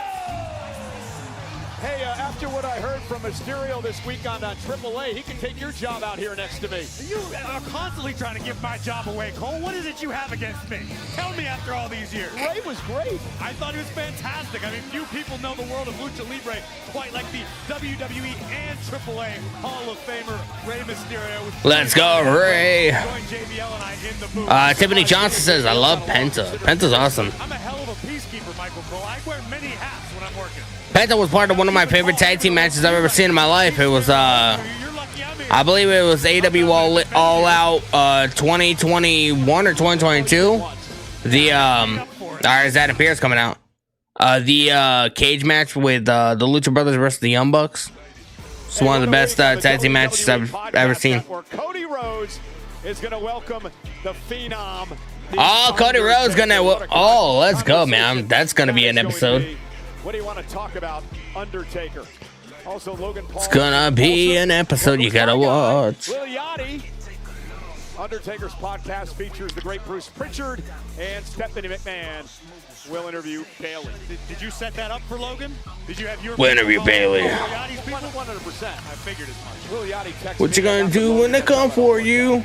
[SPEAKER 5] Hey, after what I heard from Mysterio this week on AAA, he can take your job out here next to me.
[SPEAKER 6] You are constantly trying to give my job away, Cole. What is it you have against me? Tell me after all these years.
[SPEAKER 5] Rey was great.
[SPEAKER 6] I thought he was fantastic. I mean, few people know the world of Lucha Libre quite like the WWE and AAA Hall of Famer Rey Mysterio.
[SPEAKER 3] Let's go, Rey.
[SPEAKER 6] Join JBL and I in the booth.
[SPEAKER 3] Tiffany Johnson says, I love Penta. Penta's awesome.
[SPEAKER 6] I'm a hell of a peacekeeper, Michael Cole. I wear many hats when I'm working.
[SPEAKER 3] Penta was part of one of my favorite tag team matches I've ever seen in my life. It was, I believe it was AW All Out 2021 or 2022. The, is Adam Pearce coming out? The cage match with the Lucha Brothers versus the Young Bucks. It's one of the best tag team matches I've ever seen.
[SPEAKER 5] Cody Rhodes is going to welcome the Phenom.
[SPEAKER 3] Oh, Cody Rhodes gonna. Oh, let's go, man. That's gonna be an episode.
[SPEAKER 5] What do you want to talk about, Undertaker? Also, Logan Paul.
[SPEAKER 3] It's gonna be an episode you gotta watch.
[SPEAKER 5] Lil Yachty. Undertaker's podcast features the great Bruce Pritchard and Stephanie McMahon. Will interview Bailey.
[SPEAKER 6] Did you set that up for Logan? Did you have your
[SPEAKER 3] We'll interview Bailey.
[SPEAKER 5] 100%. I
[SPEAKER 6] figured as much.
[SPEAKER 5] Lil Yachty texted
[SPEAKER 3] What you
[SPEAKER 5] me
[SPEAKER 3] gonna
[SPEAKER 5] about
[SPEAKER 3] do
[SPEAKER 5] the
[SPEAKER 3] when they come for you?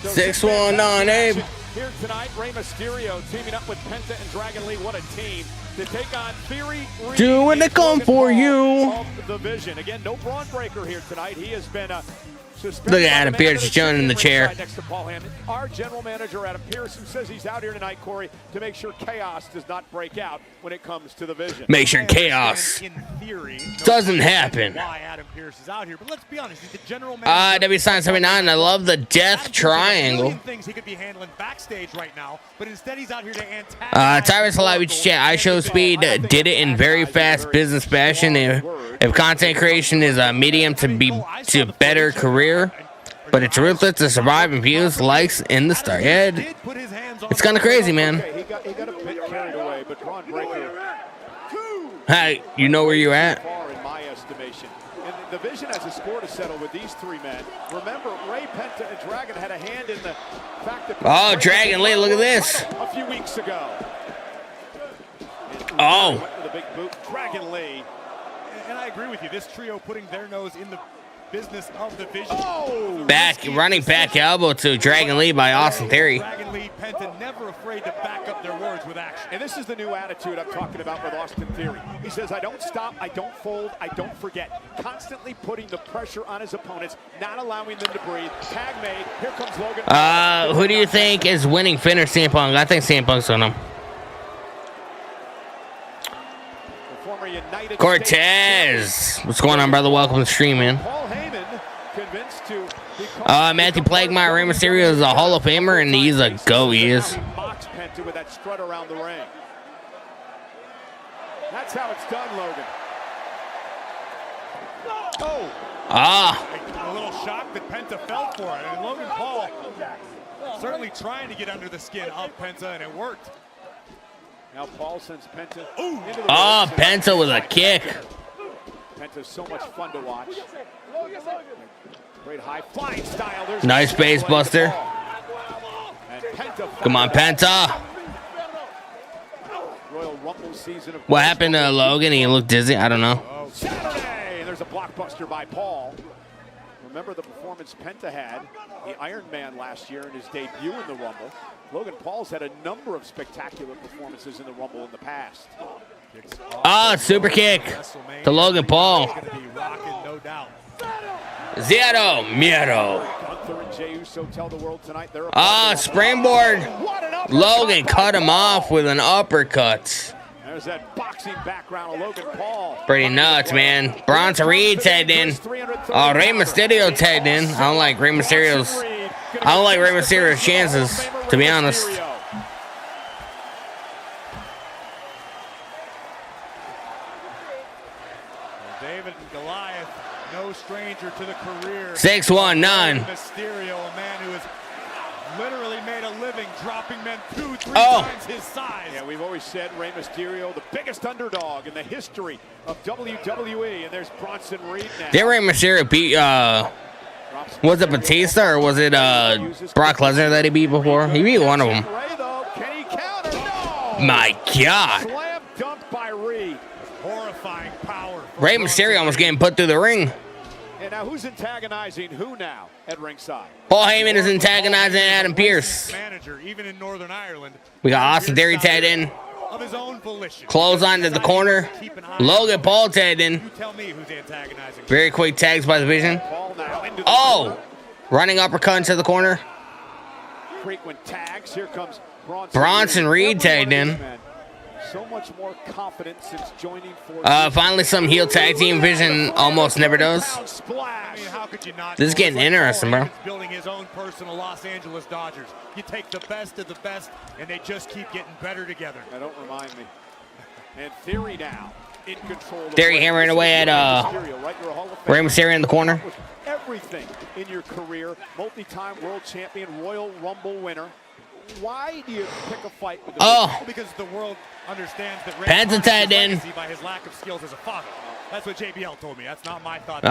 [SPEAKER 3] 619, Abe.
[SPEAKER 5] Here tonight, Rey Mysterio teaming up with Penta and Dragon Lee. What a team to take on Theory.
[SPEAKER 3] Do when they come for you.
[SPEAKER 5] Of the Vision. Again, no Braun Breaker here tonight. He has been suspended.
[SPEAKER 3] Look at Adam Pearce just chilling in the chair.
[SPEAKER 5] Next to Paul Heyman. Our general manager, Adam Pearce, who says he's out here tonight, Corey, to make sure chaos does not break out when it comes to the Vision.
[SPEAKER 3] Make sure chaos doesn't happen.
[SPEAKER 6] Why Adam Pearce is out here, but let's be honest, he's the general manager.
[SPEAKER 3] W-Sign79, I love the Death Triangle.
[SPEAKER 6] Things he could be handling backstage right now, but instead he's out here to antagonize.
[SPEAKER 3] Tyrus Halavich chat. I Show Speed did it in very fast business fashion. If content creation is a medium to better career, but it's ruthless to survive and views, likes in the star. Yeah, it's kind of crazy, man.
[SPEAKER 5] He got a bit carried away, but Braun Breaker.
[SPEAKER 3] Hey, you know where you're at?
[SPEAKER 5] Far in my estimation. And the Vision has a score to settle with these three men. Remember, Rey, Penta, and Dragon had a hand in the fact that.
[SPEAKER 3] Oh, Dragon Lee, look at this.
[SPEAKER 5] A few weeks ago.
[SPEAKER 3] Oh.
[SPEAKER 5] With a big boot, Dragon Lee.
[SPEAKER 6] And I agree with you. This trio putting their nose in the business of the Vision.
[SPEAKER 5] Oh!
[SPEAKER 3] Running back elbow to Dragon Lee by Austin Theory.
[SPEAKER 6] Dragon Lee, Penta never afraid to back up their words with action.
[SPEAKER 5] And this is the new attitude I'm talking about with Austin Theory. He says, I don't stop, I don't fold, I don't forget. Constantly putting the pressure on his opponents, not allowing them to breathe. Tag made. Here comes Logan.
[SPEAKER 3] Who do you think is winning Finn or CM Punk? I think CM Punk's on him.
[SPEAKER 5] Former United
[SPEAKER 3] Cortez. What's going on, brother? Welcome to the stream, man.
[SPEAKER 5] Paul Heyman convinced to become
[SPEAKER 3] Matthew Plagmeyer, Rey Mysterio is a Hall of Famer, and he's a GOAT. He is.
[SPEAKER 5] mocks Penta with that strut around the ring. That's how it's done, Logan. Oh.
[SPEAKER 6] A little shock that Penta fell for it, and Logan Paul certainly trying to get under the skin of Penta, and it worked.
[SPEAKER 5] Now Paul sends Penta into the
[SPEAKER 3] Penta with a kick.
[SPEAKER 5] Penta's so much fun to watch. Great high flying style. There's
[SPEAKER 3] Nice base buster.
[SPEAKER 5] And Penta
[SPEAKER 3] Come on, Penta.
[SPEAKER 5] Royal Rumble season of
[SPEAKER 3] What happened to Logan? He looked dizzy. I don't know.
[SPEAKER 5] Saturday, and there's a blockbuster by Paul. Remember the performance Penta had, the Iron Man last year in his debut in the Rumble. Logan Paul's had a number of spectacular performances in the Rumble in the past.
[SPEAKER 3] Super kick to Logan Paul. Zero miedo.
[SPEAKER 5] Gunther and Jey Uso tell the world tonight they're
[SPEAKER 3] springboard. Logan cut him off with an uppercut.
[SPEAKER 5] There's that boxing background of Logan Paul.
[SPEAKER 3] Pretty nuts, man. Bronson Reed tagged in. Rey Mysterio tagged in. I don't like Rey Mysterio's chances, to be honest.
[SPEAKER 6] David and Goliath, no stranger to the career.
[SPEAKER 3] 619.
[SPEAKER 6] Mysterio, a man who has literally made a living dropping men 2-3 times his size.
[SPEAKER 5] Yeah, we've always said Rey Mysterio, the biggest underdog in the history of WWE, and there's Bronson Reed now.
[SPEAKER 3] Did Rey Mysterio beat, was it Batista or was it Brock Lesnar that he beat before? He beat one of them.
[SPEAKER 5] Can he counter? No!
[SPEAKER 3] My God.
[SPEAKER 5] Slam dunk by Reed.
[SPEAKER 6] Horrifying power.
[SPEAKER 3] Rey Mysterio almost getting put through the ring.
[SPEAKER 5] And now who's antagonizing who now at ringside?
[SPEAKER 3] Paul Heyman is antagonizing Adam Pearce.
[SPEAKER 6] Manager, even in Northern Ireland.
[SPEAKER 3] We got Austin Theory tagged in.
[SPEAKER 6] Of his own volition.
[SPEAKER 3] Close on to the corner. Logan Paul tagged in.
[SPEAKER 6] You tell me who's antagonizing.
[SPEAKER 3] Very quick tags by the Vision. Running uppercut into the corner.
[SPEAKER 5] Frequent tags. Here comes
[SPEAKER 3] Bronson Reed tagged in.
[SPEAKER 5] So much more confidence since joining
[SPEAKER 3] finally some heel tag team. Vision almost never does.
[SPEAKER 6] I mean, how could you not?
[SPEAKER 3] This is getting interesting, bro.
[SPEAKER 6] Building his own personal Los Angeles Dodgers. You take the best of the best, and they just keep getting better together.
[SPEAKER 5] Now, don't remind me. And Theory now in control.
[SPEAKER 3] Theory hammering away at Rey Mysterio in the corner.
[SPEAKER 5] Everything in your career, multi-time world champion, Royal Rumble winner. Why do you pick a fight with the
[SPEAKER 6] because the world understands that
[SPEAKER 3] Penta tagged in
[SPEAKER 6] by his lack of skills as a father. That's what JBL told me. That's not my thought.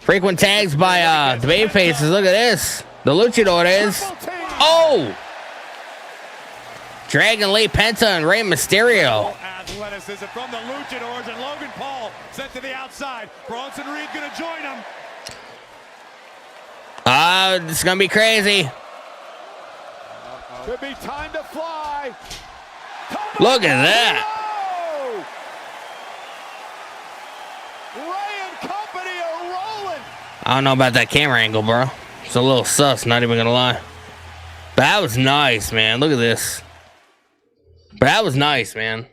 [SPEAKER 3] Frequent tags by the baby faces. Look at this. The luchador is. Dragon Lee, Penta, and Rey Mysterio.
[SPEAKER 6] Athleticism from the luchadors, and Logan Paul sent to the outside. Bronson Reed gonna join him.
[SPEAKER 3] This is gonna be crazy.
[SPEAKER 5] Could be time to fly.
[SPEAKER 3] Look at that.
[SPEAKER 5] Ray and company are rolling.
[SPEAKER 3] I don't know about that camera angle, bro. It's a little sus, not even gonna lie. But that was nice, man. Look at this. But that was nice, man.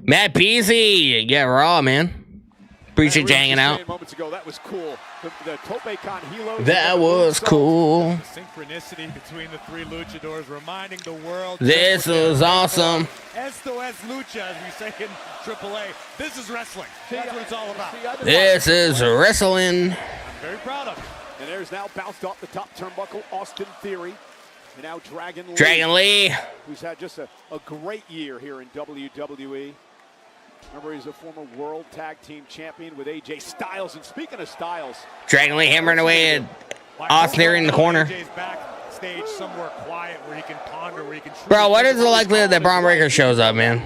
[SPEAKER 3] Matt Peasy, yeah, Raw, man. Appreciate you hanging out.
[SPEAKER 5] Moments ago, that was cool. The Tope Con Hilo.
[SPEAKER 3] That was cool.
[SPEAKER 6] Synchronicity between the three luchadors, reminding the world.
[SPEAKER 3] This was awesome.
[SPEAKER 6] Esto es lucha, as we say in AAA. This is wrestling. That's what it's all about.
[SPEAKER 3] This is wrestling.
[SPEAKER 6] I'm very proud of it.
[SPEAKER 5] And there's now bounced off the top turnbuckle, Austin Theory. And now Dragon
[SPEAKER 3] Lee.
[SPEAKER 5] Who's had just a great year here in WWE. Remember, he's a former World Tag Team Champion with AJ Styles. And speaking of Styles,
[SPEAKER 3] Dragon Lee hammering away at Austin Theory in the corner.
[SPEAKER 6] AJ's backstage somewhere quiet where he can ponder, where he can.
[SPEAKER 3] Bro, what is the likelihood that Braun Breaker shows up, man?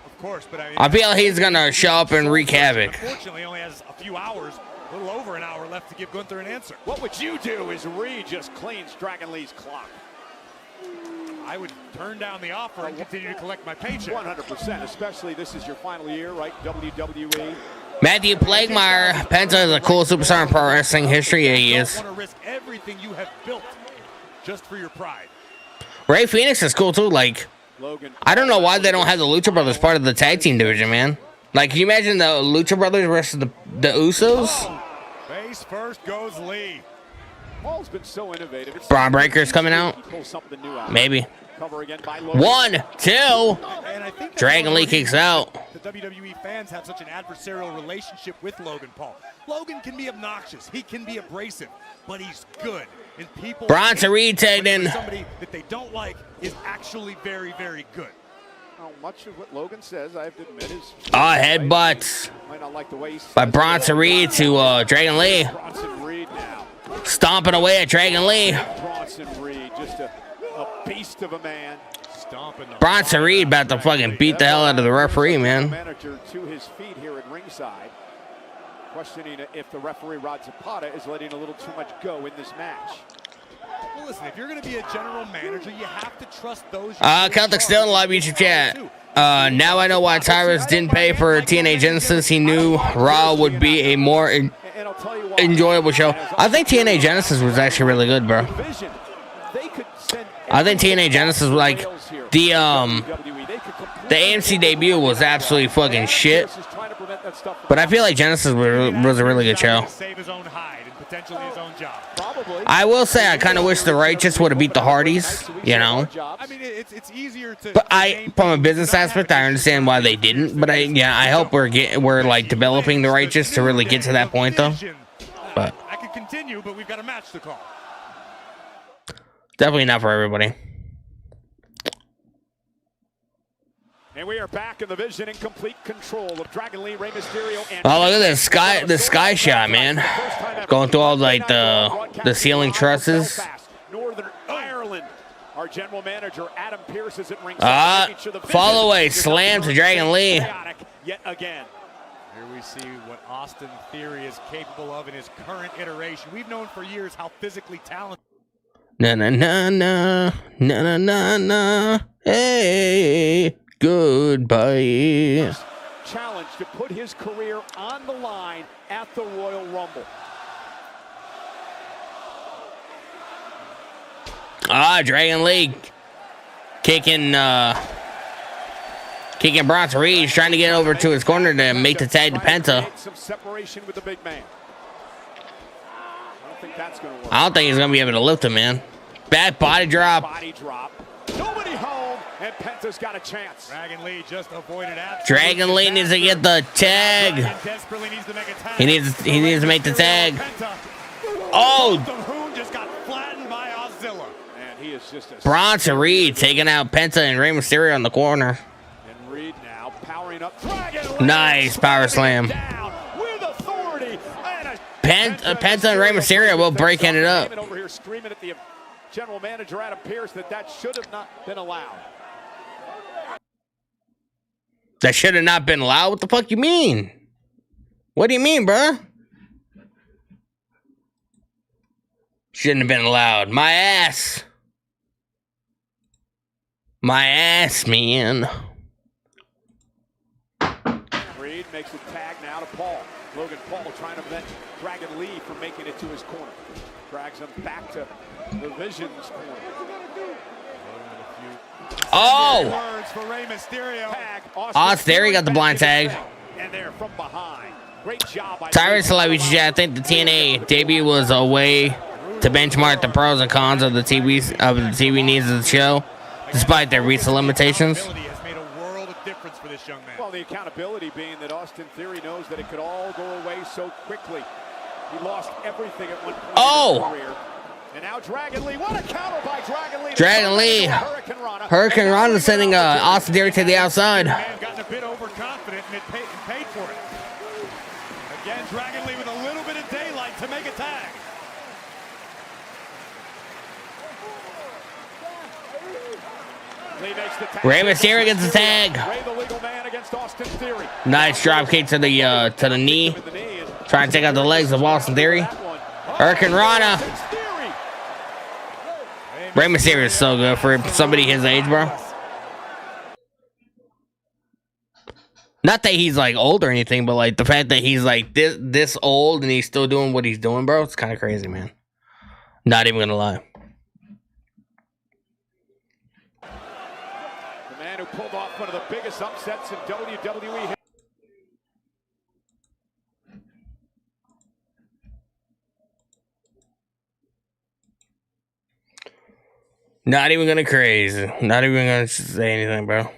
[SPEAKER 6] Of course, but
[SPEAKER 3] I feel he's gonna show up and wreak havoc.
[SPEAKER 6] Unfortunately, he only has a few hours, a little over an hour left to give Gunther an answer.
[SPEAKER 5] What would you do as Reed just cleans Dragon Lee's clock?
[SPEAKER 6] I would turn down the offer and continue to collect my paycheck.
[SPEAKER 5] 100%, especially this is your final year, right? WWE.
[SPEAKER 3] Matthew Plagmeyer, Penta is a cool superstar in pro wrestling history. Yeah, he is.
[SPEAKER 6] You want to risk everything you have built just for your pride.
[SPEAKER 3] Ray Phoenix is cool too. Like, I don't know why they don't have the Lucha Brothers part of the tag team division, man. Like, can you imagine the Lucha Brothers versus the Usos?
[SPEAKER 6] Face first goes Lee.
[SPEAKER 5] Paul's been so innovative.
[SPEAKER 3] Braun Breaker's coming out. Maybe.
[SPEAKER 5] Cover again by Logan.
[SPEAKER 3] 1, 2.
[SPEAKER 6] And I think
[SPEAKER 3] Dragon Lee kicks out.
[SPEAKER 6] The WWE fans have such an adversarial relationship with Logan Paul. Logan can be obnoxious. He can be abrasive, but he's good. And people
[SPEAKER 3] Bronson Reed tagged in.
[SPEAKER 6] Somebody that they don't like is actually very, very good.
[SPEAKER 5] Well, much of what Logan says, I have to admit, is
[SPEAKER 3] Headbutts
[SPEAKER 5] might not like the way he
[SPEAKER 3] by Bronson Reed to Dragon Lee.
[SPEAKER 5] Bronson Reed now.
[SPEAKER 3] Stomping away at Dragon Lee.
[SPEAKER 5] Bronson Reed, just a beast of a man.
[SPEAKER 6] Stomping.
[SPEAKER 3] Bronson Reed about to fucking beat the hell out of the referee, man.
[SPEAKER 5] Manager to his feet here at ringside, questioning if the referee Rod Zapata is letting a little too much go in this match.
[SPEAKER 6] Well, listen, if you're going to be a general manager, you have to trust those.
[SPEAKER 3] Celtic still in the live YouTube chat. Now I know why Tyrus didn't pay for TNA Genesis. He knew Raw would be a more enjoyable show. I think TNA Genesis was actually really good, bro. I think TNA Genesis was like the AMC debut was absolutely fucking shit. But I feel like Genesis was a really good show. I will say I kind of wish the Righteous would have beat the Hardys, you know.
[SPEAKER 6] I mean, it's easier to.
[SPEAKER 3] But from a business aspect, I understand why they didn't. But I hope we're like developing the Righteous to really get to that point, though. But
[SPEAKER 6] I could continue, but we've got a match to call.
[SPEAKER 3] Definitely not for everybody.
[SPEAKER 5] And we are back in the Vision in complete control of Dragon Lee, Rey Mysterio, and
[SPEAKER 3] Oh, look at this sky shot, man. Going through all like the ceiling trusses.
[SPEAKER 5] Northern Ireland. Our general manager Adam Pearce is at ringside.
[SPEAKER 3] Fall away, slam to Dragon Lee.
[SPEAKER 5] Yet again.
[SPEAKER 6] Here we see what Austin Theory is capable of in his current iteration. We've known for years how physically talented.
[SPEAKER 3] Na na na na na na na na. Hey, goodbye.
[SPEAKER 5] Challenge to put his career on the line at the Royal Rumble.
[SPEAKER 3] Dragon Lee kicking Bronson Reed. He's trying to get over to his corner to make the tag to Penta.
[SPEAKER 5] Some separation with the big man. I don't think that's going to work.
[SPEAKER 3] I don't think he's gonna be able to lift him, man. Bad body drop.
[SPEAKER 5] Body drop. Nobody home, and Penta's got a chance.
[SPEAKER 6] Dragon Lee just avoided it.
[SPEAKER 3] Dragon Lee needs to get the tag.
[SPEAKER 6] Desperately needs to make a tag.
[SPEAKER 3] He needs to make the tag. Oh!
[SPEAKER 6] The Hoon just got flattened by Ozilla.
[SPEAKER 5] And he is just a
[SPEAKER 3] Bronson Reed taking out Penta and Rey Mysterio on the corner.
[SPEAKER 5] And Reed now powering up. Dragon Lee
[SPEAKER 3] Nice power slam.
[SPEAKER 5] Down with authority.
[SPEAKER 3] Penta and Rey Mysterio will breaking it up.
[SPEAKER 5] Over here screaming at the general manager Adam Pearce that should have not been allowed.
[SPEAKER 3] That should have not been allowed? What the fuck you mean? What do you mean, bruh? Shouldn't have been allowed. My ass. My ass, man.
[SPEAKER 5] Reed makes a tag now to Paul. Logan Paul trying to prevent Dragon Lee from making it to his corner. Drags him back to the Vision's corner.
[SPEAKER 3] Oh!
[SPEAKER 6] Words for Rey Mysterio.
[SPEAKER 3] Austin Theory got the blind tag.
[SPEAKER 5] And they're from behind. Great job by
[SPEAKER 3] Tyrus Celebrity. I think the TNA debut was a way to benchmark the pros and cons of the TV needs of the show, despite their recent limitations.
[SPEAKER 6] Has made a world of difference for this young man.
[SPEAKER 5] Well, the accountability being that Austin Theory knows that it could all go away so quickly. He lost everything at one point in his career. And now Dragon Lee, what a counter by Dragon Lee.
[SPEAKER 3] Dragon Lee. Hurricane Rana sending Austin Theory to the outside.
[SPEAKER 6] Man gotten a bit overconfident and paid for it. Again, Dragon Lee with a little bit of daylight to make a tag.
[SPEAKER 3] Rey Mysterio gets the tag.
[SPEAKER 5] Rey the legal man against Austin Theory.
[SPEAKER 3] Nice drop kick to the knee. Trying to take out the legs of Austin Theory. Hurricane Rana. Rey Mysterio is so good for somebody his age, bro. Not that he's like old or anything, but like the fact that he's like this old and he's still doing what he's doing, bro. It's kind of crazy, man. Not even gonna lie.
[SPEAKER 5] The man who pulled off one of the biggest upsets in WWE.
[SPEAKER 3] Not even gonna crazy. Not even gonna say anything, bro.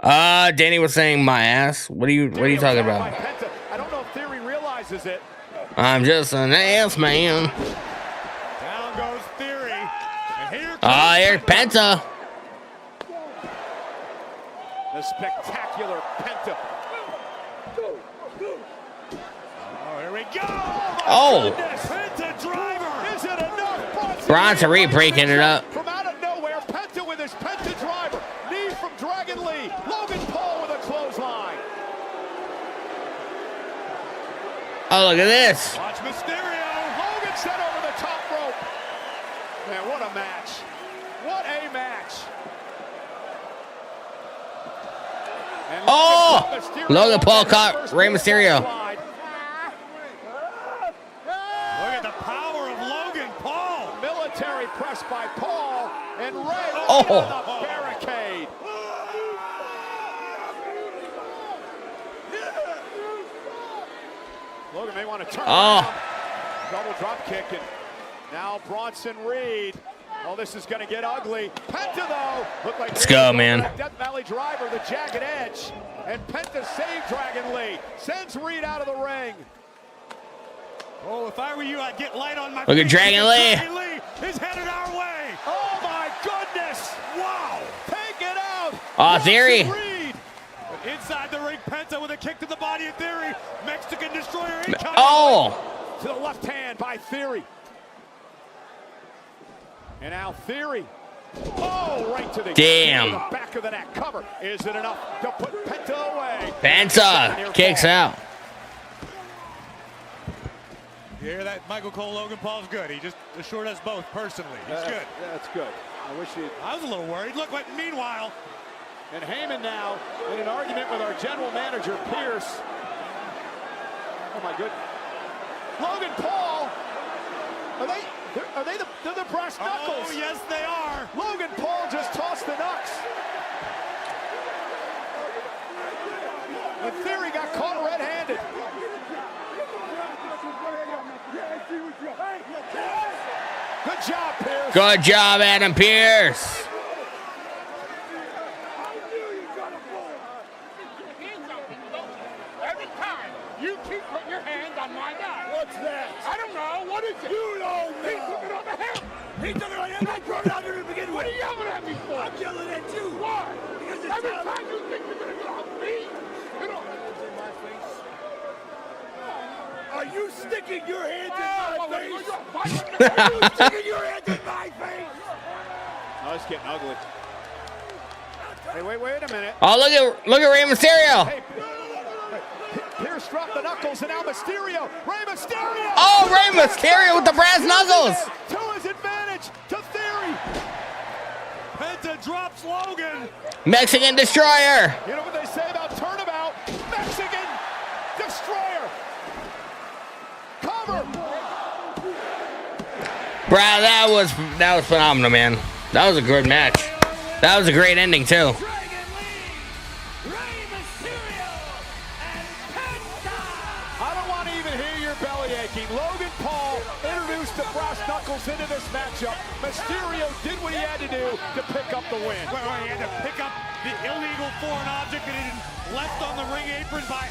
[SPEAKER 3] Danny was saying my ass. What are you talking about?
[SPEAKER 5] I don't know if Theory realizes it.
[SPEAKER 3] I'm just an ass man.
[SPEAKER 5] Down goes Theory. And here
[SPEAKER 3] Here's Penta.
[SPEAKER 5] the spectacular Penta. Oh, here we go.
[SPEAKER 3] Oh.
[SPEAKER 5] Penta driver. Is it enough?
[SPEAKER 3] Bronson Reed breaking it up.
[SPEAKER 5] From out of nowhere, Penta with his Penta driver. Knee from Dragon Lee. Logan Paul with a clothesline.
[SPEAKER 3] Oh, look at this.
[SPEAKER 5] Watch Mysterio. Logan set over the top rope. Man, what a match. What a match. And
[SPEAKER 3] Oh! Logan Paul caught Rey Mysterio.
[SPEAKER 5] Look at the power of Logan Paul. Military press by Paul and Rey
[SPEAKER 3] Oh.
[SPEAKER 5] on the barricade. Logan may want to turn around. Double drop kick, and now Bronson Reed. Oh, this is going to get ugly. Penta, though, looked like
[SPEAKER 3] Let's go, man.
[SPEAKER 5] Death Valley driver, the jagged edge, and Penta saved Dragon Lee. Sends Reed out of the ring. Oh, if I were you, I'd get light on my.
[SPEAKER 3] Look at Dragon Lee.
[SPEAKER 5] Dragon Lee is headed our way. Oh my goodness! Wow! Take it out.
[SPEAKER 3] Theory.
[SPEAKER 5] Reed. But inside the ring, Penta with a kick to the body of Theory. Mexican Destroyer incoming.
[SPEAKER 3] Oh!
[SPEAKER 5] To the left hand by Theory. And now Theory. Oh, right to the,
[SPEAKER 3] Damn.
[SPEAKER 5] to the back of the neck. Cover. Is it enough to put Penta away?
[SPEAKER 3] Penta kicks out.
[SPEAKER 6] You hear that? Michael Cole, Logan Paul's good. He just assured us both personally. He's good.
[SPEAKER 5] That's good. I wish he.
[SPEAKER 6] I was a little worried. Look, what? Meanwhile,
[SPEAKER 5] and Heyman now in an argument with our general manager Pierce. Oh my goodness. Logan Paul. Are they the brass knuckles?
[SPEAKER 6] Oh, yes, they are.
[SPEAKER 5] Logan Paul just tossed the knucks. And Theory got caught red-handed. Good job, Pierce.
[SPEAKER 3] Good job, Adam Pierce.
[SPEAKER 2] Every time you keep putting your hands on my guy.
[SPEAKER 17] What's that?
[SPEAKER 2] I don't know. What is it?
[SPEAKER 17] You don't know.
[SPEAKER 2] He took it on the head.
[SPEAKER 17] He took it on the head. I brought it out there to begin with.
[SPEAKER 2] What are you yelling at me for?
[SPEAKER 17] I'm yelling at you.
[SPEAKER 2] Why?
[SPEAKER 17] Because it's
[SPEAKER 2] every
[SPEAKER 17] time.
[SPEAKER 2] time you think you're gonna get off me, you know.
[SPEAKER 17] Are you sticking your hands in my face?
[SPEAKER 2] Are
[SPEAKER 17] you sticking your hands in my face?
[SPEAKER 5] Oh, it's getting ugly. Hey, wait a minute.
[SPEAKER 3] Oh, look at Rey Mysterio.
[SPEAKER 5] Hey, Pierce dropped the knuckles, and now Mysterio. Rey Mysterio.
[SPEAKER 3] Oh, Rey Mysterio with the brass knuckles.
[SPEAKER 5] To his advantage, to Theory.
[SPEAKER 6] Penta drops Logan.
[SPEAKER 3] Mexican Destroyer.
[SPEAKER 5] You know what they say about turnabout? Mexican Destroyer. Cover.
[SPEAKER 3] Brad, that was phenomenal, man. That was a good match. That was a great ending too.
[SPEAKER 5] I don't want to even hear your belly aching. Logan Paul introduced the brass knuckles into this matchup. Mysterio did what he had to do to pick up the win.
[SPEAKER 6] He had to pick up the illegal foreign object that he left on the ring apron by.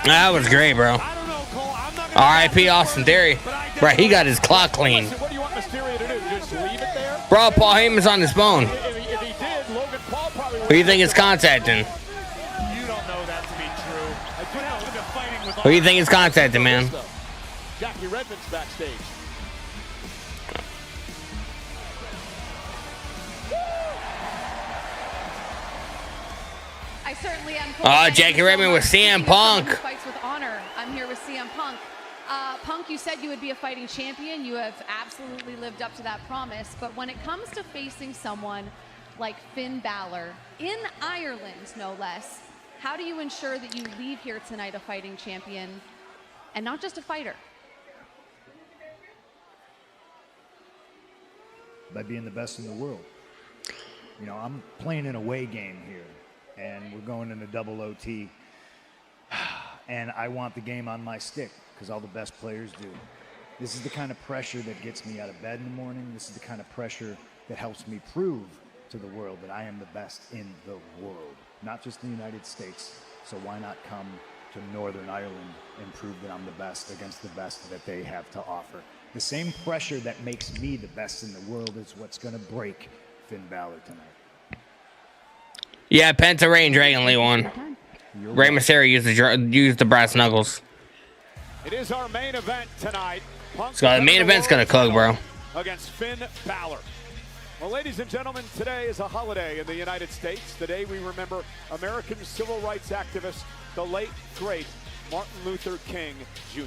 [SPEAKER 3] That was great, bro.
[SPEAKER 6] I don't know, Cole. I'm not gonna
[SPEAKER 3] R.I.P. Austin Theory.
[SPEAKER 5] Right,
[SPEAKER 3] he got his clock clean.
[SPEAKER 5] What do you want Mysterio to do? Just leave it there?
[SPEAKER 3] Bro, Paul Heyman's on his phone.
[SPEAKER 5] If he did, Logan Paul probably would.
[SPEAKER 3] Who do you think is contacting?
[SPEAKER 6] You don't know that to be true. I put out with the fighting with.
[SPEAKER 3] Who do you think is contacting, man?
[SPEAKER 5] Jackie Redmond's backstage.
[SPEAKER 12] I certainly am.
[SPEAKER 3] Jackie Redmond with CM Punk.
[SPEAKER 12] Fights with honor. I'm here with CM Punk. Punk, you said you would be a fighting champion. You have absolutely lived up to that promise. But when it comes to facing someone like Finn Balor, in Ireland no less, how do you ensure that you leave here tonight a fighting champion and not just a fighter?
[SPEAKER 18] By being the best in the world. You know, I'm playing an away game here, and we're going into double OT, and I want the game on my stick, because all the best players do. This is the kind of pressure that gets me out of bed in the morning. This is the kind of pressure that helps me prove to the world that I am the best in the world, not just in the United States. So why not come to Northern Ireland and prove that I'm the best against the best that they have to offer? The same pressure that makes me the best in the world is what's going to break Finn Balor tonight.
[SPEAKER 3] Yeah, Penta Ray and Dragon Lee won. Rey Mysterio used the brass knuckles.
[SPEAKER 5] It is our main event tonight.
[SPEAKER 3] So the main event's gonna cook, bro.
[SPEAKER 5] Against Finn Balor. Well, ladies and gentlemen, today is a holiday in the United States. Today we remember American civil rights activist, the late, great Martin Luther King Jr.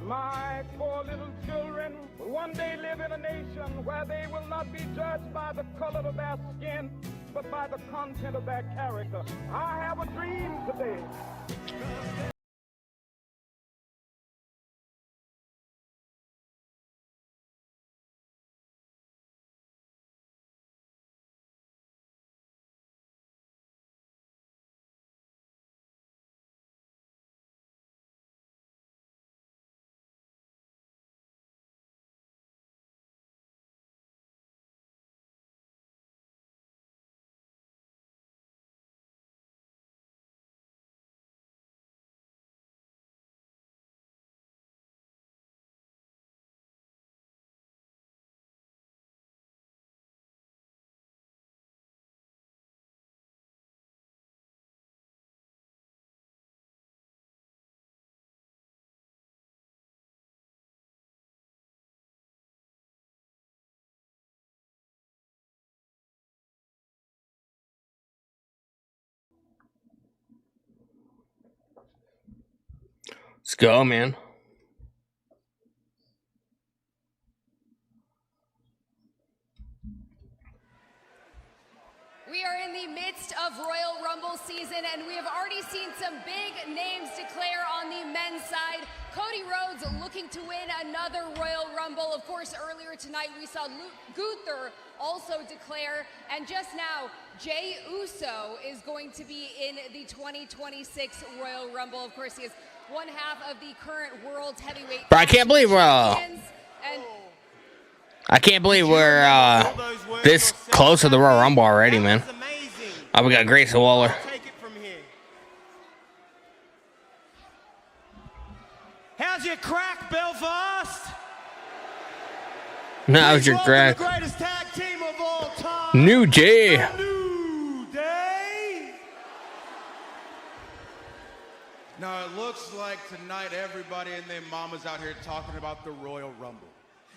[SPEAKER 19] My poor little children will one day live in a nation where they will not be judged by the color of their skin, but by the content of their character. I have a dream today.
[SPEAKER 3] Let's go, man.
[SPEAKER 20] We are in the midst of Royal Rumble season, and we have already seen some big names declare on the men's side. Cody Rhodes looking to win another Royal Rumble. Of course, earlier tonight we saw Gunther also declare, and just now, Jey Uso is going to be in the 2026 Royal Rumble. Of course, he is one half of the current World Heavyweight.
[SPEAKER 3] Bro, I can't believe we're this close to the Royal Rumble already, man. Oh, we got Grayson Waller.
[SPEAKER 13] How's your crack, Belfast?
[SPEAKER 3] How's your crack?
[SPEAKER 13] The greatest tag team of all time.
[SPEAKER 3] New Day.
[SPEAKER 13] New Day.
[SPEAKER 21] Now it looks like tonight everybody and their mamas out here talking about the Royal Rumble.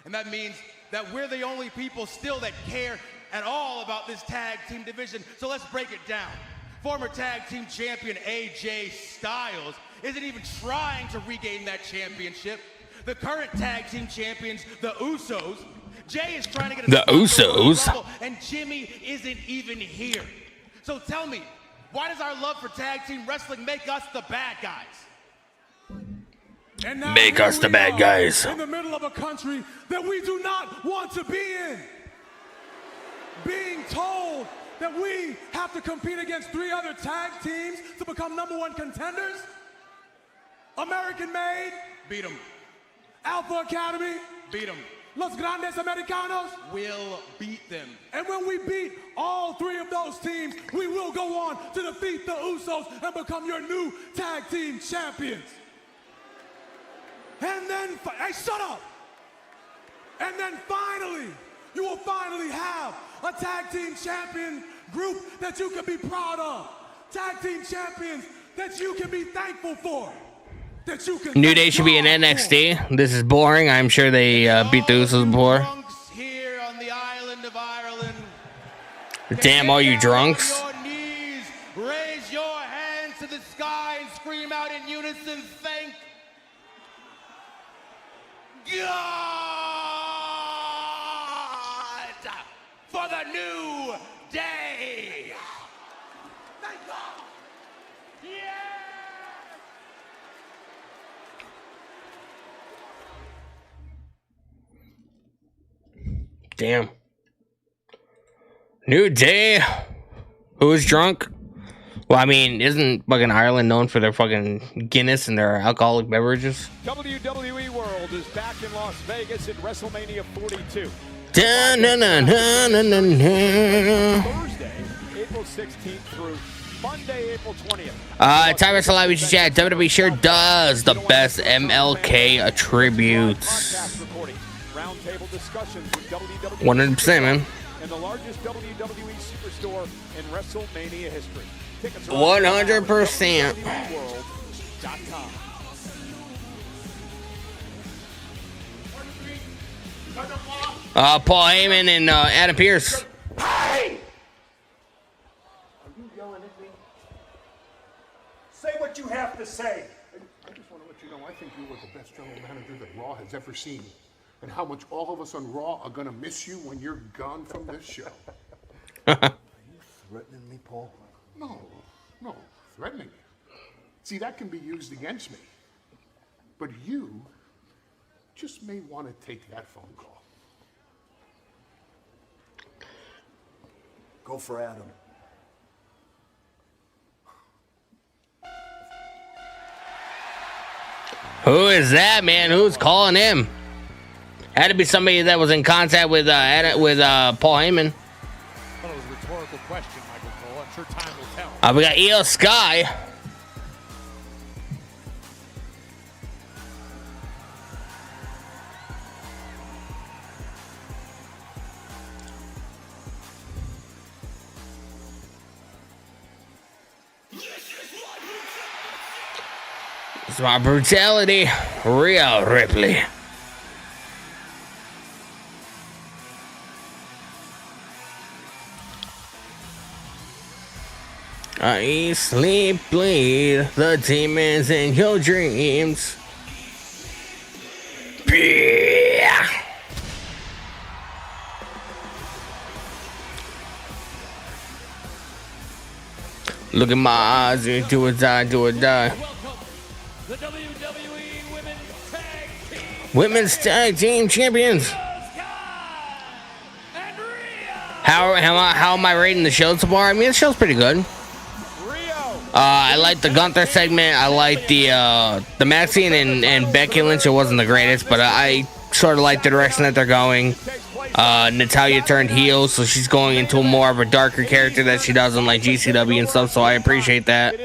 [SPEAKER 21] And that means that we're the only people still that care at all about this tag team division. So let's break it down. Former tag team champion AJ Styles isn't even trying to regain that championship. The current tag team champions, the Usos, Jay is trying to get a
[SPEAKER 3] the Usos,
[SPEAKER 21] Rumble, and Jimmy isn't even here. So tell me, why does our love for tag team wrestling make us the bad guys?
[SPEAKER 7] And now
[SPEAKER 3] make us the bad guys.
[SPEAKER 7] In the middle of a country that we do not want to be in. Being told that we have to compete against 3 other tag teams to become #1 contenders. American Made.
[SPEAKER 21] Beat them.
[SPEAKER 7] Alpha Academy.
[SPEAKER 21] Beat them.
[SPEAKER 7] Los Grandes Americanos.
[SPEAKER 21] We'll beat them.
[SPEAKER 7] And when we beat all 3 of those teams, we will go on to defeat the Usos and become your new tag team champions. And then, hey, shut up! And then finally, you will finally have a tag team champion group that you can be proud of. Tag team champions that you can be thankful for. That you can
[SPEAKER 3] New Day should be in NXT. This is boring. I'm sure they beat the Usos before.
[SPEAKER 21] Here on the island of Ireland.
[SPEAKER 3] Damn, all you drunks.
[SPEAKER 21] Your knees, raise your hands to the sky and scream out in unison, thank God for the new day. Thank God.
[SPEAKER 3] Damn. New Day. Who's drunk? Well, I mean, isn't fucking Ireland known for their fucking Guinness and their alcoholic beverages?
[SPEAKER 5] WWE World is back in Las Vegas at WrestleMania 42. Thursday, April 16th through Monday, April 20th.
[SPEAKER 3] Tyrus Alive chat. WWE sure does the best MLK tributes.
[SPEAKER 5] Roundtable discussions with WWE
[SPEAKER 3] 100%, man.
[SPEAKER 5] and the largest WWE superstore in WrestleMania history. Tickets are
[SPEAKER 3] 100%.
[SPEAKER 5] WWEworld.com.
[SPEAKER 3] Paul Heyman and Adam Pearce.
[SPEAKER 7] Hey! Are you yelling at me? Say what you have to say.
[SPEAKER 2] I just want to let you know, I think you were the best general manager that Raw has ever seen. And how much all of us on Raw are going to miss you when you're gone from this show.
[SPEAKER 8] Are you threatening me, Paul?
[SPEAKER 2] No, threatening. See, that can be used against me. But you just may want to take that phone call.
[SPEAKER 8] Go for Adam.
[SPEAKER 3] Who is that, man? Who's calling him? Had to be somebody that was in contact with Paul Heyman.
[SPEAKER 5] Well, it was a rhetorical question, Michael Cole. I'm sure time will tell.
[SPEAKER 3] We got Io Sky. It's my brutality, Rhea Ripley. I sleep, bleed the demons in your dreams. Yeah. Look at my eyes, do or die, do or die.
[SPEAKER 11] The WWE
[SPEAKER 3] Women's Tag Team Champions. How am I rating the show so far? I mean, the show's pretty good. I like the Gunther segment. I like the Maxine and Becky Lynch. It wasn't the greatest, but I sort of like the direction that they're going. Natalya turned heel, so she's going into a more of a darker character that she does in like GCW and stuff. So I appreciate that.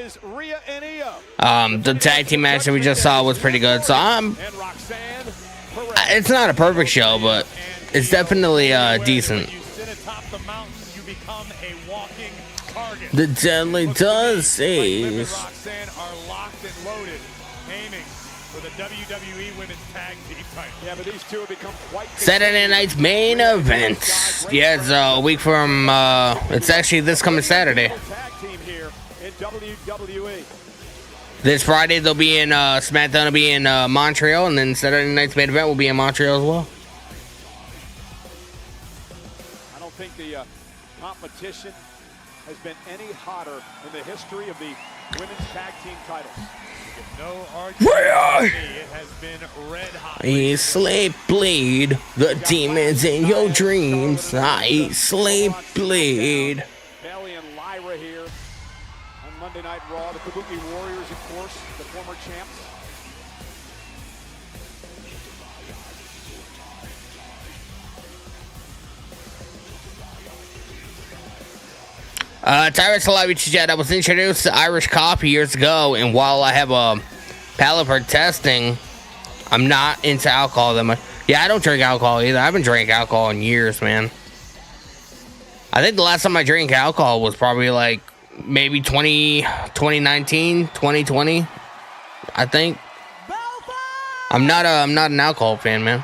[SPEAKER 3] The tag team match that we just saw was pretty good. So it's not a perfect show, but it's definitely decent. The Deadly Dozies
[SPEAKER 5] are locked and loaded, aiming for the WWE Women's Tag Team title. Yeah, but these two have become quite
[SPEAKER 3] Saturday night's main event. Yeah, it's a week from. It's actually this coming Saturday.
[SPEAKER 5] tag team here in WWE.
[SPEAKER 3] This Friday they'll be in SmackDown will be in Montreal, and then Saturday night's main event will be in Montreal as well.
[SPEAKER 5] I don't think the competition has been any hotter in the history of the women's tag team titles. No argument. It has been red hot.
[SPEAKER 3] I sleep, bleed the demons in your dreams. I sleep, bleed.
[SPEAKER 5] Bailey and Lyra here on Monday Night Raw. The Kabuki Warriors, of course, the former champs.
[SPEAKER 3] Tyrus Salavic Jet, I was introduced to Irish coffee years ago, and while I have a palate for testing, I'm not into alcohol that much. Yeah, I don't drink alcohol either. I haven't drank alcohol in years, man. I think the last time I drank alcohol was probably like maybe 2019, 2020, I think. I'm not an alcohol fan, man.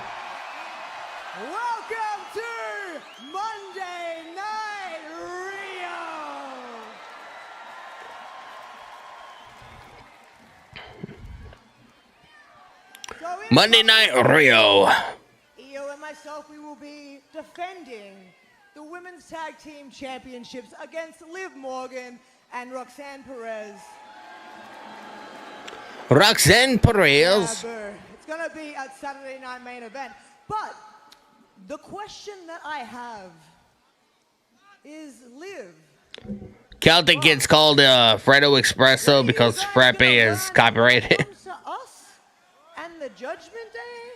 [SPEAKER 3] Monday Night Rio.
[SPEAKER 1] Io and myself, we will be defending the Women's Tag Team Championships against Liv Morgan and Roxanne Perez.
[SPEAKER 3] Roxanne Perez.
[SPEAKER 1] It's going to be a Saturday night main event. But The question that I have is Liv.
[SPEAKER 3] Celtic gets called Fredo Espresso because Frappe is copyrighted.
[SPEAKER 1] To us and the Judgment Day,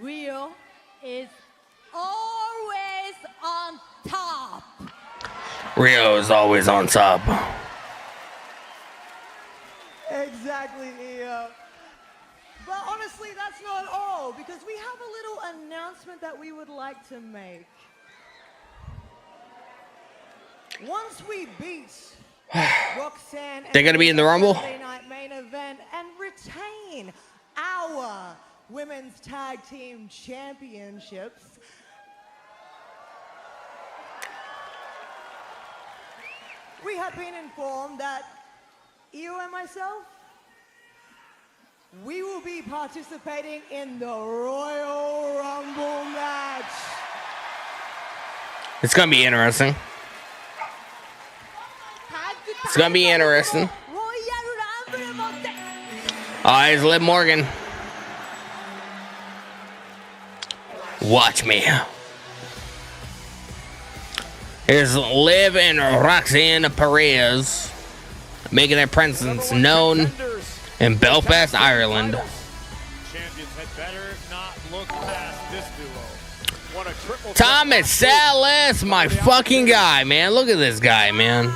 [SPEAKER 10] Rio is always on top.
[SPEAKER 3] Rio is always on top.
[SPEAKER 1] Exactly, Io. But honestly, that's not all, because we have a little announcement that we would like to make. Once we beat Roxanne,
[SPEAKER 3] They're gonna be in the Rumble?
[SPEAKER 1] Thursday night main event and retain our women's tag team championships, we have been informed that Io and myself, we will be participating in the Royal Rumble match.
[SPEAKER 3] It's gonna be interesting. It's gonna be interesting. Oh, here's Liv Morgan. Watch me. Here's Liv and Roxanne Perez making their presence known in Belfast, Ireland.
[SPEAKER 6] Champions had better not look past this duo. What a triple
[SPEAKER 3] Thomas Salas, my fucking guy, man. Look at this guy, man.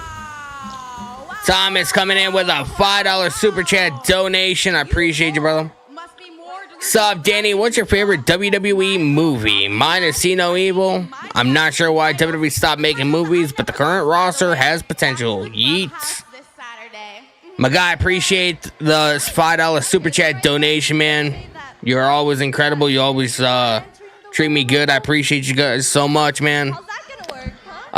[SPEAKER 3] Thomas coming in with a $5 super chat donation. I appreciate you, brother. Sup, Danny? What's your favorite WWE movie? Mine is See No Evil. I'm not sure why WWE stopped making movies, but the current roster has potential. Yeets. My guy, appreciate the $5 super chat donation, man. You're always incredible. You always treat me good. I appreciate you guys so much, man.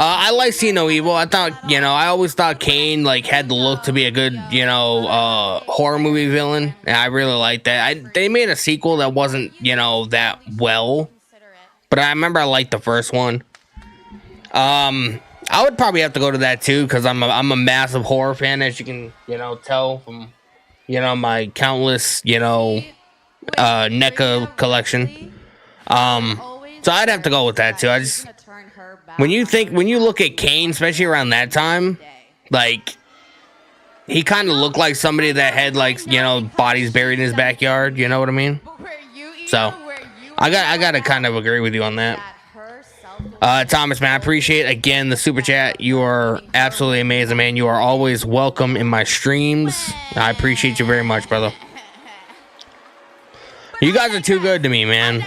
[SPEAKER 3] I like See No Evil. I thought, I always thought Kane had the look to be a good, horror movie villain, and I really liked that. They made a sequel that wasn't, that well, but I remember I liked the first one. I would probably have to go to that too, because I'm a massive horror fan, as you can, tell from, my countless, NECA collection. So I'd have to go with that too. When you look at Kane, especially around that time, he kind of looked like somebody that had bodies buried in his backyard. You know what I mean? So I gotta kind of agree with you on that. Thomas, man, I appreciate again the super chat. You are absolutely amazing, man. You are always welcome in my streams. I appreciate you very much, brother. You guys are too good to me, man.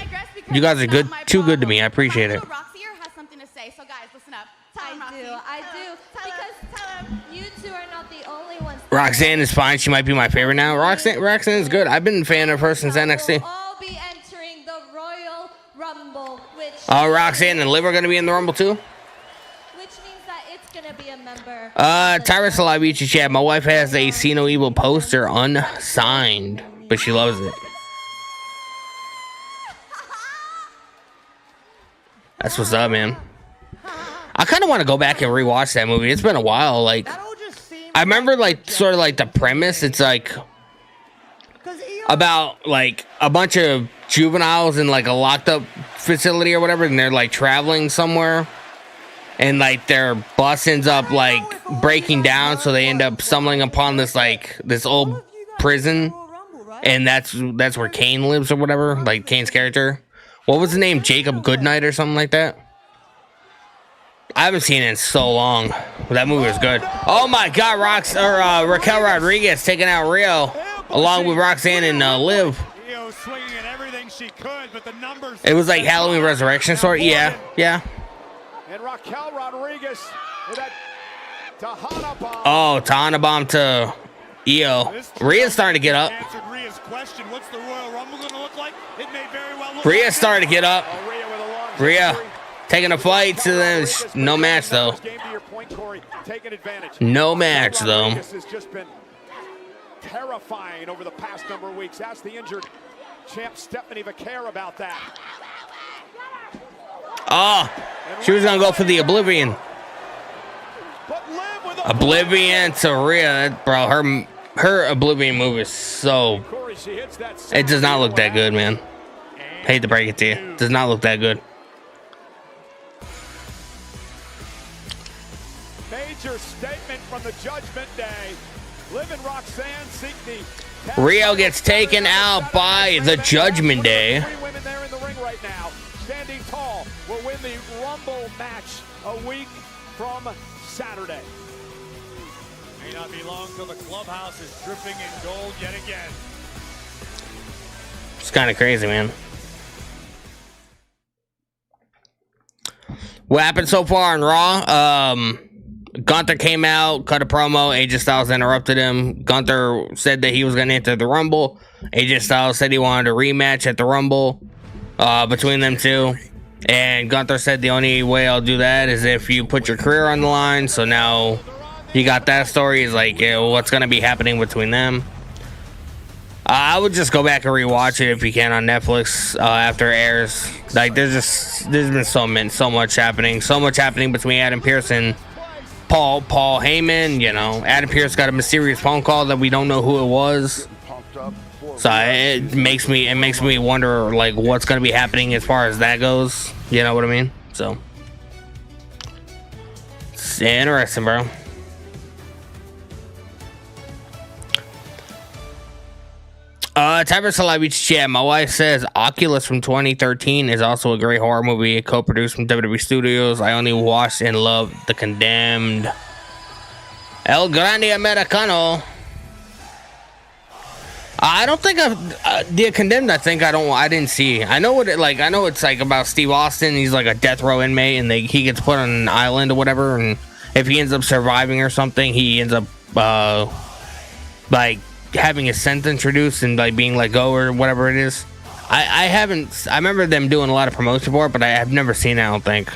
[SPEAKER 3] You guys are too good to me. I appreciate it.
[SPEAKER 9] I do. Because you two are not the only ones.
[SPEAKER 3] Roxanne is fine. She might be my favorite now. Roxanne is good. I've been a fan of her since NXT.
[SPEAKER 9] All be entering the Royal Rumble, which
[SPEAKER 3] Roxanne and Liv are going to be in the Rumble too?
[SPEAKER 9] Which means that it's going to be a member.
[SPEAKER 3] Tyrus Alavici chat. My wife has a See No Evil poster unsigned, but she loves it. That's what's up, man. I kind of want to go back and rewatch that movie. It's been a while. I remember sort of the premise. It's about a bunch of juveniles in a locked up facility or whatever, and they're traveling somewhere, and their bus ends up breaking down, so they end up stumbling upon this this old prison, and that's where Kane lives or whatever. Kane's character. What was the name? Jacob Goodnight or something like that? I haven't seen it in so long. That movie was good. Oh my God, Raquel Rodriguez taking out Rio along with Roxanne and Liv.
[SPEAKER 6] Swinging at everything she could, but the numbers.
[SPEAKER 3] It was like Halloween Resurrection story. Yeah.
[SPEAKER 5] And Raquel Rodriguez with that Tahana bomb.
[SPEAKER 3] Oh, Tahana bomb to Io. Rhea's starting to get up.
[SPEAKER 6] Answered Rhea's question. What's the Royal Rumble going to look like? It may very well look
[SPEAKER 3] Rhea's starting to get up. Rhea taking a fight to them. No match though. No match though.
[SPEAKER 5] This has just been terrifying over the past number of weeks. Ask the injured champ Stephanie Vaquer about that.
[SPEAKER 3] Oh, she was gonna go for the Oblivion. Oblivion to Rhea, bro. Her Oblivion move is so. It does not look that good, man. Hate to break it to you. Does not look that good.
[SPEAKER 5] Major statement from the Judgment Day. Liv and Roxanne seek the
[SPEAKER 3] Rio gets taken out by the Judgment Day.
[SPEAKER 5] 3 women there in the ring right now. Standing tall will win the Rumble match a week from Saturday.
[SPEAKER 6] May not be long till the clubhouse is dripping in gold yet again.
[SPEAKER 3] It's kind of crazy, man. What happened so far on Raw? Gunther came out, cut a promo. AJ Styles interrupted him. Gunther said that he was going to enter the Rumble. AJ Styles said he wanted a rematch at the Rumble between them two. And Gunther said the only way I'll do that is if you put your career on the line. So now you got that story. He's like, yeah, well, what's going to be happening between them? I would just go back and rewatch it if you can on Netflix after it airs. Like, there's been so much happening. So much happening between Adam Pearce and Paul Heyman. You know, Adam Pearce got a mysterious phone call that we don't know who it was. So it makes me wonder, like, what's going to be happening as far as that goes. You know what I mean? So it's interesting, bro. Type of celebrity chat. My wife says Oculus from 2013 is also a great horror movie, co-produced from WWE Studios. I only watched and loved The Condemned. El Grande Americano. I don't think The Condemned. I didn't see. I know it's like about Steve Austin. He's like a death row inmate, and he gets put on an island or whatever. And if he ends up surviving or something, he ends up like having his sentence reduced and like being let go or whatever it is. I remember them doing a lot of promotion for it, but I have never seen it. I don't think.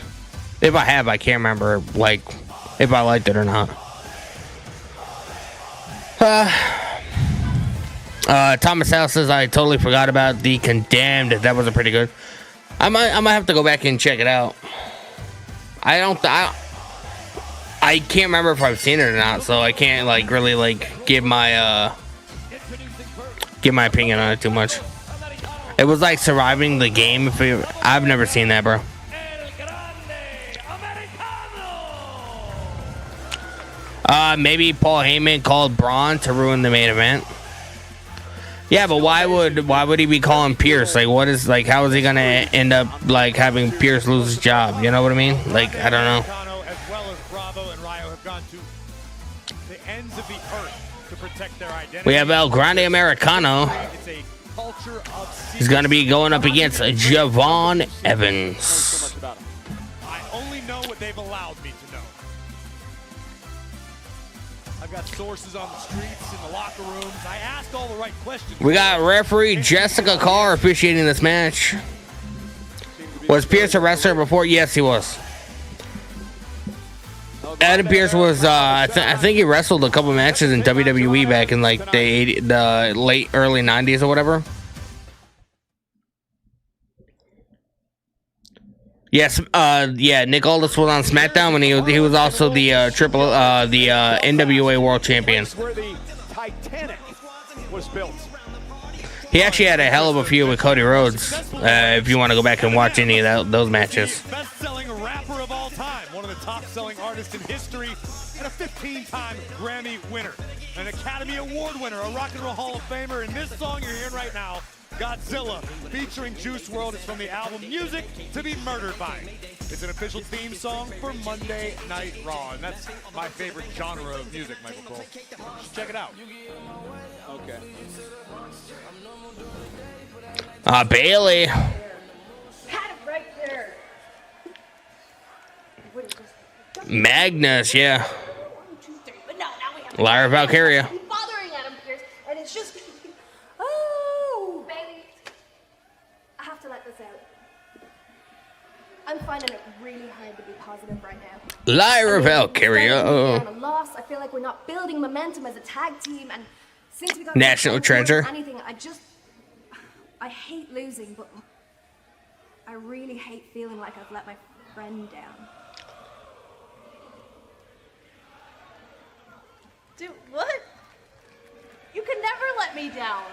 [SPEAKER 3] If I have, I can't remember like if I liked it or not. Thomas House says I totally forgot about The Condemned. That wasn't pretty good. I might have to go back and check it out. I can't remember if I've seen it or not, so I can't like really like give my opinion on it too much. It was like surviving the game. I've never seen that, bro. Maybe Paul Heyman called Braun to ruin the main event. Yeah, but why would he be calling Pierce? Like, what is like? How is he gonna end up like having Pierce lose his job? You know what I mean? Like, I don't know.
[SPEAKER 6] As well as Bravo and Rio have gone to the ends of the earth to protect their identity.
[SPEAKER 3] We have El Grande Americano.
[SPEAKER 6] It's a culture of
[SPEAKER 3] He's gonna be going up against Javon Evans.
[SPEAKER 6] I only know what they've allowed me to know. I've got sources on the streets, in the locker rooms. I asked all the right questions.
[SPEAKER 3] We got referee Jessica Carr officiating this match. Was Pierce a wrestler before? Yes, he was. Adam Pearce was, I think he wrestled a couple matches in WWE back in like the late early 90s or whatever. Yes, yeah, Nick Aldis was on SmackDown when he was also the NWA World Champion.
[SPEAKER 5] Where the Titanic was built.
[SPEAKER 3] He actually had a hell of a feud with Cody Rhodes. If you want to go back and watch any of those matches.
[SPEAKER 6] Best-selling rapper of all time, one of the top-selling artists in history, and a 15-time Grammy winner, an Academy Award winner, a Rock and Roll Hall of Famer. And this song you're hearing right now, Godzilla, featuring Juice WRLD, is from the album Music to be Murdered By. It's an official theme song for Monday Night Raw, and that's my favorite genre of music, Michael Cole. Just check it out. Okay.
[SPEAKER 3] Bailey.
[SPEAKER 9] Had it right there.
[SPEAKER 3] Magnus, yeah.
[SPEAKER 9] 1, 2, 3. But no, now we have
[SPEAKER 3] Lyra Valkyria.
[SPEAKER 9] bothering Adam Pearce, and it's just oh, baby. I have to let this out. I'm finding it really hard to be positive right now.
[SPEAKER 3] Lyra Valkyria.
[SPEAKER 9] A loss. I feel like we're not building momentum as a tag team, and since we got
[SPEAKER 3] National treasure.
[SPEAKER 9] anything, I hate losing, but I really hate feeling like I've let my friend down. Dude, what? You can never let me down.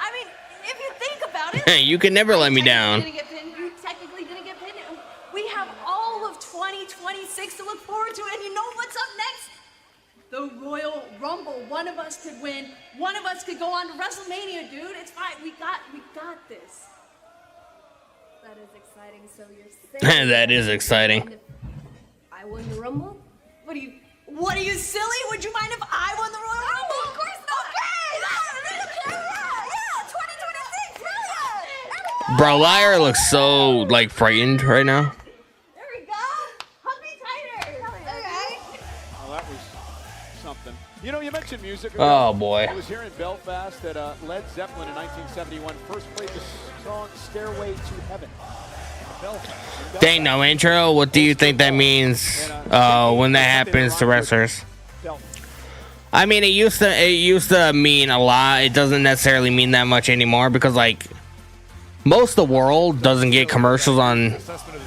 [SPEAKER 9] I mean,
[SPEAKER 4] if you think about it,
[SPEAKER 3] You can never let me down.
[SPEAKER 4] you technically didn't get pinned. We have all of 2026 to look forward to, and you know what's up next? The Royal Rumble. One of us could win. One of us could go on to WrestleMania, dude. It's fine. We got this.
[SPEAKER 9] That is exciting. So you're saying
[SPEAKER 3] That is exciting.
[SPEAKER 9] I won the Rumble?
[SPEAKER 4] What are you silly? Would you mind if I won the Royal Rumble? Of course not. Okay. Yeah, 2026. Yeah.
[SPEAKER 3] Bro, Liar looks so like frightened right now.
[SPEAKER 4] There we go. Hug me tighter. Okay.
[SPEAKER 5] Well, that was something. You know, you mentioned music.
[SPEAKER 3] Oh, boy.
[SPEAKER 5] I was here in Belfast that Led Zeppelin in 1971 first played the song Stairway to Heaven.
[SPEAKER 3] They ain't no intro. What do you think that means when that happens to wrestlers? I mean, it used to mean a lot. It doesn't necessarily mean that much anymore because, like, most of the world doesn't get commercials on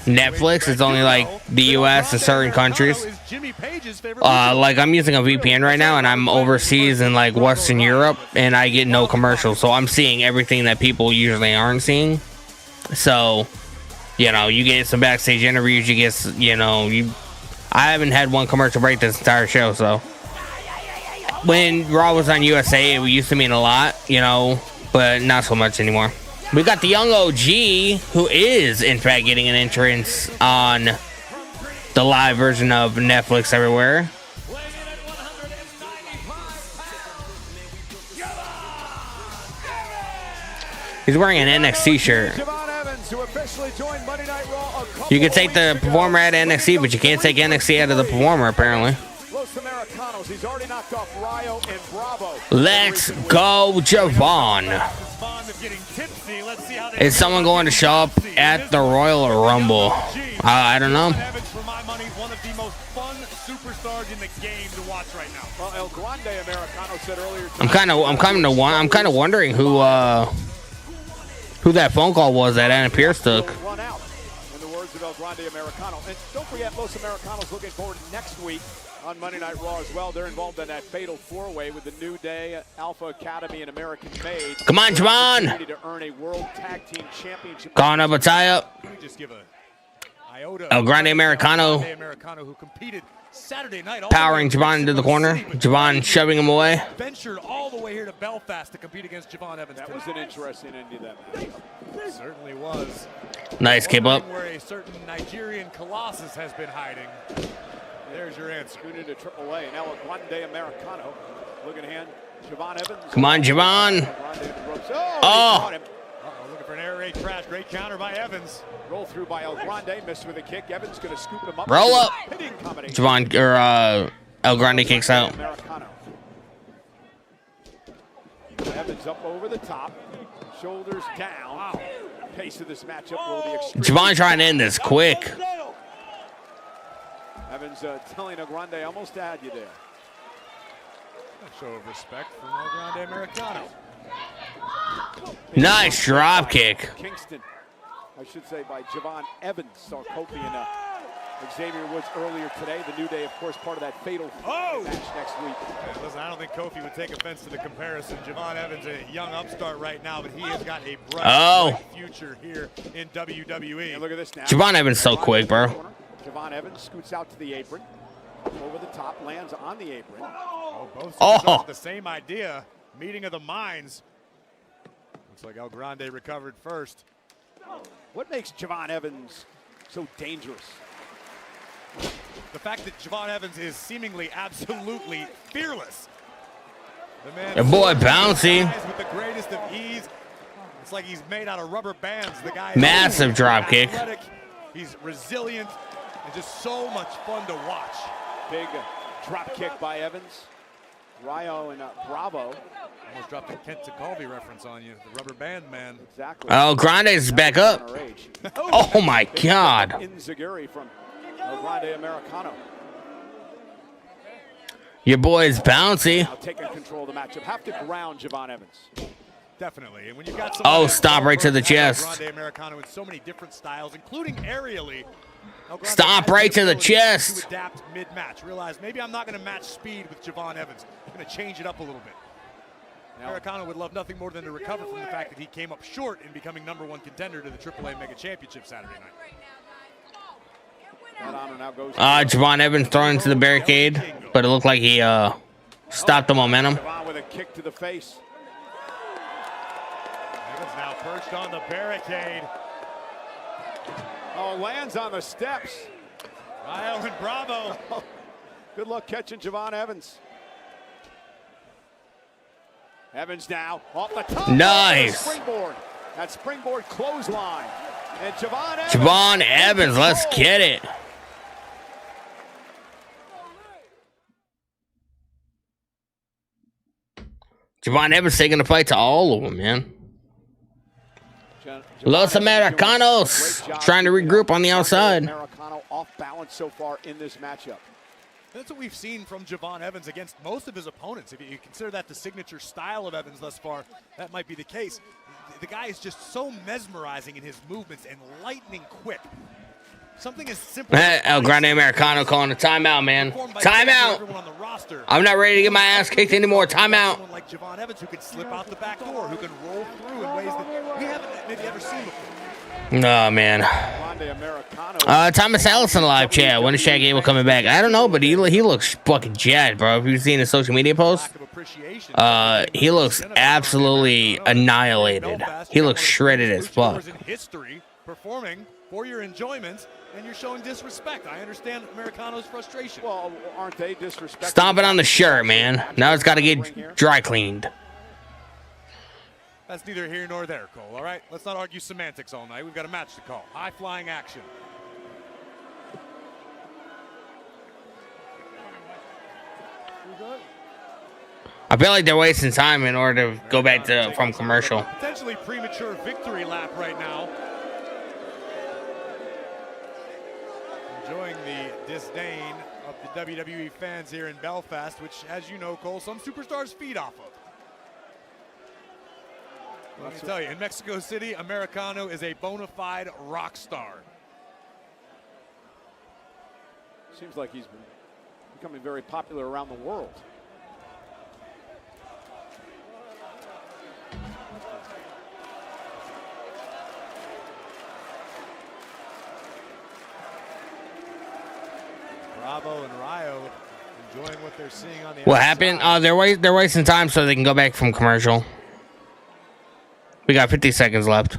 [SPEAKER 3] Netflix. It's only like the U.S. and certain countries. Like, I'm using a VPN right now, and I'm overseas in like Western Europe, and I get no commercials. So I'm seeing everything that people usually aren't seeing. So, you know, you get some backstage interviews. You get, you know, I haven't had one commercial break this entire show. So when Raw was on USA, it used to mean a lot, you know, but not so much anymore. We got the young OG, who is, in fact, getting an entrance on the live version of Netflix everywhere. He's wearing an NXT shirt. You can take the performer out of NXT, but you can't take NXT out of the performer, apparently. Let's go, Javon. Is someone going to show up at the Royal Rumble? I don't know. I'm kind of wondering who that phone call was that Anna Pierce took.
[SPEAKER 5] In the words of El Grande Americano. And don't forget, Los Americanos looking forward next week on Monday Night Raw as well. They're involved in that fatal four-way with the New Day, Alpha Academy, and American Made.
[SPEAKER 3] Come on, Javon!
[SPEAKER 5] To earn a World Tag Team Championship.
[SPEAKER 3] Calling up a tie-up.
[SPEAKER 6] Just give a iota.
[SPEAKER 3] El Grande Americano.
[SPEAKER 6] Who competed Saturday night.
[SPEAKER 3] Powering Javon into the corner. Javon shoving him away.
[SPEAKER 6] Ventured all the way here to Belfast to compete against Javon Evans.
[SPEAKER 5] That was an interesting ending to that match.
[SPEAKER 6] Certainly was.
[SPEAKER 3] Nice keep up.
[SPEAKER 6] Where a certain Nigerian colossus has been hiding. There's your answer.
[SPEAKER 5] Scooted to AAA. Now a Grande Americano. Looking hand. Javon Evans.
[SPEAKER 3] Come on, Javon. Oh!
[SPEAKER 6] Looking for an air raid crash. Great counter by Evans.
[SPEAKER 5] Roll through by El Grande. Missed with a kick. Evans going to scoop him up.
[SPEAKER 3] Roll up. Javon, or El Grande kicks out.
[SPEAKER 5] Evans up over the top. Shoulders down. Wow. Pace of this matchup will be extreme.
[SPEAKER 3] Javon trying to end this quick.
[SPEAKER 5] Evans telling El Grande, almost had you there.
[SPEAKER 6] A show of respect from El Grande Americano.
[SPEAKER 3] Nice drop kick.
[SPEAKER 5] Kingston, I should say, by Javon Evans. Saw Kofi and Xavier Woods earlier today. The New Day, of course, part of that fatal match next week.
[SPEAKER 6] Yeah, listen, I don't think Kofi would take offense to the comparison. Javon Evans, a young upstart right now, but he has got a bright future here in WWE.
[SPEAKER 5] And look at this now.
[SPEAKER 3] Javon Evans so quick, bro.
[SPEAKER 5] Javon Evans scoots out to the apron. Over the top, lands on the apron.
[SPEAKER 6] Both have the same idea. Meeting of the minds. Looks like El Grande recovered first.
[SPEAKER 5] What makes Javon Evans so dangerous?
[SPEAKER 6] The fact that Javon Evans is seemingly absolutely fearless. The man,
[SPEAKER 3] your boy bouncy.
[SPEAKER 6] With the greatest of ease. It's like he's made out of rubber bands. The guy
[SPEAKER 3] massive drop kick.
[SPEAKER 6] He's resilient and just so much fun to watch.
[SPEAKER 5] Big drop kick by Evans. Ryo and Bravo.
[SPEAKER 6] Almost dropped a Kent Colby reference on you. The rubber band man.
[SPEAKER 5] Exactly.
[SPEAKER 3] Oh, Grande's back up. Oh my God.
[SPEAKER 5] Inzaguri from El Grande Americano.
[SPEAKER 3] Your boy is bouncy.
[SPEAKER 5] Now taking control of the matchup. Have to ground Javon Evans.
[SPEAKER 6] Definitely. And when you've got
[SPEAKER 3] stop right to the chest.
[SPEAKER 6] Grande Americano with so many different styles, including aerially.
[SPEAKER 3] Stop right to the chest.
[SPEAKER 6] To adapt mid-match. Realize maybe I'm not going to match speed with Javon Evans. I'm going to change it up a little bit. Americano would love nothing more than to recover from the fact that he came up short in becoming #1 contender to the AAA Mega Championship Saturday night.
[SPEAKER 3] Javon Evans thrown into the barricade, but it looked like he stopped the momentum.
[SPEAKER 5] Javon with a kick to the face.
[SPEAKER 6] Evans now perched on the barricade.
[SPEAKER 5] Oh, lands on the steps.
[SPEAKER 6] Ryo and Bravo.
[SPEAKER 5] Good luck catching Javon Evans. Evans now off the top.
[SPEAKER 3] Nice.
[SPEAKER 5] Springboard. That springboard clothesline. And
[SPEAKER 3] Javon Evans, let's get it. Javon Evans taking the fight to all of them, man. Los Americanos trying to regroup on the outside.
[SPEAKER 5] Americano off balance so far in this matchup.
[SPEAKER 6] That's what we've seen from Javon Evans against most of his opponents. If you consider that the signature style of Evans thus far, that might be the case. The guy is just so mesmerizing in his movements and lightning quick. Something as simple as
[SPEAKER 3] El Grande Americano calling a timeout, man. Timeout. I'm not ready to get my ass kicked anymore. Timeout.
[SPEAKER 6] Someone like Javon Evans who can slip out the back door, who can roll through in ways that we haven't maybe ever seen before.
[SPEAKER 3] Oh, man. Thomas Allison live chat. When is Shaq Gable coming back? I don't know, but he looks fucking jacked, bro. Have you seen his social media posts? He looks absolutely annihilated. He looks shredded as fuck.
[SPEAKER 6] History performing for your enjoyment, and you're showing disrespect. I understand Americano's frustration.
[SPEAKER 5] Well, aren't they disrespectful?
[SPEAKER 3] Stomping on the shirt, man. Now it's got to get dry cleaned.
[SPEAKER 6] That's neither here nor there, Cole, all right? Let's not argue semantics all night. We've got a match to call. High-flying action.
[SPEAKER 3] I feel like they're wasting time in order to go back to from commercial.
[SPEAKER 6] Potentially premature victory lap right now. Enjoying the disdain of the WWE fans here in Belfast, which, as you know, Cole, some superstars feed off of. Let me tell you, in Mexico City, Americano is a bona fide rock star.
[SPEAKER 5] Seems like he's becoming very popular around the world.
[SPEAKER 6] Bravo and Ryo enjoying what they're seeing on the
[SPEAKER 3] What
[SPEAKER 6] outside.
[SPEAKER 3] happened? They're wasting time so they can go back from commercial. We got 50 seconds left.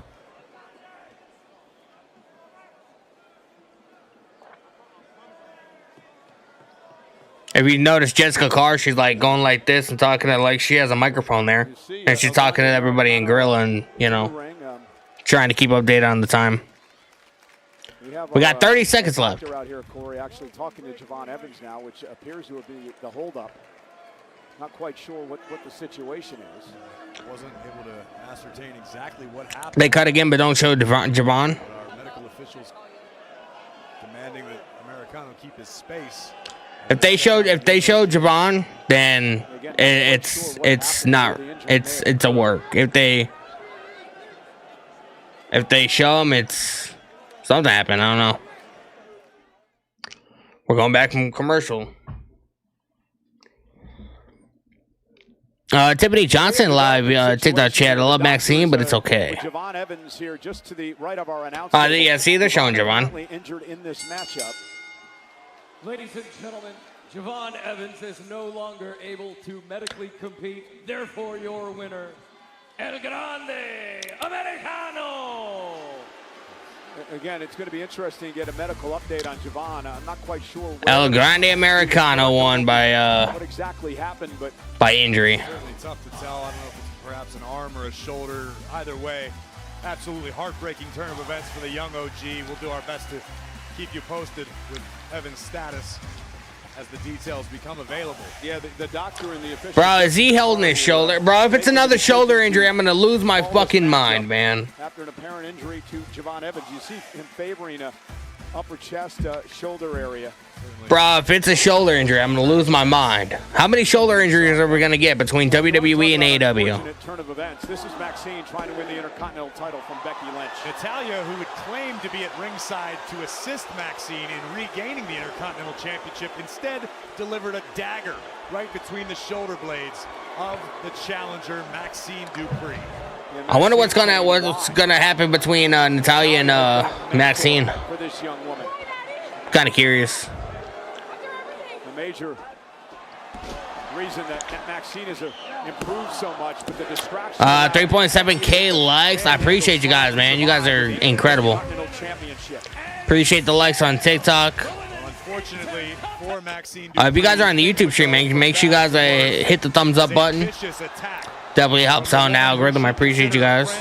[SPEAKER 3] If you notice Jessica Carr, she's like going like this and talking to like she has a microphone there. And she's talking to everybody in Gorilla and, you know, trying to keep updated on the time. We got 30 seconds left.
[SPEAKER 5] Out here, Corey, actually talking to Javon Evans now, which appears to be the holdup. Not quite sure what the situation is.
[SPEAKER 6] Wasn't able to ascertain exactly what happened.
[SPEAKER 3] They cut again, but don't show Javon.
[SPEAKER 6] But our medical officials demanding that Americano keep his space.
[SPEAKER 3] If they showed Javon, then it's a work. If they show him, it's something happened. I don't know. We're going back from commercial. Tiffany Johnson live TikTok chat. I love Maxine, but it's okay.
[SPEAKER 5] Javon Evans here, just to the right of our announcer.
[SPEAKER 3] Yeah, see, they're showing Javon.
[SPEAKER 5] Injured in this matchup.
[SPEAKER 11] Ladies and gentlemen, Javon Evans is no longer able to medically compete. Therefore, your winner, El Grande Americano.
[SPEAKER 5] Again, it's going to be interesting to get a medical update on Javon. I'm not quite sure.
[SPEAKER 3] El Grande Americano won by
[SPEAKER 5] what exactly happened, but
[SPEAKER 3] by injury.
[SPEAKER 6] Certainly tough to tell. I don't know if it's perhaps an arm or a shoulder. Either way, absolutely heartbreaking turn of events for the young OG. We'll do our best to keep you posted with Evan's status as the details become available.
[SPEAKER 5] Yeah, the doctor and the official.
[SPEAKER 3] Bro, is he holding his shoulder? Bro, if it's another shoulder injury, I'm going to lose my fucking mind, man.
[SPEAKER 5] After an apparent injury to Javon Evans, you see him favoring a upper chest, shoulder area.
[SPEAKER 3] Bro, if it's a shoulder injury, I'm going to lose my mind. How many shoulder injuries are we going to get between WWE and AEW?
[SPEAKER 5] Turn of events. This is Maxine trying to win the Intercontinental title from Becky Lynch. Natalya, who would claim to be at ringside to assist Maxine in regaining the Intercontinental Championship, instead delivered a dagger right between the shoulder blades of the challenger, Maxine Dupree.
[SPEAKER 3] I wonder what's gonna happen between Natalya and Maxine.
[SPEAKER 5] For this young woman.
[SPEAKER 3] Kind of curious.
[SPEAKER 5] The major reason that Maxine has improved so much, but the distraction.
[SPEAKER 3] 3.7K likes. I appreciate you guys, man. You guys are incredible. Appreciate the likes on TikTok.
[SPEAKER 5] Unfortunately for Maxine,
[SPEAKER 3] If you guys are on the YouTube stream, make sure you guys hit the thumbs up button. Definitely helps out the algorithm. I appreciate you guys.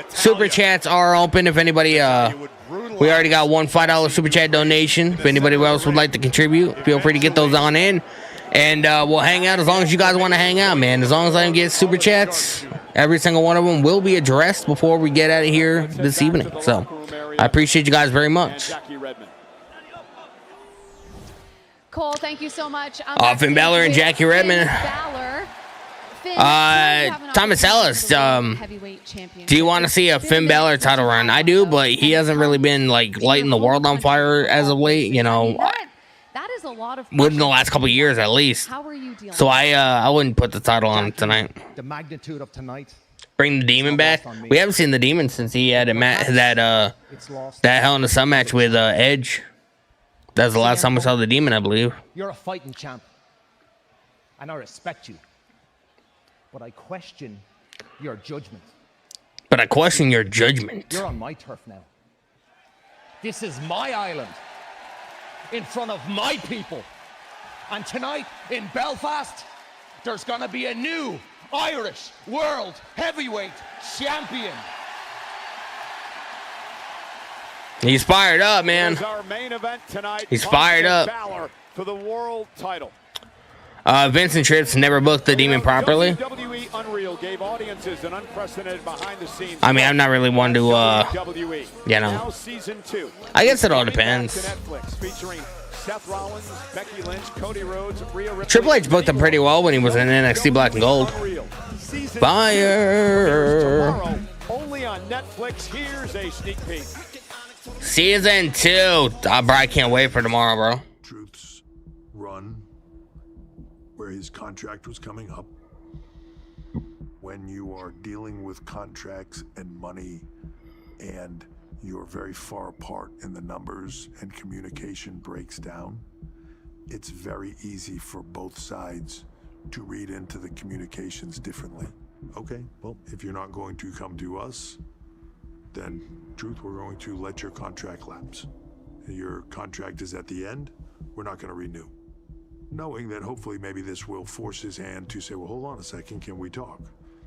[SPEAKER 3] Super chats are open. If anybody, we already got one $5 super chat donation. If anybody else would like to contribute, feel free to get those on in. And we'll hang out as long as you guys want to hang out, man. As long as I can get super chats, every single one of them will be addressed before we get out of here this evening. So I appreciate you guys very much.
[SPEAKER 12] Cole, thank you so much.
[SPEAKER 3] Finn Balor and Jackie Redmond. Thomas Ellis, do you want to see a Finn Balor title run? I do, but he hasn't really been like lighting the world on fire as of late, you know.
[SPEAKER 12] That is a lot of
[SPEAKER 3] Within the last couple of years, at least.
[SPEAKER 12] How are you dealing?
[SPEAKER 3] So I wouldn't put the title on tonight.
[SPEAKER 16] The magnitude of tonight.
[SPEAKER 3] Bring the Demon back. We haven't seen the Demon since he had that Hell in a Cell match with Edge. That's the last time we saw the Demon, I believe.
[SPEAKER 16] You're a fighting champ, and I respect you. But I question your judgment. You're on my turf now. This is my island, in front of my people. And tonight, in Belfast, there's gonna be a new Irish World Heavyweight Champion.
[SPEAKER 3] He's fired up, man.
[SPEAKER 5] Our main event tonight.
[SPEAKER 3] He's fired up.
[SPEAKER 5] Balor for the world title.
[SPEAKER 3] Vincent Trips never booked the Demon properly.
[SPEAKER 5] WWE Unreal gave audiences an unprecedented behind-the-scenes.
[SPEAKER 3] I mean, I'm not really one to, you know.
[SPEAKER 5] Now season 2.
[SPEAKER 3] I guess it all depends.
[SPEAKER 5] Netflix, featuring Seth Rollins, Becky Lynch, Cody Rhodes, Rhea Ripley.
[SPEAKER 3] Triple H booked him pretty well when he was in NXT Black and Gold. Fire.
[SPEAKER 5] Only on Netflix. Here's a sneak peek.
[SPEAKER 3] Season 2. Oh, bro, I can't wait for tomorrow, bro.
[SPEAKER 14] Truth's run, where his contract was coming up. When you are dealing with contracts and money and you're very far apart in the numbers and communication breaks down, it's very easy for both sides to read into the communications differently. Okay, well, if you're not going to come to us, then Truth, we're going to let your contract lapse. Your contract is at the end, we're not going to renew. Knowing that hopefully maybe this will force his hand to say, well, hold on a second, can we talk?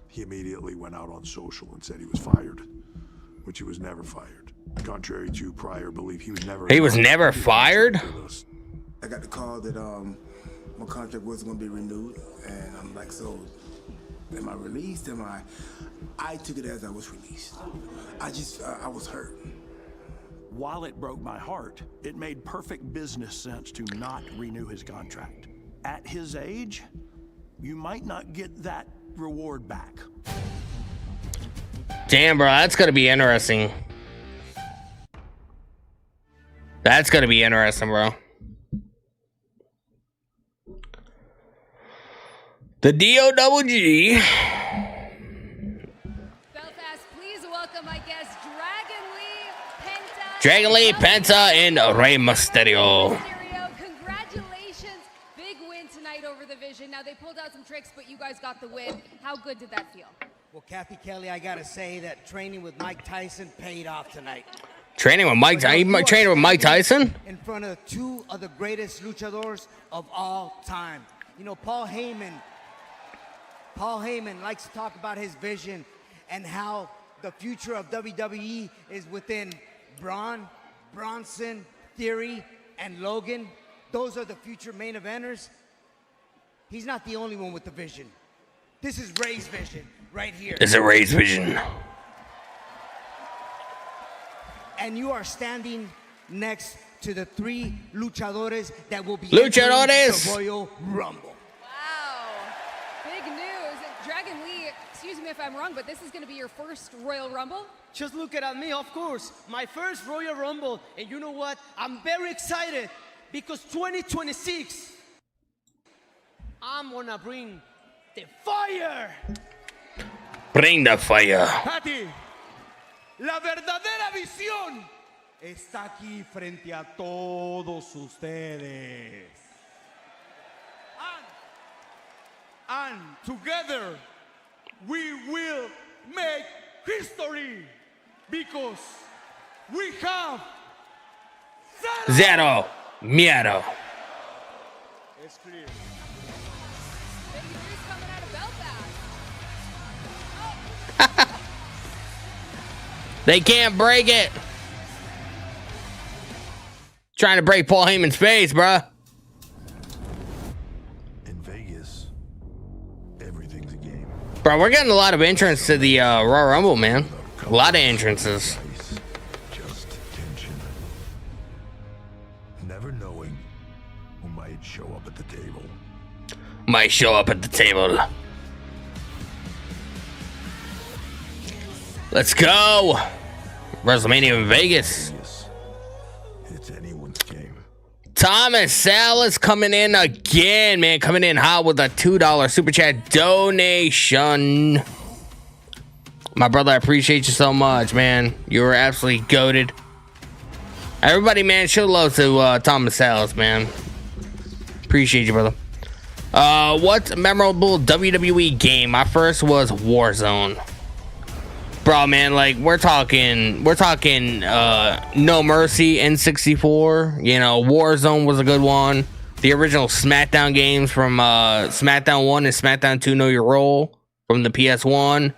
[SPEAKER 14] He immediately went out on social and said he was fired, which he was never fired. Contrary to prior belief, he was never...
[SPEAKER 3] He was never fired?
[SPEAKER 22] I got the call that my contract wasn't going to be renewed, and I'm like, so am I released? I took it as I was released. I was hurt.
[SPEAKER 23] While it broke my heart, it made perfect business sense to not renew his contract. At his age, you might not get that reward back.
[SPEAKER 3] Damn, bro, that's gonna be interesting. That's gonna be interesting, bro. The DOWG.
[SPEAKER 20] Belfast, please welcome my guest,
[SPEAKER 3] Dragon Lee, Penta, and Rey Mysterio.
[SPEAKER 20] Congratulations. Big win tonight over the Vision. Now, they pulled out some tricks, but you guys got the win. How good did that feel?
[SPEAKER 24] Well, Kathy Kelly, I got to say that training with Mike Tyson paid off tonight.
[SPEAKER 3] Training with Mike Tyson?
[SPEAKER 24] In front of two of the greatest luchadors of all time. You know, Paul Heyman likes to talk about his vision and how the future of WWE is within Braun, Bronson, Theory, and Logan. Those are the future main eventers. He's not the only one with the vision. This is Ray's vision right here.
[SPEAKER 3] This is Ray's vision.
[SPEAKER 24] And you are standing next to the 3 luchadores that will be
[SPEAKER 3] Luchadores.
[SPEAKER 24] entering the Royal Rumble.
[SPEAKER 20] Wow. Big news. Dragon Lee, excuse me if I'm wrong, but this is going to be your first Royal Rumble?
[SPEAKER 24] Just look at me, of course. My first Royal Rumble. And you know what? I'm very excited because 2026, I'm going to bring the fire.
[SPEAKER 3] Bring the fire.
[SPEAKER 24] Patty, la verdadera visión está aquí frente a todos ustedes. And together we will make history because we have
[SPEAKER 3] Zero miedo.
[SPEAKER 24] It's clear.
[SPEAKER 20] Big news coming out of Belfast.
[SPEAKER 3] They can't break it. Trying to break Paul Heyman's face, bruh.
[SPEAKER 14] In Vegas, everything's a game.
[SPEAKER 3] Bro, we're getting a lot of entrants to the Royal Rumble, man. A lot of entrances.
[SPEAKER 14] Just tension. Never knowing who might show up at the table.
[SPEAKER 3] Might show up at the table. Let's go. WrestleMania in Vegas.
[SPEAKER 14] It's anyone's game.
[SPEAKER 3] Thomas Salas coming in again, man. Coming in hot with a $2 super chat donation. My brother, I appreciate you so much, man. You were absolutely goated. Everybody, man, show love to Thomas Salas, man. Appreciate you, brother. What's a memorable WWE game? My first was Warzone. Bro, man, like we're talking No Mercy N64, you know, Warzone was a good one. The original SmackDown games from SmackDown 1 and SmackDown 2 Know Your Role from the PS1.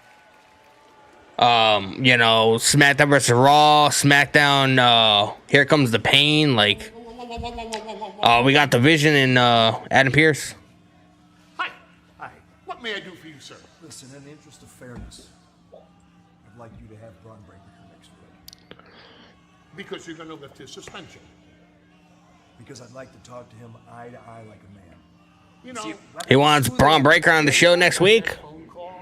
[SPEAKER 3] You know, SmackDown vs. Raw, SmackDown Here Comes the Pain, like we got the Vision and Adam Pearce.
[SPEAKER 2] Hi. What may I do for you, sir?
[SPEAKER 8] Listen, in the interest of fairness, I'd like you to have Braun Breaker here next week.
[SPEAKER 2] Because you're going to lift his suspension.
[SPEAKER 8] Because I'd like to talk to him eye to eye like a man.
[SPEAKER 2] You know,
[SPEAKER 3] He wants Braun Breaker on the show next week.
[SPEAKER 2] phone call.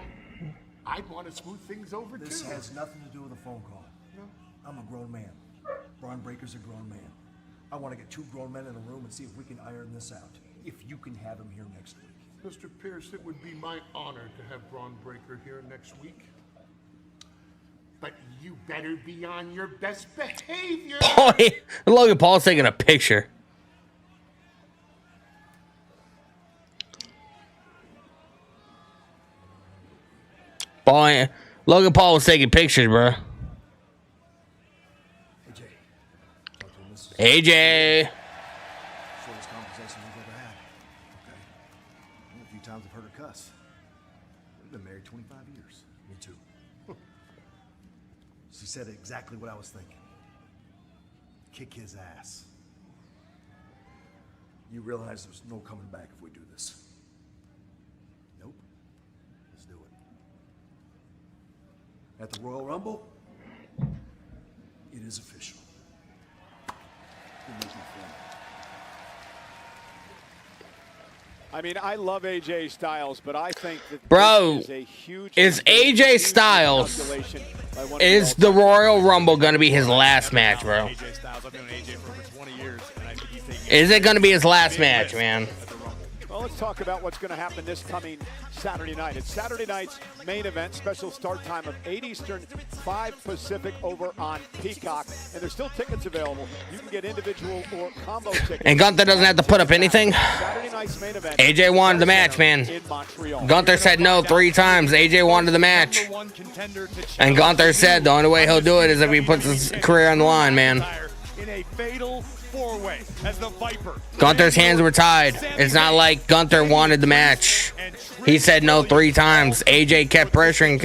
[SPEAKER 2] I'd want to smooth things over too.
[SPEAKER 8] This has nothing to do with a phone call. I'm a grown man. Braun Breaker's a grown man. I want to get 2 grown men in a room and see if we can iron this out. If you can have him here next week.
[SPEAKER 2] Mr. Pierce, it would be my honor to have Braun Breaker here next week. But you better be on your best behavior.
[SPEAKER 3] Logan Paul's taking a picture. Logan Paul was taking pictures, bro. AJ.
[SPEAKER 8] Shortest conversation we've ever had. Okay. A few times I've heard her cuss. We've been married 25 years. Me too. She said exactly what I was thinking. Kick his ass. You realize there's no coming back if we do this. Nope. Let's do it. At the Royal Rumble, it is official.
[SPEAKER 5] I mean, I love AJ Styles, but I think that
[SPEAKER 3] Bro,
[SPEAKER 5] this is a huge
[SPEAKER 3] AJ Styles is the Royal Rumble going to be his last match, bro? Is it going to be his last match, man?
[SPEAKER 5] Well, let's talk about what's going to happen this coming Saturday night. It's Saturday night's main event, special start time of 8 Eastern, 5 Pacific over on Peacock. And there's still tickets available. You can get individual or combo tickets.
[SPEAKER 3] And Gunther doesn't have to put up anything.
[SPEAKER 5] Saturday night's main event.
[SPEAKER 3] AJ wanted the match, man. Gunther said no 3 times. AJ wanted the match. And Gunther said the only way he'll do it is if he puts his career on the line, man.
[SPEAKER 5] In a fatal 4-way as the Viper.
[SPEAKER 3] Gunther's hands were tied. It's not like Gunther wanted the match. He said no 3 times. AJ kept pressuring.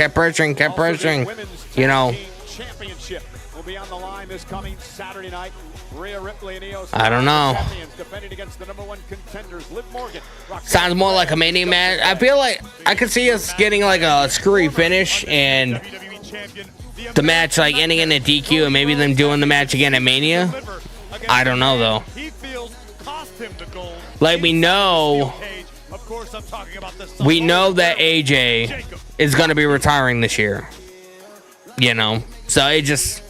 [SPEAKER 3] You know.
[SPEAKER 5] Championship will be on the line this coming Saturday night. Rhea Ripley and Io
[SPEAKER 3] I don't know.
[SPEAKER 5] defending against the -- contenders. Liv Morgan.
[SPEAKER 3] Sounds more like a mania match. I feel like I could see us getting like a screwy finish and the match like ending in a DQ and maybe them doing the match again at Mania. I don't know though.
[SPEAKER 6] He feels cost him the gold.
[SPEAKER 3] Like we know
[SPEAKER 6] Of course, I'm talking about the
[SPEAKER 3] we know that AJ is going to be retiring this year. You know, so it just.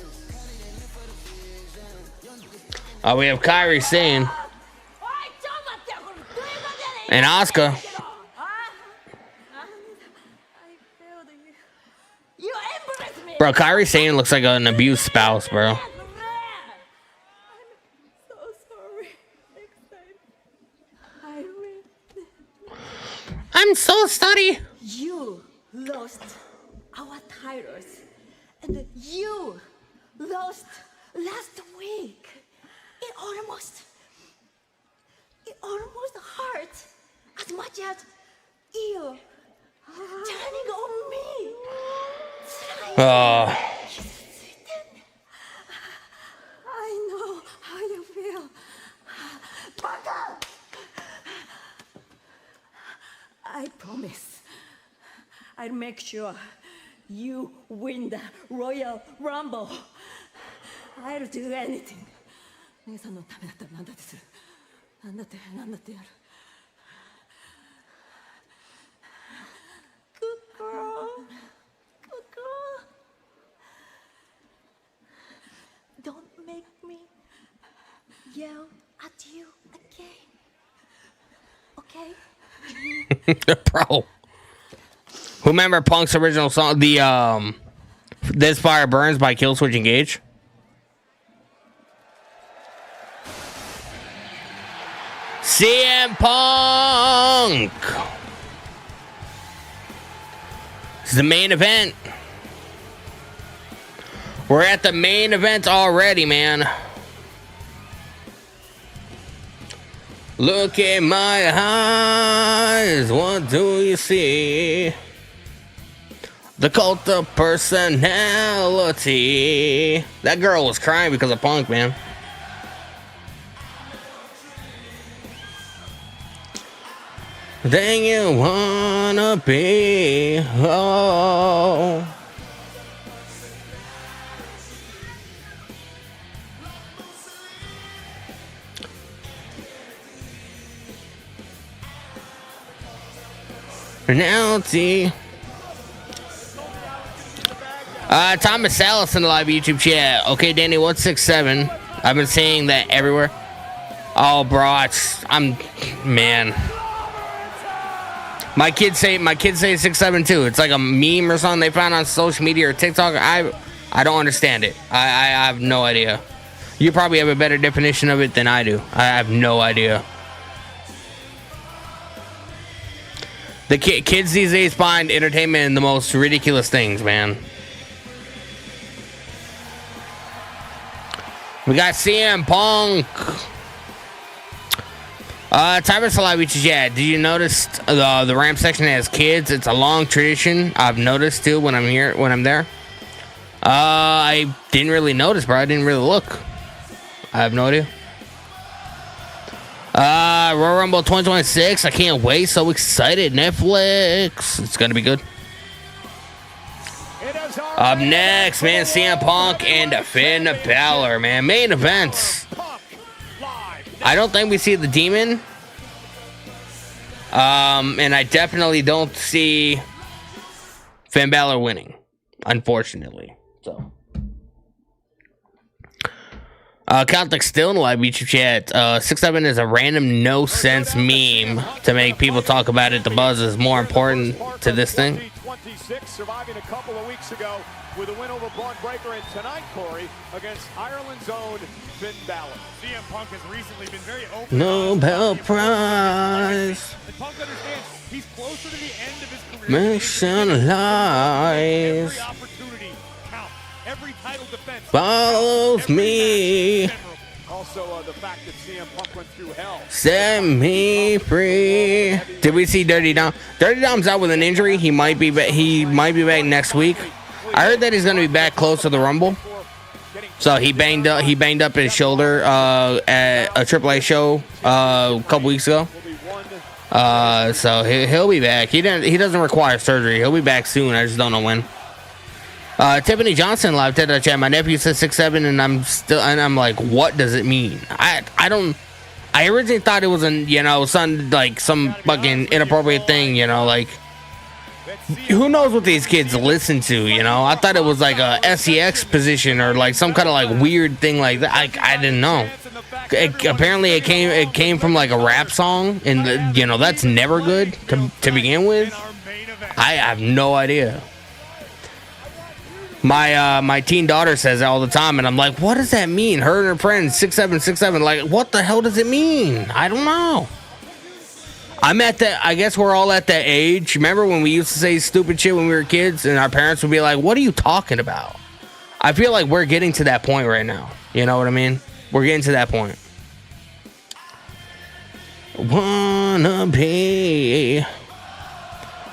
[SPEAKER 3] We have Kairi Sane and Asuka. Bro, Kairi Sane looks like an abused spouse, bro. I'm so sorry.
[SPEAKER 4] You lost our titles, and you lost last week. It almost hurt as much as you turning on me. I know how you feel. Baka! I promise I'll make sure you win the Royal Rumble. I'll do anything. 姉さんのためだったら何だってする。何だってやる。Good girl. Good girl. Don't make me yell at you again. Okay?
[SPEAKER 3] Bro. Remember Punk's original song, the This Fire Burns by Killswitch Engage? CM Punk! This is the main event. We're at the main event already, man. Look in my eyes, what do you see? The cult of personality. That girl was crying because of Punk, man. Dang, you wanna be, oh. Penalty. Thomas Salas in the live YouTube chat. Okay, Danny, what's 6'7"? I've been saying that everywhere. Oh, bro, man. My kids say 6'7" too. It's like a meme or something they found on social media or TikTok. I don't understand it. I have no idea. You probably have a better definition of it than I do. I have no idea. The kids these days find entertainment in the most ridiculous things, man. We got CM Punk. Tyrus Alive, which is, yeah, did you notice the ramp section has kids? It's a long tradition. I've noticed too when I'm there. I didn't really notice, bro. I didn't really look. I have no idea. Royal Rumble 2026. I can't wait. So excited. Netflix. It's gonna be good. Up next, man, CM Punk and Finn Balor, man. Main events. I don't think we see the Demon. And I definitely don't see Finn Balor winning, unfortunately. So. Celtic still in the live YouTube chat. 6'7" is a random no sense meme to make people talk about it. The buzz is more important to this thing.
[SPEAKER 5] 26, surviving a couple of weeks ago with a win over Braun Breaker, and tonight, Corey, against Ireland's own Finn Balor.
[SPEAKER 6] CM Punk has recently been very open.
[SPEAKER 3] Nobel Prize.
[SPEAKER 6] And Punk understands he's closer to the end of his career.
[SPEAKER 3] Mission lies.
[SPEAKER 6] Every opportunity counts. Every title defense
[SPEAKER 3] Follows me.
[SPEAKER 5] Also, the fact that CM Punk went through hell.
[SPEAKER 3] Set me free. Did we see Dirty Dom? Dirty Dom's out with an injury. He might be back. He might be back next week. I heard that he's going to be back close to the Rumble. So he banged up his shoulder at a AAA show a couple weeks ago. So he'll be back. He doesn't require surgery. He'll be back soon. I just don't know when. Tiffany Johnson live to the chat. My nephew says 6'7", and I'm like, what does it mean? I originally thought it was some fucking inappropriate thing, like. Who knows what these kids listen to, I thought it was like a SEX position or like some kind of like weird thing like that. I didn't know. Apparently it came from like a rap song, and that's never good to begin with. I have no idea. My teen daughter says that all the time, and I'm like, what does that mean? Her and her friends 6'7", like, what the hell does it mean? I don't know. I guess we're all at that age. Remember when we used to say stupid shit when we were kids, and our parents would be like, what are you talking about? I feel like we're getting to that point right now. You know what I mean? We're getting to that point. Wanna be.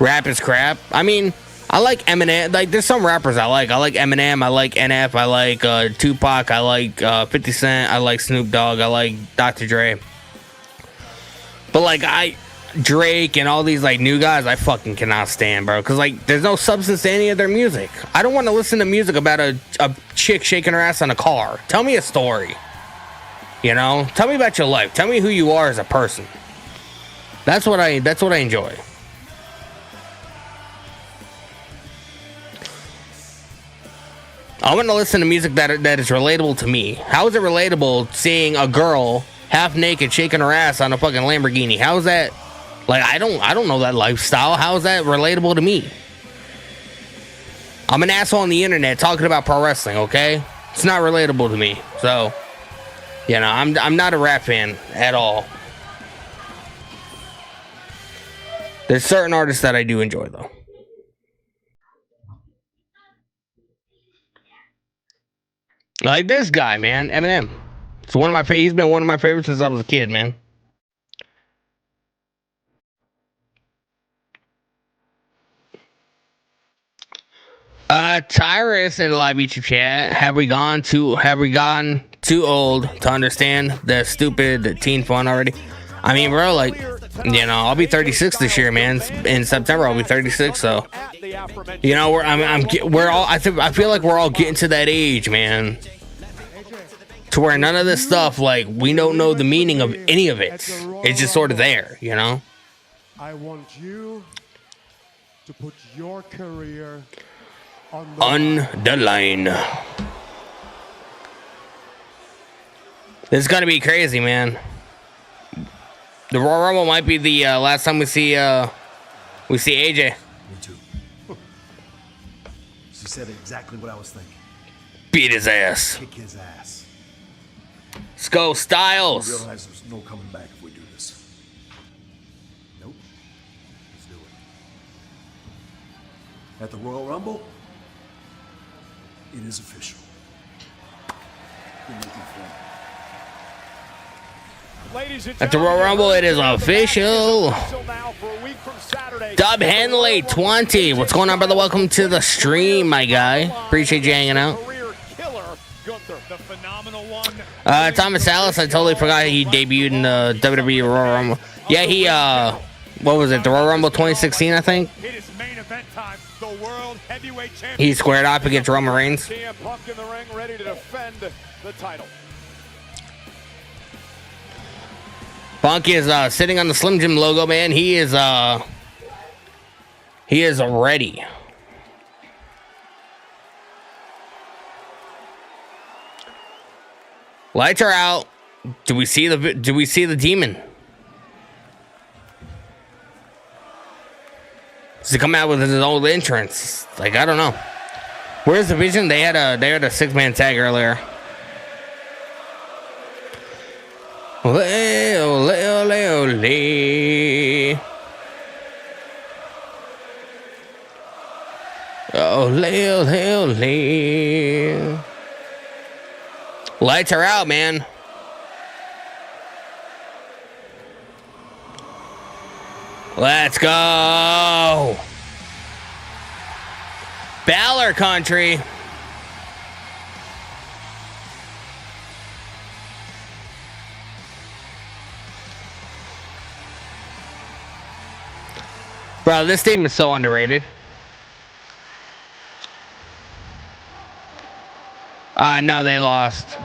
[SPEAKER 3] Rap is crap. I mean, I like Eminem. Like, there's some rappers I like. I like Eminem. I like NF. I like Tupac. I like 50 Cent. I like Snoop Dogg. I like Dr. Dre. But like Drake and all these like new guys, I fucking cannot stand, bro. Cause like there's no substance to any of their music. I don't want to listen to music about a chick shaking her ass on a car. Tell me a story. Tell me about your life. Tell me who you are as a person. That's what I enjoy. I want to listen to music that is relatable to me. How is it relatable seeing a girl half naked shaking her ass on a fucking Lamborghini? How is that? Like, I don't know that lifestyle. How is that relatable to me? I'm an asshole on the internet talking about pro wrestling, okay? It's not relatable to me. So, I'm not a rap fan at all. There's certain artists that I do enjoy, though. Like this guy, man, Eminem. It's he's been one of my favorites since I was a kid, man. Tyrus in the live YouTube chat. Have we gotten too old to understand the stupid teen fun already? I mean, bro, like, I'll be 36 this year, man. In September, I'll be 36. So, I feel like we're all getting to that age, man, to where none of this stuff, like, we don't know the meaning of any of it. It's just sort of there,
[SPEAKER 7] I want you to put your career
[SPEAKER 3] on the line. This is gonna be crazy, man. The Royal Rumble might be the last time we see AJ.
[SPEAKER 15] Me too. She said exactly what I was thinking.
[SPEAKER 3] Beat his ass.
[SPEAKER 15] Kick his ass.
[SPEAKER 3] Let's go, Styles.
[SPEAKER 15] I realize there's no coming back if we do this. Nope. Let's do it. At the Royal Rumble, it is official. You're making fun.
[SPEAKER 3] At the Royal Rumble, it is official. Dub Henley 20. What's going on, brother? Welcome to the stream, my guy. Appreciate you hanging out. Thomas Ellis, I totally forgot he debuted in the WWE Royal Rumble. Yeah, he, what was it? The Royal Rumble 2016, I think? He squared off against Roman Reigns.
[SPEAKER 5] CM Punk in the ring, ready to defend the title.
[SPEAKER 3] Punk is sitting on the Slim Jim logo, man. He is ready. Lights are out. Do we see the demon? Does he come out with his old entrance? Like, I don't know. Where's the Vision? They had a 6-man tag earlier. Ole, ole, ole, ole. Ole, ole, ole. Lights are out, man. Let's go. Balor country. Bro, this team is so underrated. No, they lost.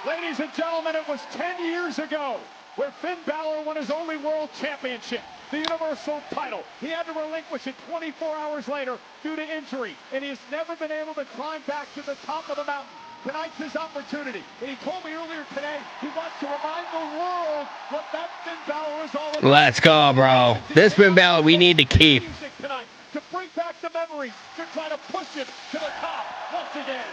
[SPEAKER 5] Ladies and gentlemen, it was 10 years ago where Finn Balor won his only world championship, the Universal title. He had to relinquish it 24 hours later due to injury, and he has never been able to climb back to the top of the mountain. Tonight's his opportunity, and he told me earlier today he wants to remind the world what that Finn Balor is all about.
[SPEAKER 3] Let's go, bro. This Finn Balor we need to keep.
[SPEAKER 5] Tonight to bring back the memories, to try to push him to the top once again.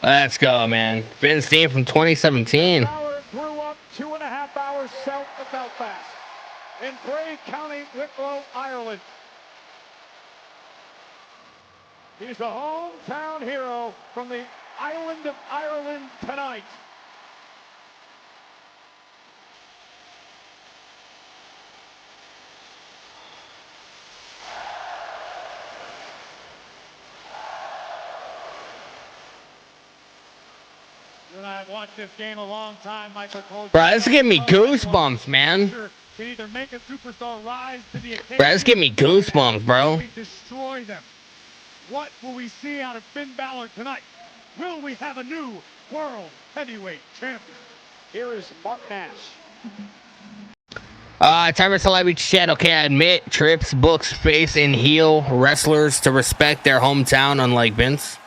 [SPEAKER 3] Let's go, man. Finn's team from 2017.
[SPEAKER 5] Balor grew up 2.5 hours south of Belfast in Bray County, Wicklow, Ireland. He's a hometown hero from the island of Ireland tonight.
[SPEAKER 6] And I've watched this game a long time, Michael Cole.
[SPEAKER 3] Bro, this give me goosebumps, man.
[SPEAKER 6] Can either make a superstar rise to the occasion.
[SPEAKER 3] Bro, this give me goosebumps, bro.
[SPEAKER 6] Destroy them. What will we see out of Finn Balor tonight? Will we have a new world heavyweight champion?
[SPEAKER 5] Here is Mark Nash.
[SPEAKER 3] Time for celebrity chat. Okay, I admit Trips books face and heel wrestlers to respect their hometown, unlike Vince.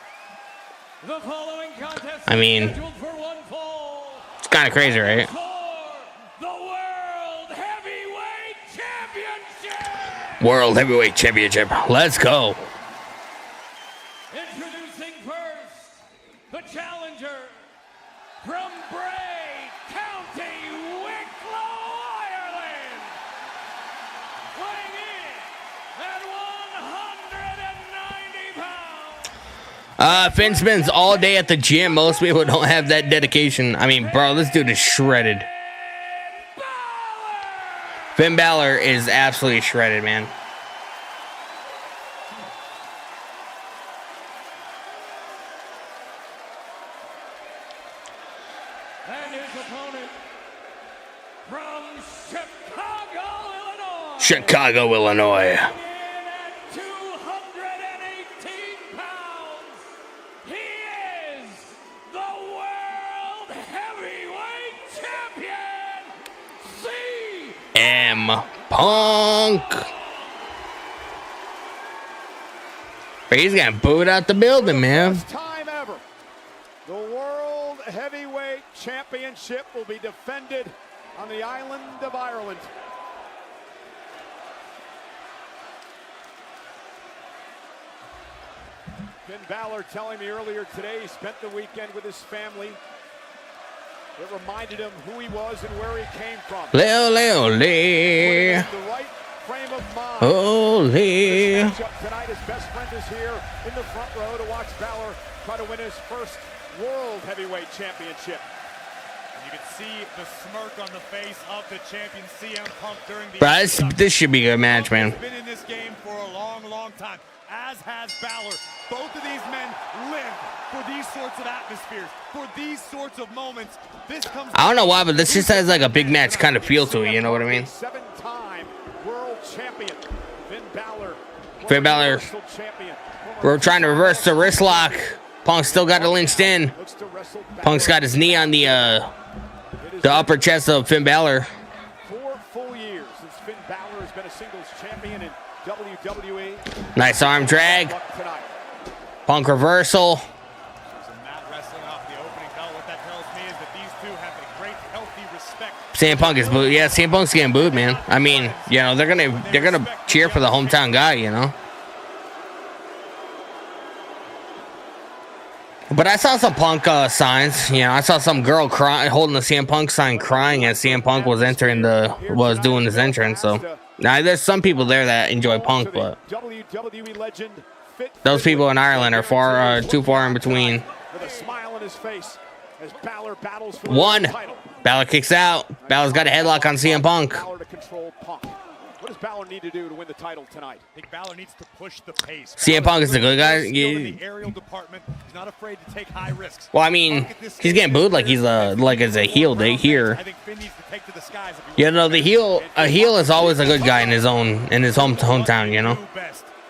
[SPEAKER 11] The following contest
[SPEAKER 3] I mean,
[SPEAKER 11] is scheduled for one fall.
[SPEAKER 3] It's kind of crazy, right?
[SPEAKER 11] The World Heavyweight Championship.
[SPEAKER 3] World Heavyweight Championship. Let's go.
[SPEAKER 11] Introducing first, the challenger from Bray County, Wicklow, Ireland, weighing in at 190 pounds.
[SPEAKER 3] Finn spends all day at the gym. Most people don't have that dedication. I mean, bro, this dude is shredded. Finn Balor is absolutely shredded, man.
[SPEAKER 11] And his opponent from Chicago, Illinois.
[SPEAKER 3] Chicago, Illinois.
[SPEAKER 11] 218 pounds. He is the World Heavyweight Champion,
[SPEAKER 3] M. Punk. But he's got booed out the building, man.
[SPEAKER 5] Time ever. The World Heavyweight Championship will be defended on the island of Ireland. Finn Balor telling me earlier today he spent the weekend with his family. It reminded him who he was and where he came from.
[SPEAKER 3] Leo, Leo, Lee.
[SPEAKER 5] The right frame of mind.
[SPEAKER 3] Holy.
[SPEAKER 5] Tonight, his best friend is here in the front row to watch Balor try to win his first World Heavyweight Championship.
[SPEAKER 6] You can see the smirk on the face of the champion CM Punk during the.
[SPEAKER 3] Bro, this should be a good match, man.
[SPEAKER 6] He's been in this game for a long, long time, as has Balor. Both of these men live for these sorts of atmospheres, for these sorts of moments. This comes.
[SPEAKER 3] I don't know why, but this just has like a big match kind of feel to it. You know what I mean?
[SPEAKER 5] Seven-time world champion Finn Balor.
[SPEAKER 3] Finn Balor. We're trying to reverse the wrist lock. Punk still got it lynched in. Punk's got his knee on the upper chest of Finn Balor.
[SPEAKER 5] 4 full years since Finn Balor has been a singles champion in WWE.
[SPEAKER 3] Nice arm drag. Punk reversal. CM Punk is booed. Yeah, CM Punk's getting booed, man. I mean, you know, they're gonna cheer for the hometown guy, you know. But I saw some Punk signs. You know, I saw some girl holding the CM Punk sign, crying as CM Punk was doing his entrance. So now there's some people there that enjoy Punk, but those people in Ireland are too far in between.
[SPEAKER 5] With a smile on his face as Balor battles for
[SPEAKER 3] One. Balor kicks out. Balor's got a headlock on CM Punk.
[SPEAKER 5] Balor to control Punk. What does Balor need to do to win the title tonight?
[SPEAKER 6] I think Balor needs to push the pace.
[SPEAKER 3] CM Punk is a good guy.
[SPEAKER 6] In the aerial department, he's not afraid to take high risks.
[SPEAKER 3] Well, I mean, he's getting booed like he's as a heel here. You know, a heel is always a good guy in his hometown. You know,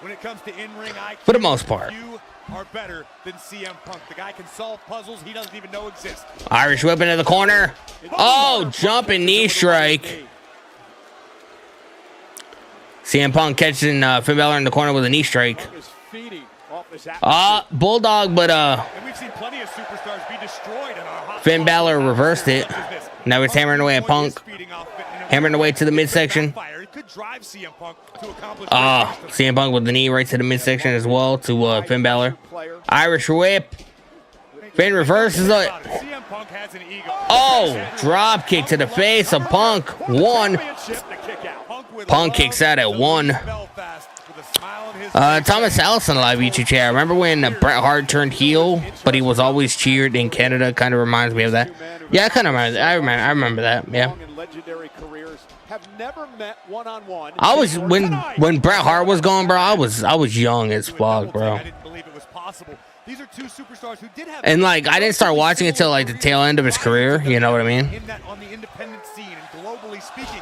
[SPEAKER 6] when it comes to in-ring IQ,
[SPEAKER 3] for the most part.
[SPEAKER 6] You are better than CM Punk. The guy can solve puzzles he doesn't even know exist.
[SPEAKER 3] Irish whip into the corner. Oh, jumping knee strike. CM Punk catching Finn Balor in the corner with a knee strike. Bulldog, but
[SPEAKER 6] and we've seen plenty of superstars be destroyed in our
[SPEAKER 3] Finn Balor reversed it. Now he's hammering away at Punk. Hammering away to the midsection. CM Punk with the knee right to the midsection as well to Finn Balor. Irish whip. Finn reverses it. Oh, drop kick to the face of Punk. One. Punk kicks out at 1. Thomas Allison live YouTube chat. Remember when Bret Hart turned heel, but he was always cheered in Canada? Kind of reminds me of that. Yeah, I kind of remember that. I remember that. Yeah. I was when Bret Hart was going, bro. I was young as fuck, bro.
[SPEAKER 6] These are two superstars who did have,
[SPEAKER 3] and like I didn't start watching it till like the tail end of his career. You know what I mean?
[SPEAKER 6] On the independent scene and globally speaking,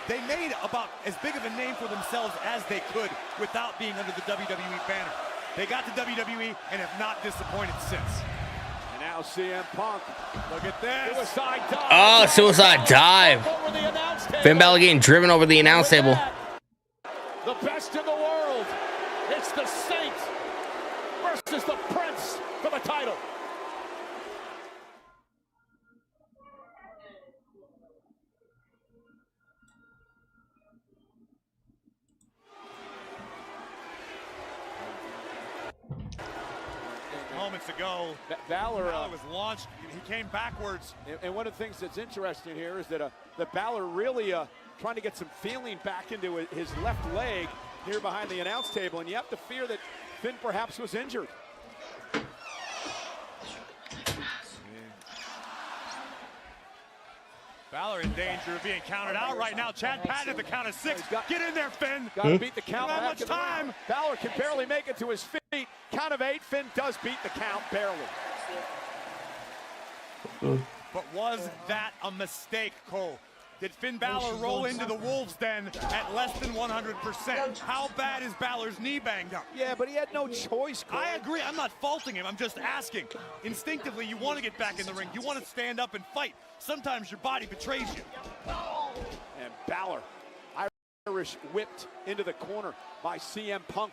[SPEAKER 6] they made about as big of a name for themselves as they could without being under the WWE banner. They got to WWE and have not disappointed since.
[SPEAKER 5] And now CM Punk. Look at this. Suicide dive.
[SPEAKER 3] Oh, suicide dive. Finn Balor getting driven over the announce table.
[SPEAKER 5] The best in the world. It's the Saint versus the Prince for the title.
[SPEAKER 6] Moments ago, Balor was launched. He came backwards.
[SPEAKER 5] And one of the things that's interesting here is that Balor really trying to get some feeling back into his left leg here behind the announce table, and you have to fear that Finn perhaps was injured.
[SPEAKER 6] Balor in danger of being counted out right now. Chad Patton at the count of 6. Get in there, Finn.
[SPEAKER 5] Got to beat the count.
[SPEAKER 6] Not much time.
[SPEAKER 5] Balor can barely make it to his feet. Count of 8. Finn does beat the count barely.
[SPEAKER 6] But was that a mistake, Cole? Did Finn Balor roll into the Wolves' Den at less than 100%? How bad is Balor's knee banged up?
[SPEAKER 5] Yeah, but he had no choice, Cole.
[SPEAKER 6] I agree. I'm not faulting him. I'm just asking. Instinctively, you want to get back in the ring. You want to stand up and fight. Sometimes your body betrays you.
[SPEAKER 5] And Balor, Irish whipped into the corner by CM Punk.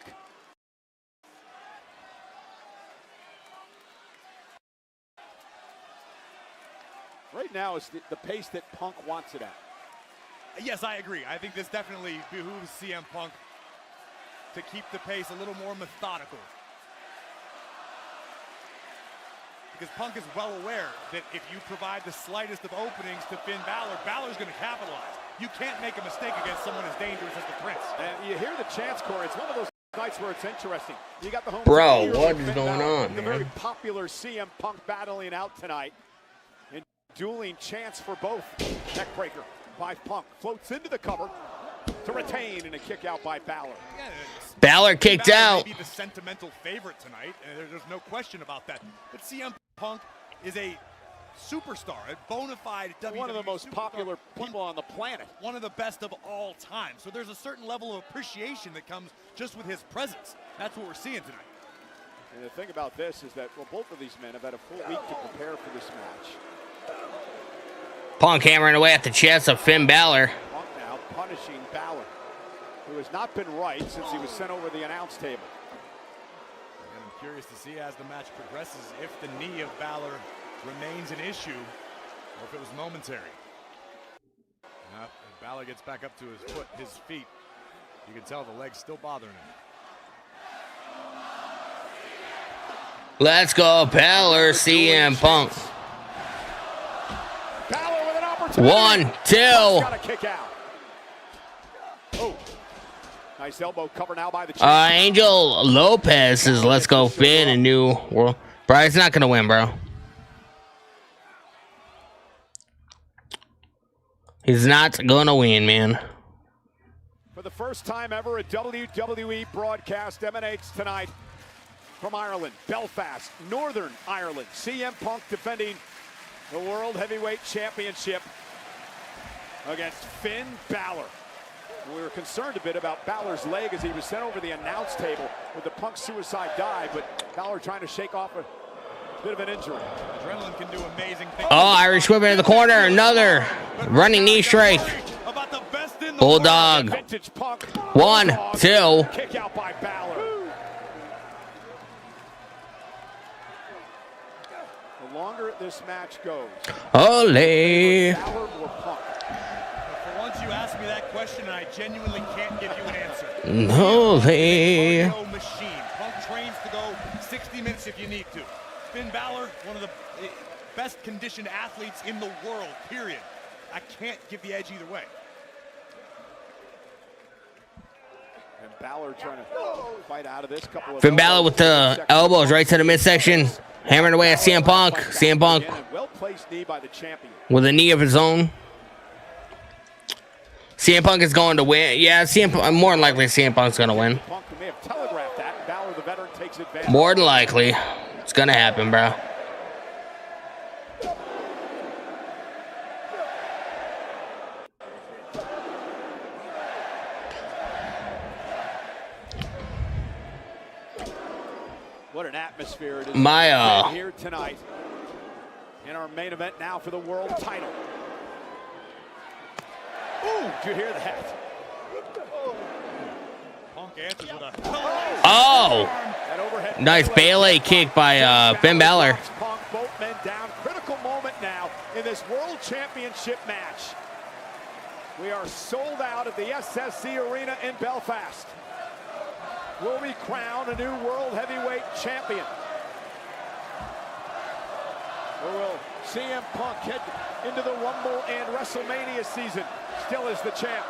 [SPEAKER 5] Right now is the pace that Punk wants it at.
[SPEAKER 6] Yes, I agree. I think this definitely behooves CM Punk to keep the pace a little more methodical. Because Punk is well aware that if you provide the slightest of openings to Finn Balor, Balor's going to capitalize. You can't make a mistake against someone as dangerous as the Prince.
[SPEAKER 5] And you hear the chants, Corey. It's one of those nights where it's interesting. You got the home.
[SPEAKER 3] Bro, what is going on,
[SPEAKER 5] the
[SPEAKER 3] man?
[SPEAKER 5] very popular CM Punk battling out tonight. And dueling chants for both. Neckbreaker by Punk. Floats into the cover to retain, and a kick out by Balor.
[SPEAKER 6] Yeah,
[SPEAKER 3] Balor kicked out.
[SPEAKER 6] May be the sentimental favorite tonight, and there's no question about that. But CM Punk is a superstar, a bona fide WWE
[SPEAKER 5] one of the most
[SPEAKER 6] superstar,
[SPEAKER 5] popular people on the planet.
[SPEAKER 6] One of the best of all time. So there's a certain level of appreciation that comes just with his presence. That's what we're seeing tonight.
[SPEAKER 5] And the thing about this is that, well, both of these men have had a full week to prepare for this match.
[SPEAKER 3] Punk hammering away at the chest of Finn Balor.
[SPEAKER 5] Punk now punishing Balor, who has not been right since he was sent over the announce table.
[SPEAKER 6] And I'm curious to see as the match progresses if the knee of Balor remains an issue or if it was momentary. Now, if Balor gets back up to his feet, you can tell the leg's still bothering him.
[SPEAKER 3] Let's go, Balor, CM Punk.
[SPEAKER 5] Balor with an opportunity.
[SPEAKER 3] 1, 2.
[SPEAKER 5] Got a kick out. Oh, nice elbow cover now by the champ.
[SPEAKER 3] Angel Lopez says, let's go, Finn, a new world. Bro, he's not going to win, bro. He's not going to win, man.
[SPEAKER 5] For the first time ever, a WWE broadcast emanates tonight from Ireland, Belfast, Northern Ireland. CM Punk defending the World Heavyweight Championship against Finn Balor. We were concerned a bit about Balor's leg as he was sent over the announce table with the Punk suicide dive, but Balor trying to shake off a bit of an injury. Adrenaline can do amazing things.
[SPEAKER 3] Oh, Irish whip in the corner. Another running knee strike. Bulldog. 1, 2.
[SPEAKER 5] Kick out by Balor. The longer this match goes,
[SPEAKER 3] Ole.
[SPEAKER 5] Balor or Punk?
[SPEAKER 6] For once you asked me that question, and I genuinely can't give you an answer.
[SPEAKER 3] Ole.
[SPEAKER 6] Cardio machine. Punk trains to go 60 minutes if you need to. Finn Balor, one of the best conditioned athletes in the world, period. I can't give the edge either way.
[SPEAKER 5] And Balor trying to fight out of this. Couple of
[SPEAKER 3] Finn Balor with the elbows right to the midsection. Hammering away at CM Punk. CM Punk
[SPEAKER 5] well-placed knee by the champion.
[SPEAKER 3] with a knee of his own. CM Punk is going to win. Yeah, more than likely CM Punk's going to win.
[SPEAKER 5] Punk may have telegraphed that, and Balor, the veteran, takes advantage.
[SPEAKER 3] More than likely. It's going to happen, bro.
[SPEAKER 5] What an atmosphere it is
[SPEAKER 3] My,
[SPEAKER 5] here tonight in our main event now for the world title. Ooh, did you hear that?
[SPEAKER 6] Punk answers with a
[SPEAKER 3] Oh! Nice Bailey kick by Finn Balor.
[SPEAKER 5] Punk, both men down. Critical moment now in this world championship match. We are sold out at the SSC Arena in Belfast. Will we crown a new world heavyweight champion? Or will CM Punk head into the Rumble and WrestleMania season still as the champ?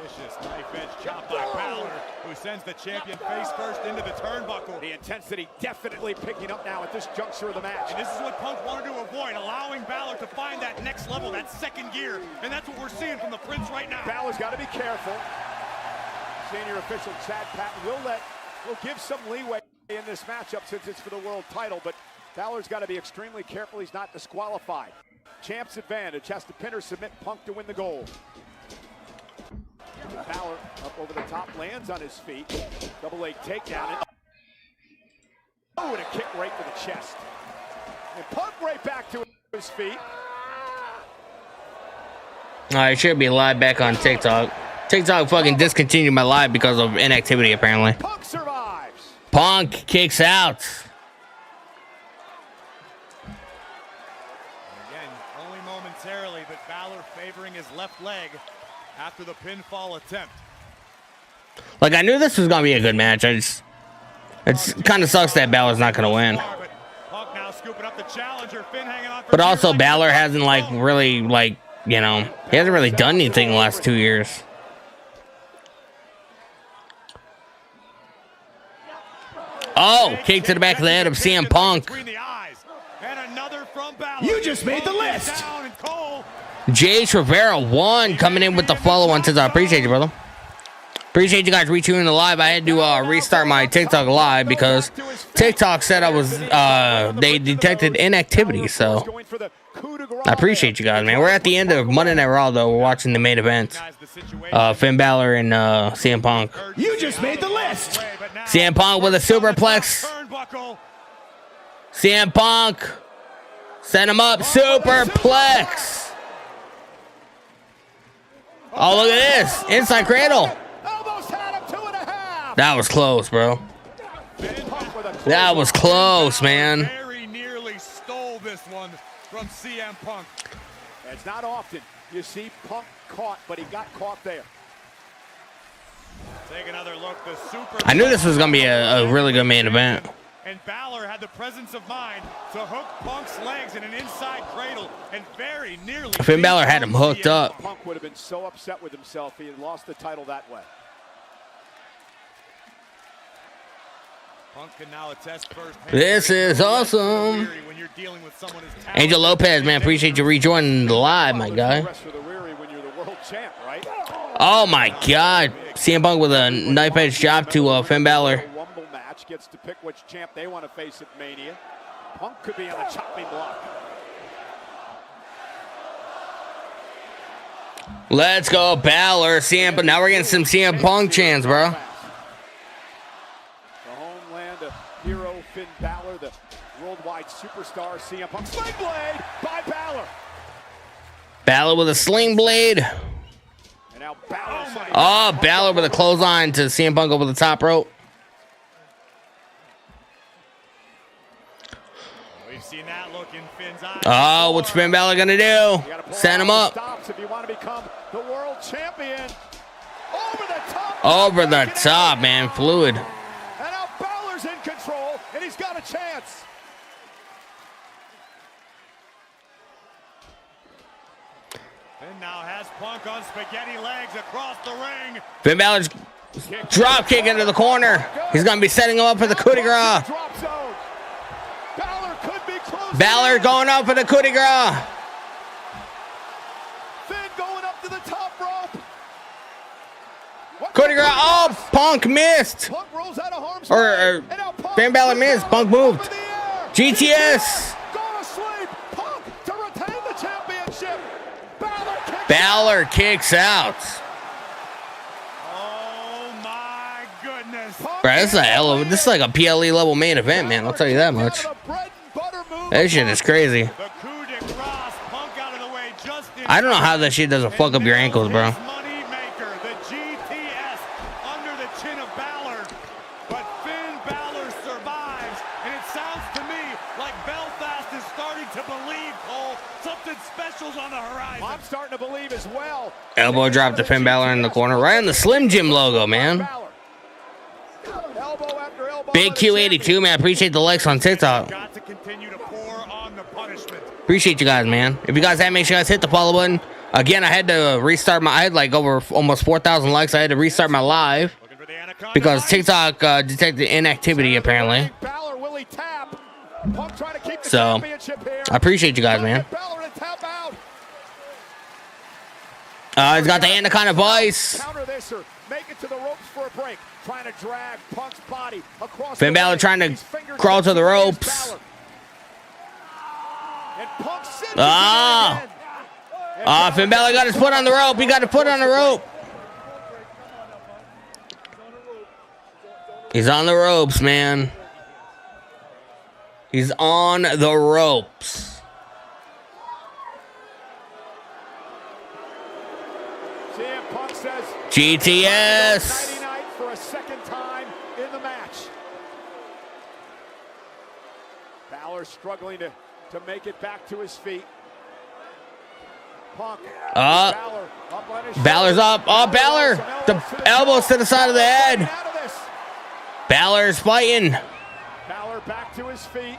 [SPEAKER 6] vicious knife edge chop by Balor, who sends the champion face first into the turnbuckle.
[SPEAKER 5] The intensity definitely picking up now at this juncture of the match.
[SPEAKER 6] And this is what Punk wanted to avoid, allowing Balor to find that next level, that second gear. And that's what we're seeing from the Prince right now.
[SPEAKER 5] Balor's got to be careful. Senior official Chad Patton will give some leeway in this matchup since it's for the world title, but Balor's got to be extremely careful he's not disqualified. Champ's advantage, has to pin or submit Punk to win the gold. Balor up over the top, lands on his feet. Double leg takedown. Oh, and a kick right to the chest. And Punk right back to his feet.
[SPEAKER 3] Alright, should be live back on TikTok. TikTok fucking discontinued my live because of inactivity, apparently.
[SPEAKER 5] Punk survives.
[SPEAKER 3] Punk kicks out.
[SPEAKER 6] Again, only momentarily, but Balor favoring his left leg after the pinfall attempt.
[SPEAKER 3] Like, I knew this was gonna be a good match. It's kind of sucks that Balor's not gonna win.
[SPEAKER 6] Punk now scooping up the challenger. Finn hanging on for
[SPEAKER 3] But also, Balor hasn't really he hasn't really done anything the last 2 years. Oh, kick to the back of the head of CM Punk.
[SPEAKER 11] You just made the list.
[SPEAKER 3] J. Rivera 1 coming in with the follow-on. I appreciate you, brother. Appreciate you guys retuning the live. I had to restart my TikTok live because TikTok said they detected inactivity. So I appreciate you guys, man. We're at the end of Monday Night Raw, though. We're watching the main event. Finn Balor and CM Punk.
[SPEAKER 11] You just made the list.
[SPEAKER 3] CM Punk with a superplex. CM Punk. Send him up. Superplex. Oh, look at this. Inside cradle. That was close, bro. That was close, man.
[SPEAKER 6] Very nearly stole this one from CM Punk.
[SPEAKER 5] It's not often you see Punk caught, but he got caught there.
[SPEAKER 6] Take another look. The super.
[SPEAKER 3] I knew this was gonna be a really good main event.
[SPEAKER 6] And Balor had the presence of mind to hook Punk's legs in an inside cradle and very nearly.
[SPEAKER 3] Finn Balor had him hooked up.
[SPEAKER 5] Punk would have been so upset with himself if he had lost the title that way.
[SPEAKER 6] Punk can now attest firsthand.
[SPEAKER 3] This is awesome.
[SPEAKER 6] When you're dealing with someone as talented.
[SPEAKER 3] Angel Lopez, man, appreciate you rejoining the live, my guy. Oh my God, CM Punk with a knife edge chop to Finn Balor.
[SPEAKER 5] Rumble match gets to pick which champ they want to face at Mania. Punk could be on the chopping block.
[SPEAKER 3] Let's go, Balor. CM, now we're getting some CM Punk chants, bro.
[SPEAKER 5] The homeland of hero Finn Balor, the worldwide superstar CM Punk. Sling blade by Balor.
[SPEAKER 3] Balor with a sling blade.
[SPEAKER 5] And now Balor.
[SPEAKER 3] Oh, Balor with a clothesline to CM Punk over the top rope.
[SPEAKER 6] We've seen that look in Finn's eyes.
[SPEAKER 3] Oh, what's Finn Balor gonna do? Send him up.
[SPEAKER 5] Stops if you want to become the world champion. Over the top.
[SPEAKER 3] Over the top, man. Fluid.
[SPEAKER 5] And now Balor's in control, and he's got a chance.
[SPEAKER 6] And now has Punk on spaghetti legs across the ring.
[SPEAKER 3] Finn Balor's drop kick into the corner. He's gonna be setting him up for the coup de grace. Balor going up for the coup de grace.
[SPEAKER 5] Finn going up to the top rope.
[SPEAKER 3] Coup de grace. Oh, Punk missed.
[SPEAKER 5] Punk rolls out of harm's
[SPEAKER 3] Or Finn Balor missed. Punk moved. GTS.
[SPEAKER 5] Go to sleep. Punk to retain the championship.
[SPEAKER 3] Balor kicks out.
[SPEAKER 6] Oh my goodness.
[SPEAKER 3] Bro, this is a hell of this is like a PLE level main event, man. I'll tell you that much. That shit is crazy. I don't know how that shit doesn't fuck up your ankles, bro.
[SPEAKER 6] Moneymaker, the GTS under the chin of Balor. But Finn Balor survives, and it sounds to me like Belfast is starting to believe, Cole, something special's on the horizon.
[SPEAKER 5] I'm starting to believe as well.
[SPEAKER 3] Elbow drop to Finn Balor in the corner. Right on the Slim Jim logo, man. Big Q82, man. I appreciate the likes on TikTok.
[SPEAKER 6] Got to continue to pour on the punishment.
[SPEAKER 3] Appreciate you guys, man. If you guys haven't, make sure you guys hit the follow button. Again, I had to restart I had like over almost 4,000 likes. I had to restart my live because TikTok detected inactivity, apparently. So, I appreciate you guys, man. He's got the Anaconda Vice.
[SPEAKER 5] Counter this or make it to the ropes for a break. Trying to drag Punk's body across
[SPEAKER 3] Finn Balor trying to crawl to the ropes. Finn Balor got his foot on the rope. He got a foot on the rope. He's on the ropes, man. He's on the ropes.
[SPEAKER 5] CM Punk says
[SPEAKER 3] GTS.
[SPEAKER 5] For a second time in the match. Balor struggling to make it back to his feet. Punk.
[SPEAKER 3] Balor's up. Oh, Balor. The elbows to the side of the head. Balor's fighting.
[SPEAKER 5] Balor back to his feet.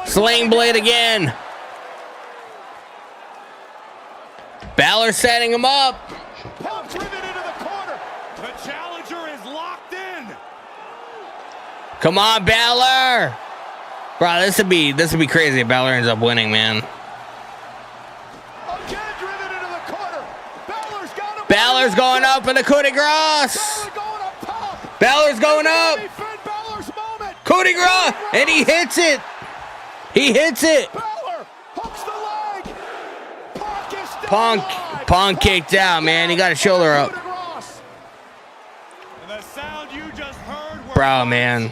[SPEAKER 3] Sling blade again. Balor setting him up.
[SPEAKER 5] Punk driven into the corner.
[SPEAKER 6] The challenger is locked in.
[SPEAKER 3] Come on, Balor. Bro, this would be crazy if Balor ends up winning, man.
[SPEAKER 5] Again driven into the corner. Balor's got him.
[SPEAKER 3] Balor's going up for the coup de grace. Balor's going up. Coup de grace, and he hits it. He hits it.
[SPEAKER 5] Balor hooks the leg.
[SPEAKER 3] Punk kicked out, man. He got his shoulder up.
[SPEAKER 6] The sound you just heard,
[SPEAKER 3] Bro, man.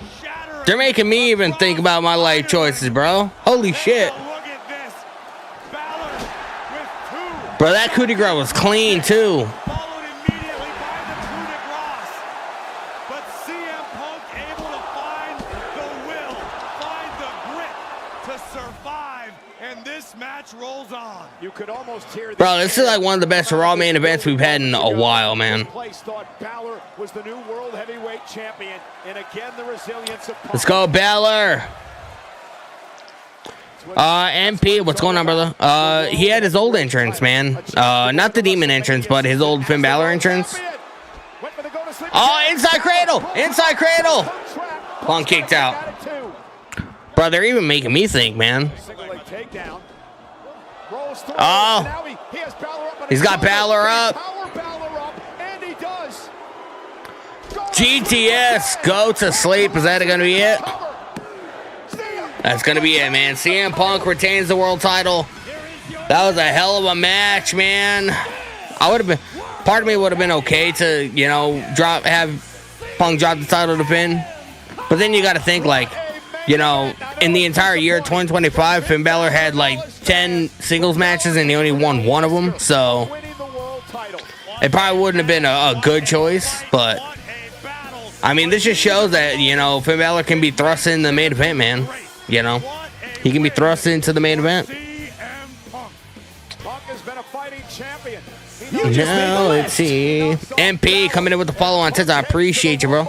[SPEAKER 3] They're making me even think about my life choices, bro. Holy shit. Bro, that coup de grace was clean, too.
[SPEAKER 6] But CM Punk able to find the will, find the grit to survive
[SPEAKER 5] And this match rolls on. You could almost hear
[SPEAKER 3] Bro, this is like one of the best Raw main events we've had in a while, man.
[SPEAKER 5] This place thought Balor was the new world heavyweight champion, and again the resilience of
[SPEAKER 3] Let's go, Balor. MP, what's going on, brother? He had his old entrance, man. Not the demon entrance, but his old Finn Balor entrance. Oh, inside cradle! Inside cradle! Punk kicked out. Bro, they're even making me think, man. Oh, he's got Balor up. GTS, go to sleep. Is that going to be it? That's going to be it, man. CM Punk retains the world title. That was a hell of a match, man. I would have been, part of me would have been okay to, you know, have Punk drop the title to Finn. But then you got to think, like, you know, in the entire year 2025, Finn Balor had like 10 singles matches and he only won one of them. So it probably wouldn't have been a good choice. But I mean, this just shows that, you know, Finn Balor can be thrust in the main event, man. You know, he can be thrust into the main event. Now let's see. MP coming in with the follow on. I appreciate you, bro.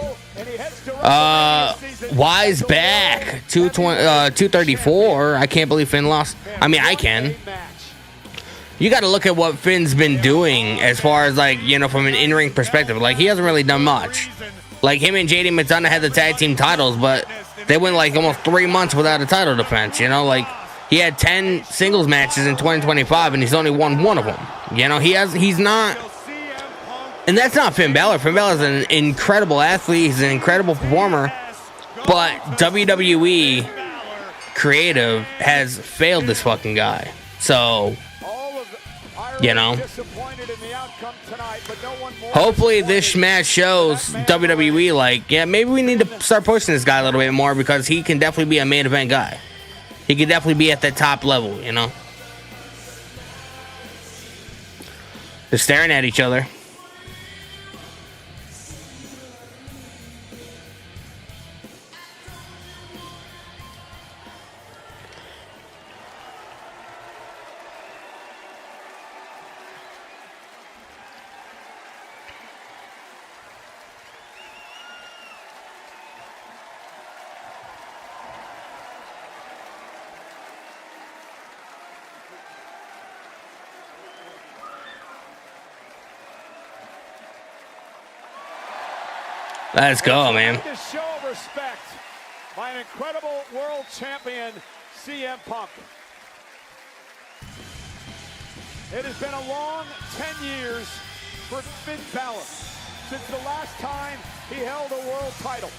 [SPEAKER 3] Wise back 234. I can't believe Finn lost. I mean, I can. You got to look at what Finn's been doing as far as, like, you know, from an in-ring perspective. Like, he hasn't really done much. Like, him and JD McDonough had the tag team titles, but they went like almost 3 months without a title defense. You know, like, he had 10 singles matches in 2025 and he's only won one of them. You know, he's not. And that's not Finn Balor. Finn Balor's an incredible athlete. He's an incredible performer. But WWE creative has failed this fucking guy. So, you know, hopefully this match shows WWE, like, yeah, maybe we need to start pushing this guy a little bit more because he can definitely be a main event guy. He can definitely be at the top level, you know. They're staring at each other. Let's go, man.
[SPEAKER 5] This show of respect by an incredible world champion, CM Punk. It has been a long 10 years for Finn Balor since the last time he held a world title.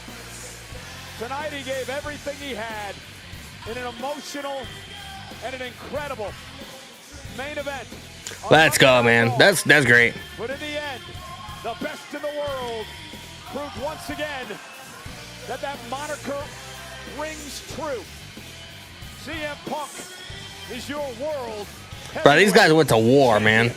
[SPEAKER 5] Tonight he gave everything he had in an emotional and an incredible main event.
[SPEAKER 3] Let's go, man. That's great.
[SPEAKER 5] But in the end, the best in the world proved once again that moniker rings true. CM Punk is your world.
[SPEAKER 3] Bro, these guys went to war, man.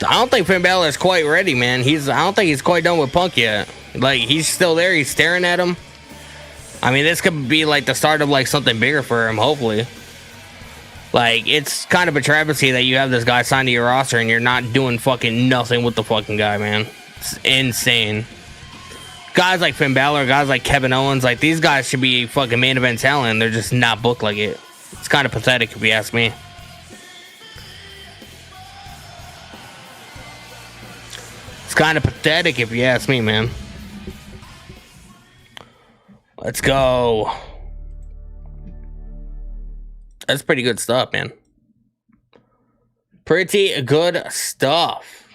[SPEAKER 3] I don't think Finn Balor is quite ready, man. I don't think he's quite done with Punk yet. Like, he's still there. He's staring at him. I mean, this could be like the start of like something bigger for him, hopefully. Like, it's kind of a travesty that you have this guy signed to your roster and you're not doing fucking nothing with the fucking guy, man. It's insane. Guys like Finn Balor, guys like Kevin Owens, like, these guys should be fucking main event talent and they're just not booked like it. It's kind of pathetic if you ask me. It's kind of pathetic if you ask me, man. Let's go. That's pretty good stuff, man. Pretty good stuff.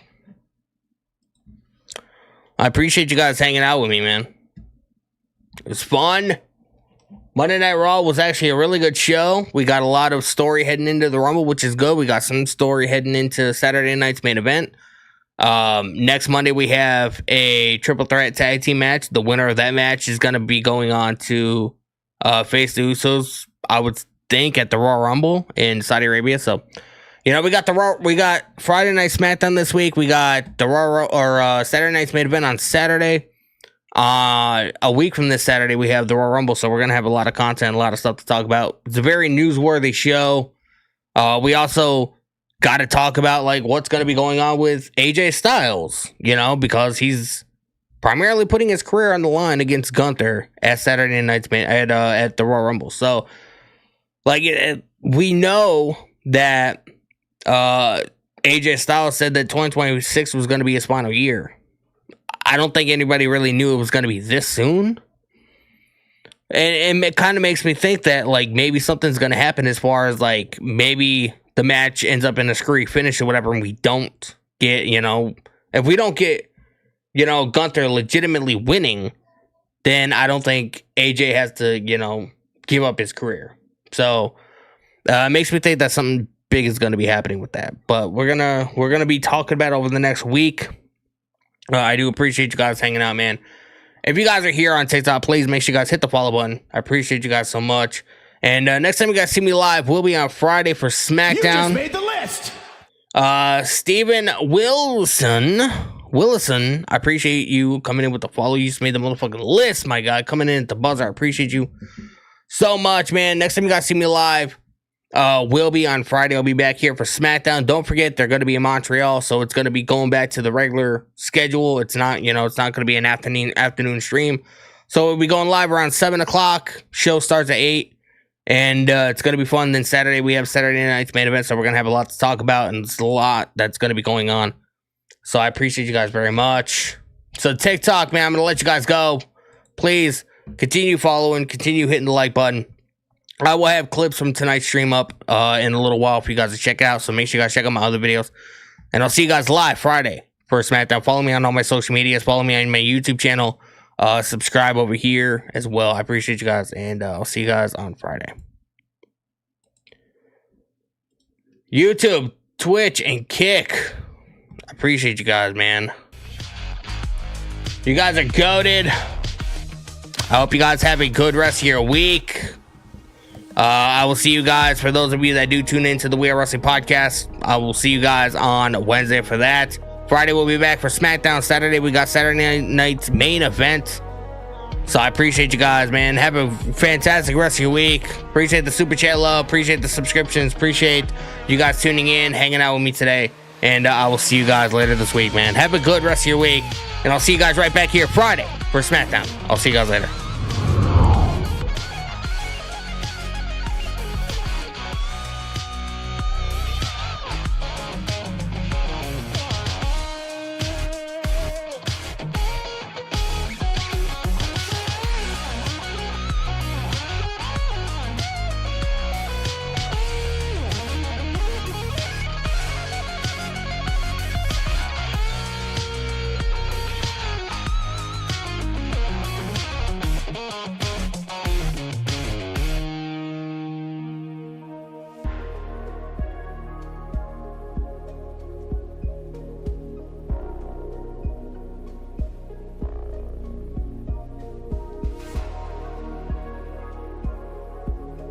[SPEAKER 3] I appreciate you guys hanging out with me, man. It was fun. Monday Night Raw was actually a really good show. We got a lot of story heading into the Rumble, which is good. We got some story heading into Saturday night's main event. Next Monday, we have a triple threat tag team match. The winner of that match is going to be going on to face the Usos, I would think, at the Raw Rumble in Saudi Arabia. So, we got we got Friday Night SmackDown this week. We got the Saturday night's main event on Saturday. A week from this Saturday, we have the Royal Rumble, so we're gonna have a lot of content, a lot of stuff to talk about. It's a very newsworthy show. We also got to talk about like what's gonna be going on with AJ Styles, because he's primarily putting his career on the line against Gunther at Saturday night's at the Royal Rumble. So, we know that AJ Styles said that 2026 was gonna be his final year. I don't think anybody really knew it was going to be this soon. And it kind of makes me think that, maybe something's going to happen as far as, maybe the match ends up in a screwy finish or whatever, and we don't get, if we don't get, Gunther legitimately winning, then I don't think AJ has to, give up his career. So, it makes me think that something big is going to be happening with that. But we're going to be talking about it over the next week. I do appreciate you guys hanging out, man. If you guys are here on TikTok, please make sure you guys hit the follow button. I appreciate you guys so much. And next time you guys see me live, we'll be on Friday for SmackDown. You just
[SPEAKER 11] made the list.
[SPEAKER 3] Steven Willison, I appreciate you coming in with the follow. You just made the motherfucking list, my guy. Coming in at the buzzer. I appreciate you so much, man. Next time you guys see me live, will be on Friday. I'll be back here for SmackDown. Don't forget, they're going to be in Montreal, so it's going to be going back to the regular schedule. It's not, it's not going to be an afternoon stream. So we'll be going live around 7 o'clock. Show starts at 8, and it's going to be fun. Then Saturday, we have Saturday night's main event, so we're going to have a lot to talk about, and it's a lot that's going to be going on. So I appreciate you guys very much. So TikTok, man, I'm going to let you guys go. Please continue following, continue hitting the like button. I will have clips from tonight's stream up in a little while for you guys to check out. So make sure you guys check out my other videos. And I'll see you guys live Friday for SmackDown. Follow me on all my social medias. Follow me on my YouTube channel. Subscribe over here as well. I appreciate you guys. And I'll see you guys on Friday. YouTube, Twitch, and Kick. I appreciate you guys, man. You guys are goated. I hope you guys have a good rest of your week. I will see you guys, for those of you that do tune into the We Are Wrestling podcast, I will see you guys on Wednesday for that. Friday, we'll be back for SmackDown. Saturday, we got Saturday night's main event. So I appreciate you guys, man. Have a fantastic rest of your week. Appreciate the super chat love. Appreciate the subscriptions. Appreciate you guys tuning in, hanging out with me today. And I will see you guys later this week, man. Have a good rest of your week. And I'll see you guys right back here Friday for SmackDown. I'll see you guys later.